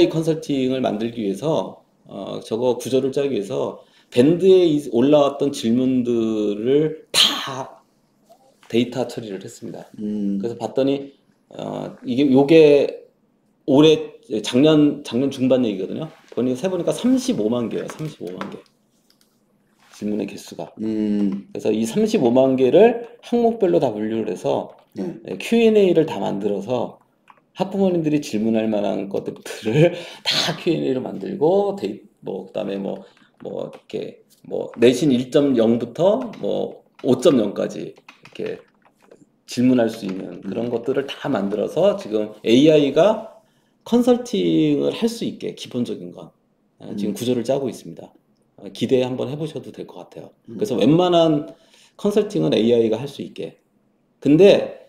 컨설팅을 만들기 위해서 저거 구조를 짜기 위해서 밴드에 올라왔던 질문들을 다 데이터 처리를 했습니다. 그래서 봤더니 요게 올해 작년 중반 얘기거든요. 세보니까 35만 개예요. 35만 개. 질문의 개수가. 그래서 이 35만 개를 항목별로 다 분류를 해서 Q&A를 다 만들어서 학부모님들이 질문할 만한 것들을 다 Q&A로 만들고 그다음에 이렇게 내신 1.0부터 5.0까지 이렇게 질문할 수 있는 그런 것들을 다 만들어서 지금 AI가 컨설팅을 할 수 있게 기본적인 건 지금 구조를 짜고 있습니다. 기대 한번 해보셔도 될 것 같아요. 그래서 웬만한 컨설팅은 AI가 할 수 있게. 근데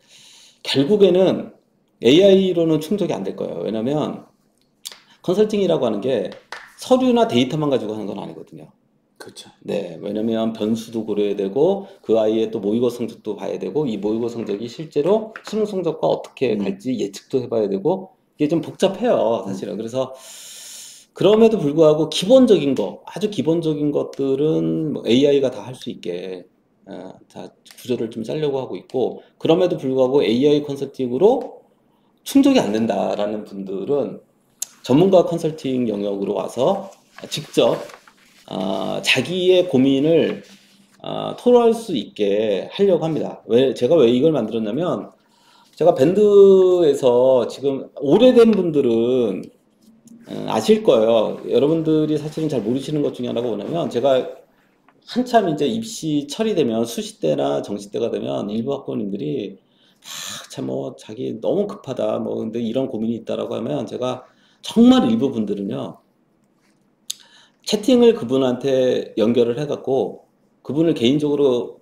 결국에는 AI로는 충족이 안 될 거예요. 왜냐면 컨설팅이라고 하는 게 서류나 데이터만 가지고 하는 건 아니거든요. 그렇죠. 네, 왜냐면 변수도 고려해야 되고 그 아이의 또 모의고 성적도 봐야 되고 이 모의고 성적이 실제로 수능 성적과 어떻게 갈지 예측도 해봐야 되고 이게 좀 복잡해요, 사실은. 그래서 그럼에도 불구하고 기본적인 거, 아주 기본적인 것들은 뭐 AI가 다 할 수 있게 구조를 좀 짜려고 하고 있고, 그럼에도 불구하고 AI 컨설팅으로 충족이 안 된다라는 분들은 전문가 컨설팅 영역으로 와서 직접 자기의 고민을 토로할 수 있게 하려고 합니다. 제가 왜 이걸 만들었냐면, 제가 밴드에서 지금 오래된 분들은 아실 거예요. 여러분들이 사실은 잘 모르시는 것 중에 하나가 뭐냐면, 제가 한참 이제 입시 처리되면 수시때나 정시때가 되면 일부 학부모님들이 참 자기 너무 급하다 근데 이런 고민이 있다라고 하면 제가 정말 일부 분들은요 채팅을 그분한테 연결을 해갖고 그분을 개인적으로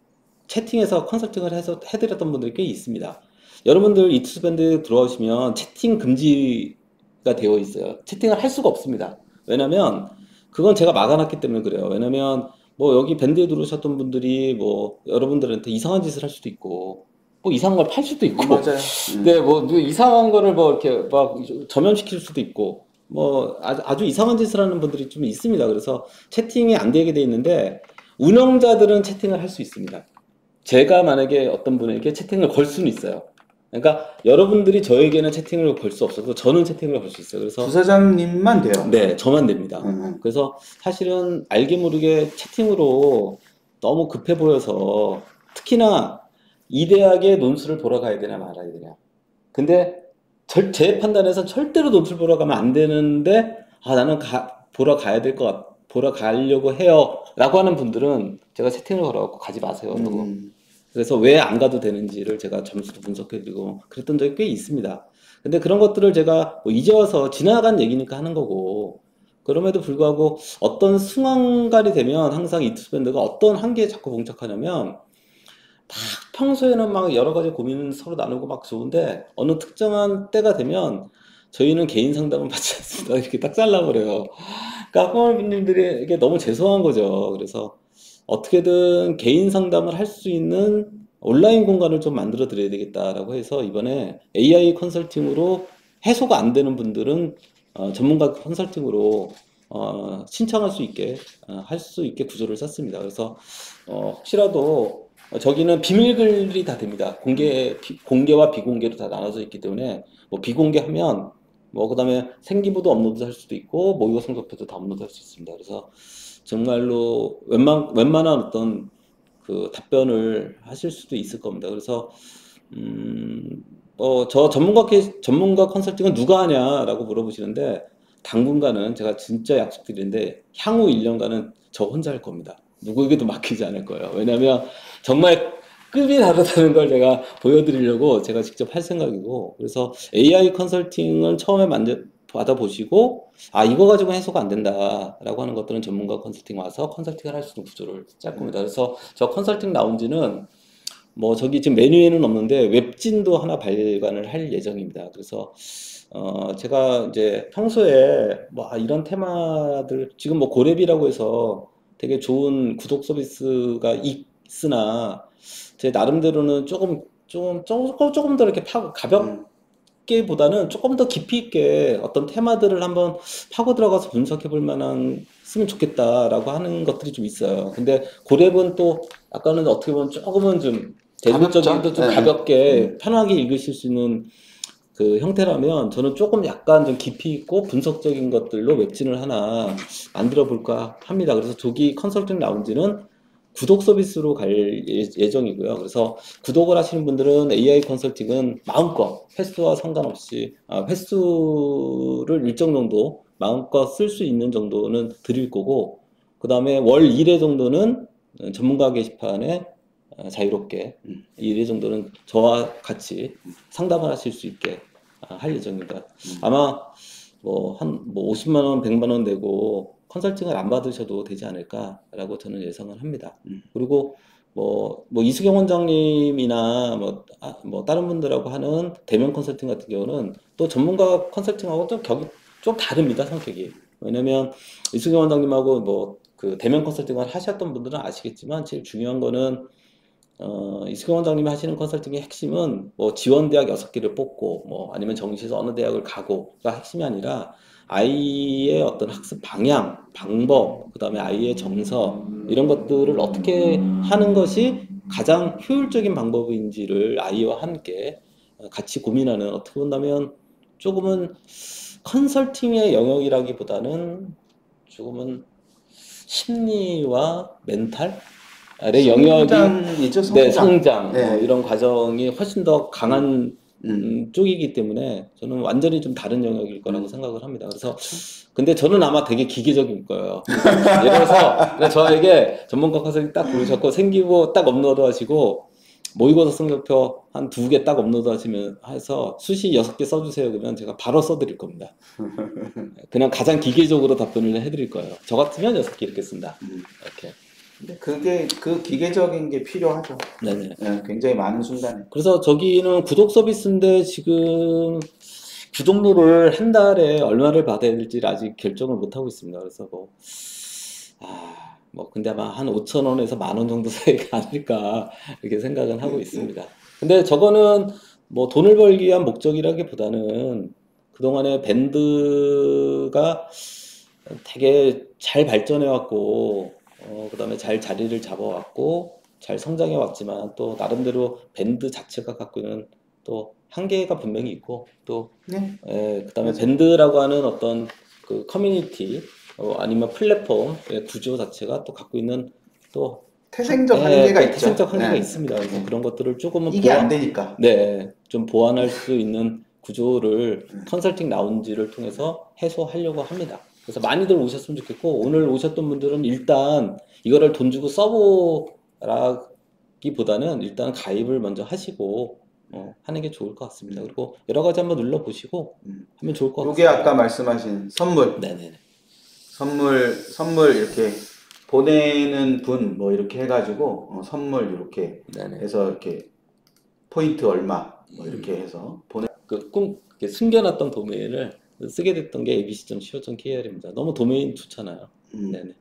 채팅해서 컨설팅을 해서 해드렸던 분들이 꽤 있습니다. 여러분들 이투스밴드에 들어오시면 채팅 금지가 되어 있어요. 채팅을 할 수가 없습니다. 왜냐면 그건 제가 막아놨기 때문에 그래요. 왜냐면 여기 밴드에 들어오셨던 분들이 여러분들한테 이상한 짓을 할 수도 있고 이상한 걸 팔 수도 있고 맞아요. 네, 이상한 거를 이렇게 전염시킬 수도 있고 아주 이상한 짓을 하는 분들이 좀 있습니다. 그래서 채팅이 안 되게 돼 있는데 운영자들은 채팅을 할 수 있습니다. 제가 만약에 어떤 분에게 채팅을 걸 수는 있어요. 그러니까 여러분들이 저에게는 채팅을 걸 수 없어도 저는 채팅을 걸 수 있어요. 그래서 부사장님만 돼요. 네, 저만 됩니다. 그래서 사실은 알게 모르게 채팅으로 너무 급해 보여서 특히나 이 대학의 논술을 보러 가야 되냐 말아야 되냐. 근데 제 판단에서 절대로 논술 보러 가면 안 되는데 나는 보러 가야 될 것 같, 보러 가려고 해요라고 하는 분들은 제가 채팅을 걸어갖고 가지 마세요. 라고. 그래서 왜 안 가도 되는지를 제가 점수도 분석해드리고 그랬던 적이 꽤 있습니다. 근데 그런 것들을 제가 뭐 이제 와서 지나간 얘기니까 하는 거고, 그럼에도 불구하고 어떤 순간이 되면 항상 이투스밴드가 어떤 한계에 자꾸 봉착하냐면 막 평소에는 막 여러 가지 고민을 서로 나누고 막 좋은데 어느 특정한 때가 되면 저희는 개인 상담은 받지 않습니다. 이렇게 딱 잘라버려요. 그러니까 학부모님들에게 너무 죄송한 거죠. 그래서 어떻게든 개인 상담을 할 수 있는 온라인 공간을 좀 만들어 드려야 되겠다라고 해서 이번에 AI 컨설팅으로 해소가 안 되는 분들은 전문가 컨설팅으로 신청할 수 있게 할 수 있게 구조를 짰습니다. 그래서 혹시라도 저기는 비밀글이 다 됩니다. 공개와 비공개로 다 나눠져 있기 때문에 뭐 비공개하면 뭐 그다음에 생기부도 업로드할 수도 있고 모의고 성적표도 다 업로드할 수 있습니다. 그래서 정말로 웬만한 어떤 그 답변을 하실 수도 있을 겁니다. 그래서 저 전문가 컨설팅은 누가 하냐라고 물어보시는데 당분간은 제가 진짜 약속드리는데 향후 1년간은 저 혼자 할 겁니다. 누구에게도 맡기지 않을 거예요. 왜냐하면 정말 급이 다르다는 걸 제가 보여드리려고 제가 직접 할 생각이고, 그래서 AI 컨설팅은 처음에 받아보시고 이거 가지고 해소가 안 된다라고 하는 것들은 전문가 컨설팅 와서 컨설팅을 할 수 있는 구조를 짤 겁니다. 그래서 저 컨설팅 라운지는 뭐 저기 지금 메뉴에는 없는데 웹진도 하나 발간을 할 예정입니다. 그래서 제가 이제 평소에 뭐 이런 테마들 지금 뭐 고랩이라고 해서 되게 좋은 구독 서비스가 있으나 제 나름대로는 조금 더 이렇게 가볍게보다는 조금 더 깊이 있게 어떤 테마들을 한번 파고 들어가서 분석해 볼 만한 쓰면 좋겠다라고 하는 것들이 좀 있어요. 근데 고랩은 또 아까는 어떻게 보면 조금은 좀 대중적인도 좀 가볍게 편하게 읽으실 수 있는 그 형태라면 저는 조금 약간 좀 깊이 있고 분석적인 것들로 웹진을 하나 만들어 볼까 합니다. 그래서 조기 컨설팅 라운지는 구독 서비스로 갈 예정이고요. 그래서 구독을 하시는 분들은 AI 컨설팅은 마음껏 횟수와 상관없이 횟수를 일정 정도 마음껏 쓸 수 있는 정도는 드릴 거고, 그 다음에 월 1회 정도는 전문가 게시판에 자유롭게 1회 정도는 저와 같이 상담을 하실 수 있게 할 예정입니다. 아마 뭐 50만 원, 100만 원 내고 컨설팅을 안 받으셔도 되지 않을까라고 저는 예상을 합니다. 그리고 뭐 이수경 원장님이나 뭐 다른 분들하고 하는 대면 컨설팅 같은 경우는 또 전문가 컨설팅하고 좀 격이 좀 다릅니다, 성격이. 왜냐면 이수경 원장님하고 뭐 그 대면 컨설팅을 하셨던 분들은 아시겠지만 제일 중요한 거는 이수경 원장님이 하시는 컨설팅의 핵심은 뭐 지원대학 6개를 뽑고 뭐 아니면 정시에서 어느 대학을 가고가 핵심이 아니라 아이의 어떤 학습 방향, 방법, 그 다음에 아이의 정서 이런 것들을 어떻게 하는 것이 가장 효율적인 방법인지를 아이와 함께 같이 고민하는, 어떻게 본다면 조금은 컨설팅의 영역이라기보다는 조금은 심리와 멘탈 의 영역이 성장이죠, 네, 성장. 성장 이런 과정이 훨씬 더 강한 쪽이기 때문에 저는 완전히 좀 다른 영역일 거라고 생각을 합니다. 그래서 근데 저는 아마 되게 기계적일 거예요. 예를 들어서 저에게 전문가 컨설팅 딱 부르셨고 생기부 딱 업로드 하시고 모의고사 성적표 한 2개 딱 업로드 하시면 해서 수시 6개 써주세요. 그러면 제가 바로 써드릴 겁니다. 그냥 가장 기계적으로 답변을 해드릴 거예요. 저 같으면 6개 이렇게 쓴다. 이렇게. 근데 그게 그 기계적인 게 필요하죠. 네네. 네, 굉장히 많은 순간에. 그래서 저기는 구독 서비스인데 지금 구독료를 한 달에 얼마를 받아야 될지 아직 결정을 못 하고 있습니다. 그래서 근데 아마 한 5,000원에서 10,000원 정도 사이가 아닐까 이렇게 생각은 하고 있습니다. 근데 저거는 뭐 돈을 벌기 위한 목적이라기보다는 그동안에 밴드가 되게 잘 발전해 왔고 그 다음에 잘 자리를 잡아왔고 잘 성장해 왔지만 또 나름대로 밴드 자체가 갖고 있는 또 한계가 분명히 있고 또 그 다음에 밴드라고 하는 어떤 그 커뮤니티 아니면 플랫폼의 구조 자체가 또 갖고 있는 또 태생적 예, 한계가 있죠. 태생적 한계가 네. 있습니다. 그래서 그런 것들을 조금은 이게 안 되니까. 네, 좀 보완할 수 있는 구조를 컨설팅 라운지를 통해서 해소하려고 합니다. 그래서 많이들 오셨으면 좋겠고, 오늘 오셨던 분들은 일단 이거를 돈 주고 써보라기보다는 일단 가입을 먼저 하시고 하는 게 좋을 것 같습니다. 그리고 여러 가지 한번 눌러보시고 하면 좋을 것 요게 같습니다. 아까 말씀하신 선물, 네네네. 선물 이렇게 보내는 분 뭐 이렇게 해가지고 선물 이렇게 네네. 해서 이렇게 포인트 얼마 뭐 이렇게 해서 보내. 이렇게 숨겨놨던 도메인을 쓰게 됐던 게 abc.co.kr입니다. 너무 도메인 좋잖아요. 네네.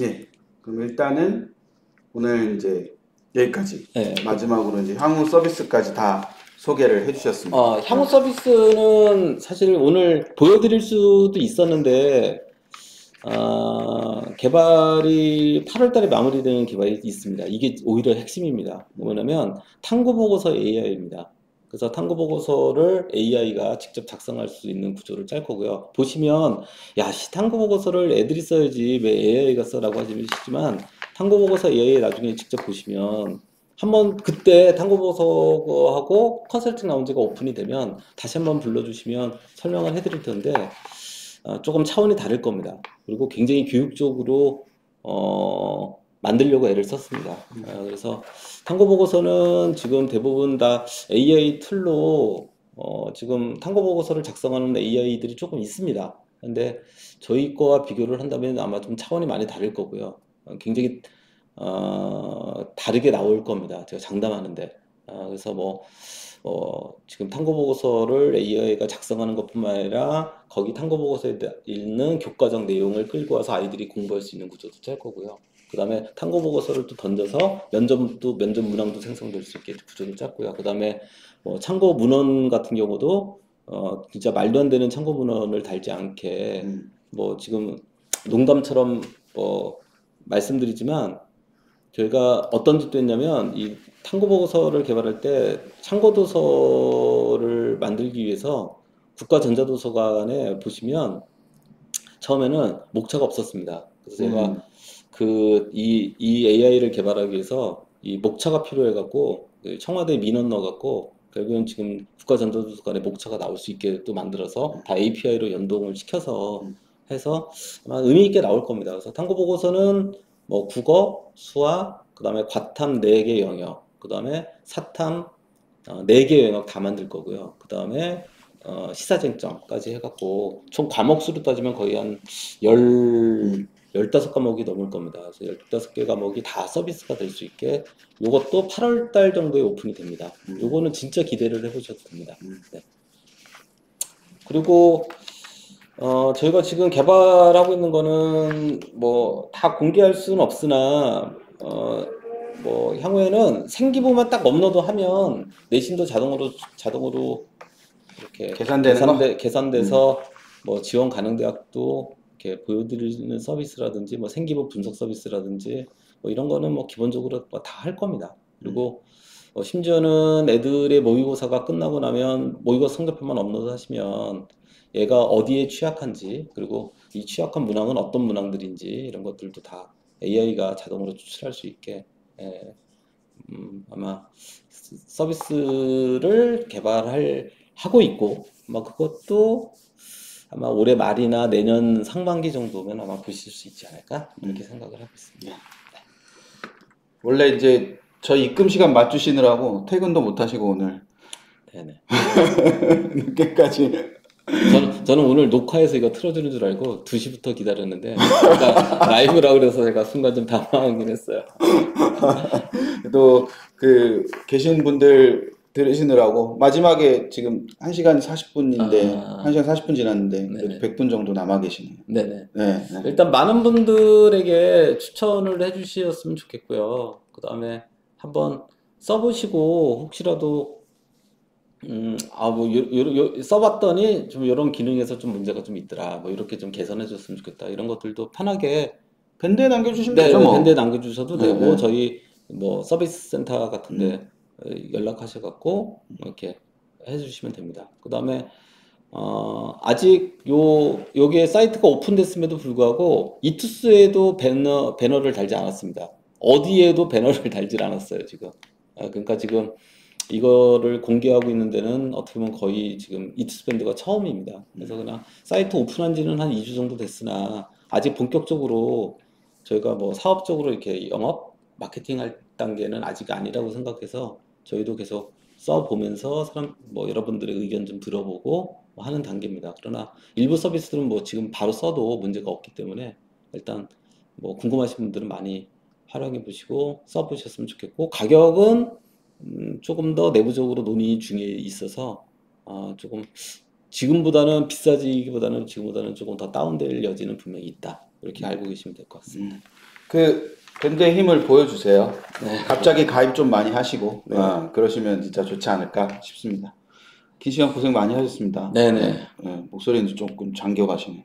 예. 그럼 일단은 오늘 이제 여기까지. 네. 마지막으로 이제 향후 서비스까지 다 소개를 해주셨습니다. 향후 서비스는 사실 오늘 보여드릴 수도 있었는데, 개발이 8월 달에 마무리되는 개발이 있습니다. 이게 오히려 핵심입니다. 뭐냐면 탐구보고서 AI입니다. 그래서 탐구보고서를 AI가 직접 작성할 수 있는 구조를 짤 거고요. 보시면, 야, 탐구보고서를 애들이 써야지 왜 AI가 써라고 하시지만, 탐구보고서 AI 나중에 직접 보시면, 한번 그때 탐구보고서하고 컨설팅 라운지가 오픈이 되면 다시 한번 불러주시면 설명을 해드릴 텐데, 조금 차원이 다를 겁니다. 그리고 굉장히 교육적으로 만들려고 애를 썼습니다. 그래서 탐구보고서는 지금 대부분 다 AI 툴로 지금 탐구보고서를 작성하는 AI들이 조금 있습니다. 근데 저희 거와 비교를 한다면 아마 좀 차원이 많이 다를 거고요. 굉장히 다르게 나올 겁니다. 제가 장담하는데. 그래서 지금 탐구보고서를 AI가 작성하는 것뿐만 아니라 거기 탐구보고서에 있는 교과적 내용을 끌고 와서 아이들이 공부할 수 있는 구조도 짤 거고요. 그 다음에 탐구보고서를 또 던져서 면접 문항도 생성될 수 있게 구조를 짰고요. 그 다음에 참고 문헌 같은 경우도 진짜 말도 안 되는 참고 문헌을 달지 않게 지금 농담처럼 말씀드리지만 저희가 어떤 짓도 했냐면 이 탐구보고서를 개발할 때 참고도서를 만들기 위해서 국가전자도서관에 보시면 처음에는 목차가 없었습니다. 그래서 제가 이 AI를 개발하기 위해서 이 목차가 필요해갖고 청와대 민원 넣어갖고 결국은 지금 국가전자도서관에 목차가 나올 수 있게 또 만들어서 다 API로 연동을 시켜서 해서 아마 의미 있게 나올 겁니다. 그래서 탐구보고서는 국어, 수학, 그 다음에 과탐 4개 영역, 그 다음에 사탐 4개 영역 다 만들 거고요. 그 다음에 시사쟁점까지 해갖고 총 과목 수로 따지면 거의 한 15과목이 넘을 겁니다. 그래서 15개 과목이 다 서비스가 될 수 있게 요것도 8월 달 정도에 오픈이 됩니다. 요거는 진짜 기대를 해보셔도 됩니다. 네. 그리고 저희가 지금 개발하고 있는 거는 다 공개할 수는 없으나 향후에는 생기부만 딱 업로드하면 내신도 자동으로 이렇게 계산돼서 지원 가능 대학도 이렇게 보여드리는 서비스라든지 생기부 분석 서비스라든지 이런 거는 기본적으로 다 할 겁니다. 그리고 심지어는 애들의 모의고사가 끝나고 나면 모의고사 성적표만 업로드하시면 얘가 어디에 취약한지 그리고 이 취약한 문항은 어떤 문항들인지 이런 것들도 다 AI가 자동으로 추출할 수 있게 아마 서비스를 하고 있고 그것도 아마 올해 말이나 내년 상반기 정도면 아마 보실 수 있지 않을까 이렇게 생각을 하고 있습니다. 원래 이제 저희 입금 시간 맞추시느라고 퇴근도 못 하시고 오늘 네네. 늦게까지. 저는 오늘 녹화해서 이거 틀어주는 줄 알고 2시부터 기다렸는데 라이브라 그래서 제가 순간 좀 당황하긴 했어요. 또 계신 분들 들으시느라고 마지막에 지금 1시간 40분인데 1시간 40분 지났는데 그래도 100분 정도 남아 계시네요. 네네. 네. 일단 많은 분들에게 추천을 해주셨으면 좋겠고요. 그 다음에 한번 써보시고 혹시라도 써봤더니 좀 이런 기능에서 좀 문제가 좀 있더라. 이렇게 좀 개선해줬으면 좋겠다. 이런 것들도 편하게 밴드에 남겨주시면 되죠. 밴드에 남겨주셔도 되고 네. 저희 서비스 센터 같은데 연락하셔갖고 이렇게 해주시면 됩니다. 그 다음에 아직 요게 사이트가 오픈됐음에도 불구하고 이투스에도 배너를 달지 않았습니다. 어디에도 배너를 달질 않았어요, 지금. 그러니까 지금 이거를 공개하고 있는 데는 어떻게 보면 거의 지금 이투스 밴드가 처음입니다. 그래서 그냥 사이트 오픈한 지는 한 2주 정도 됐으나 아직 본격적으로 저희가 뭐 사업적으로 이렇게 영업 마케팅 할 단계는 아직 아니라고 생각해서 저희도 계속 써보면서 뭐 여러분들의 의견 좀 들어보고 뭐 하는 단계입니다. 그러나 일부 서비스들은 뭐 지금 바로 써도 문제가 없기 때문에 일단 뭐 궁금하신 분들은 많이 활용해 보시고 써보셨으면 좋겠고, 가격은 조금 더 내부적으로 논의 중에 있어서 조금 지금보다는 비싸지기보다는 지금보다는 조금 더 다운될 여지는 분명히 있다. 이렇게 알고 계시면 될 것 같습니다. 그 밴드의 힘을 보여주세요. 네. 갑자기 가입 좀 많이 하시고 네. 그러시면 진짜 좋지 않을까 싶습니다. 기시형 고생 많이 하셨습니다. 네네. 목소리는 조금 잠겨가시네.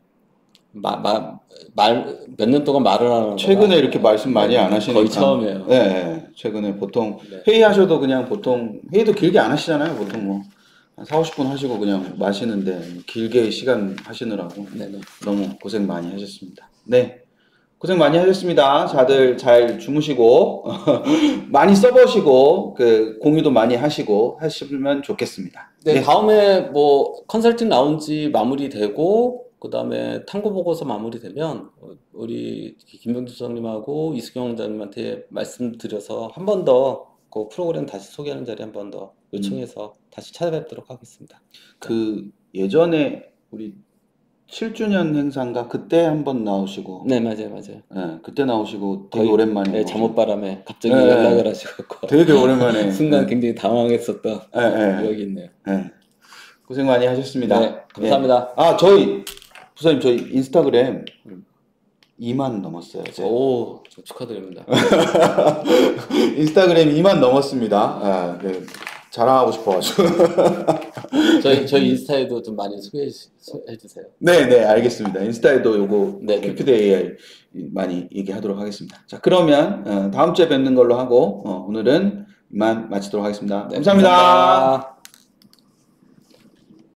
몇 년 동안 말을 안 하는 최근에 거라. 이렇게 말씀 많이 안 하시니까. 거의 처음이에요. 네, 최근에 보통 네. 회의하셔도 그냥 보통 회의도 길게 안 하시잖아요. 보통 뭐 한 4, 50분 하시고 그냥 마시는데 길게 시간 하시느라고 네네. 너무 고생 많이 하셨습니다. 네. 고생 많이 하셨습니다. 다들 잘 주무시고 많이 써보시고 그 공유도 많이 하시고 하시면 좋겠습니다. 네, 다음에 뭐 컨설팅 라운지 마무리되고 그다음에 탐구 보고서 마무리되면 우리 김병주 소장님하고 이수경 원장님한테 말씀드려서 한 번 더 그 프로그램 다시 소개하는 자리 한 번 더 요청해서 다시 찾아뵙도록 하겠습니다. 그 예전에 우리 7주년 행사인가 그때 한번 나오시고 네, 맞아요. 네, 그때 나오시고 되게 거의, 오랜만에 네, 나오시고. 잠옷바람에 갑자기 네. 연락을 하셔서 되게 오랜만에 순간 네. 굉장히 당황했었던 네. 기억이 있네요. 네. 고생 많이 하셨습니다. 네, 감사합니다. 저희 부사님 저희 인스타그램 2만 넘었어요. 오, 축하드립니다. 인스타그램 2만 넘었습니다. 네. 자랑하고 싶어가지고. 저희 인스타에도 좀 많이 소개해 주세요. 네, 알겠습니다. 인스타에도 요거 네. 큐피드 AI 많이 얘기하도록 하겠습니다. 자, 그러면 다음 주에 뵙는 걸로 하고 오늘은 이만 마치도록 하겠습니다. 네, 감사합니다. 감사합니다.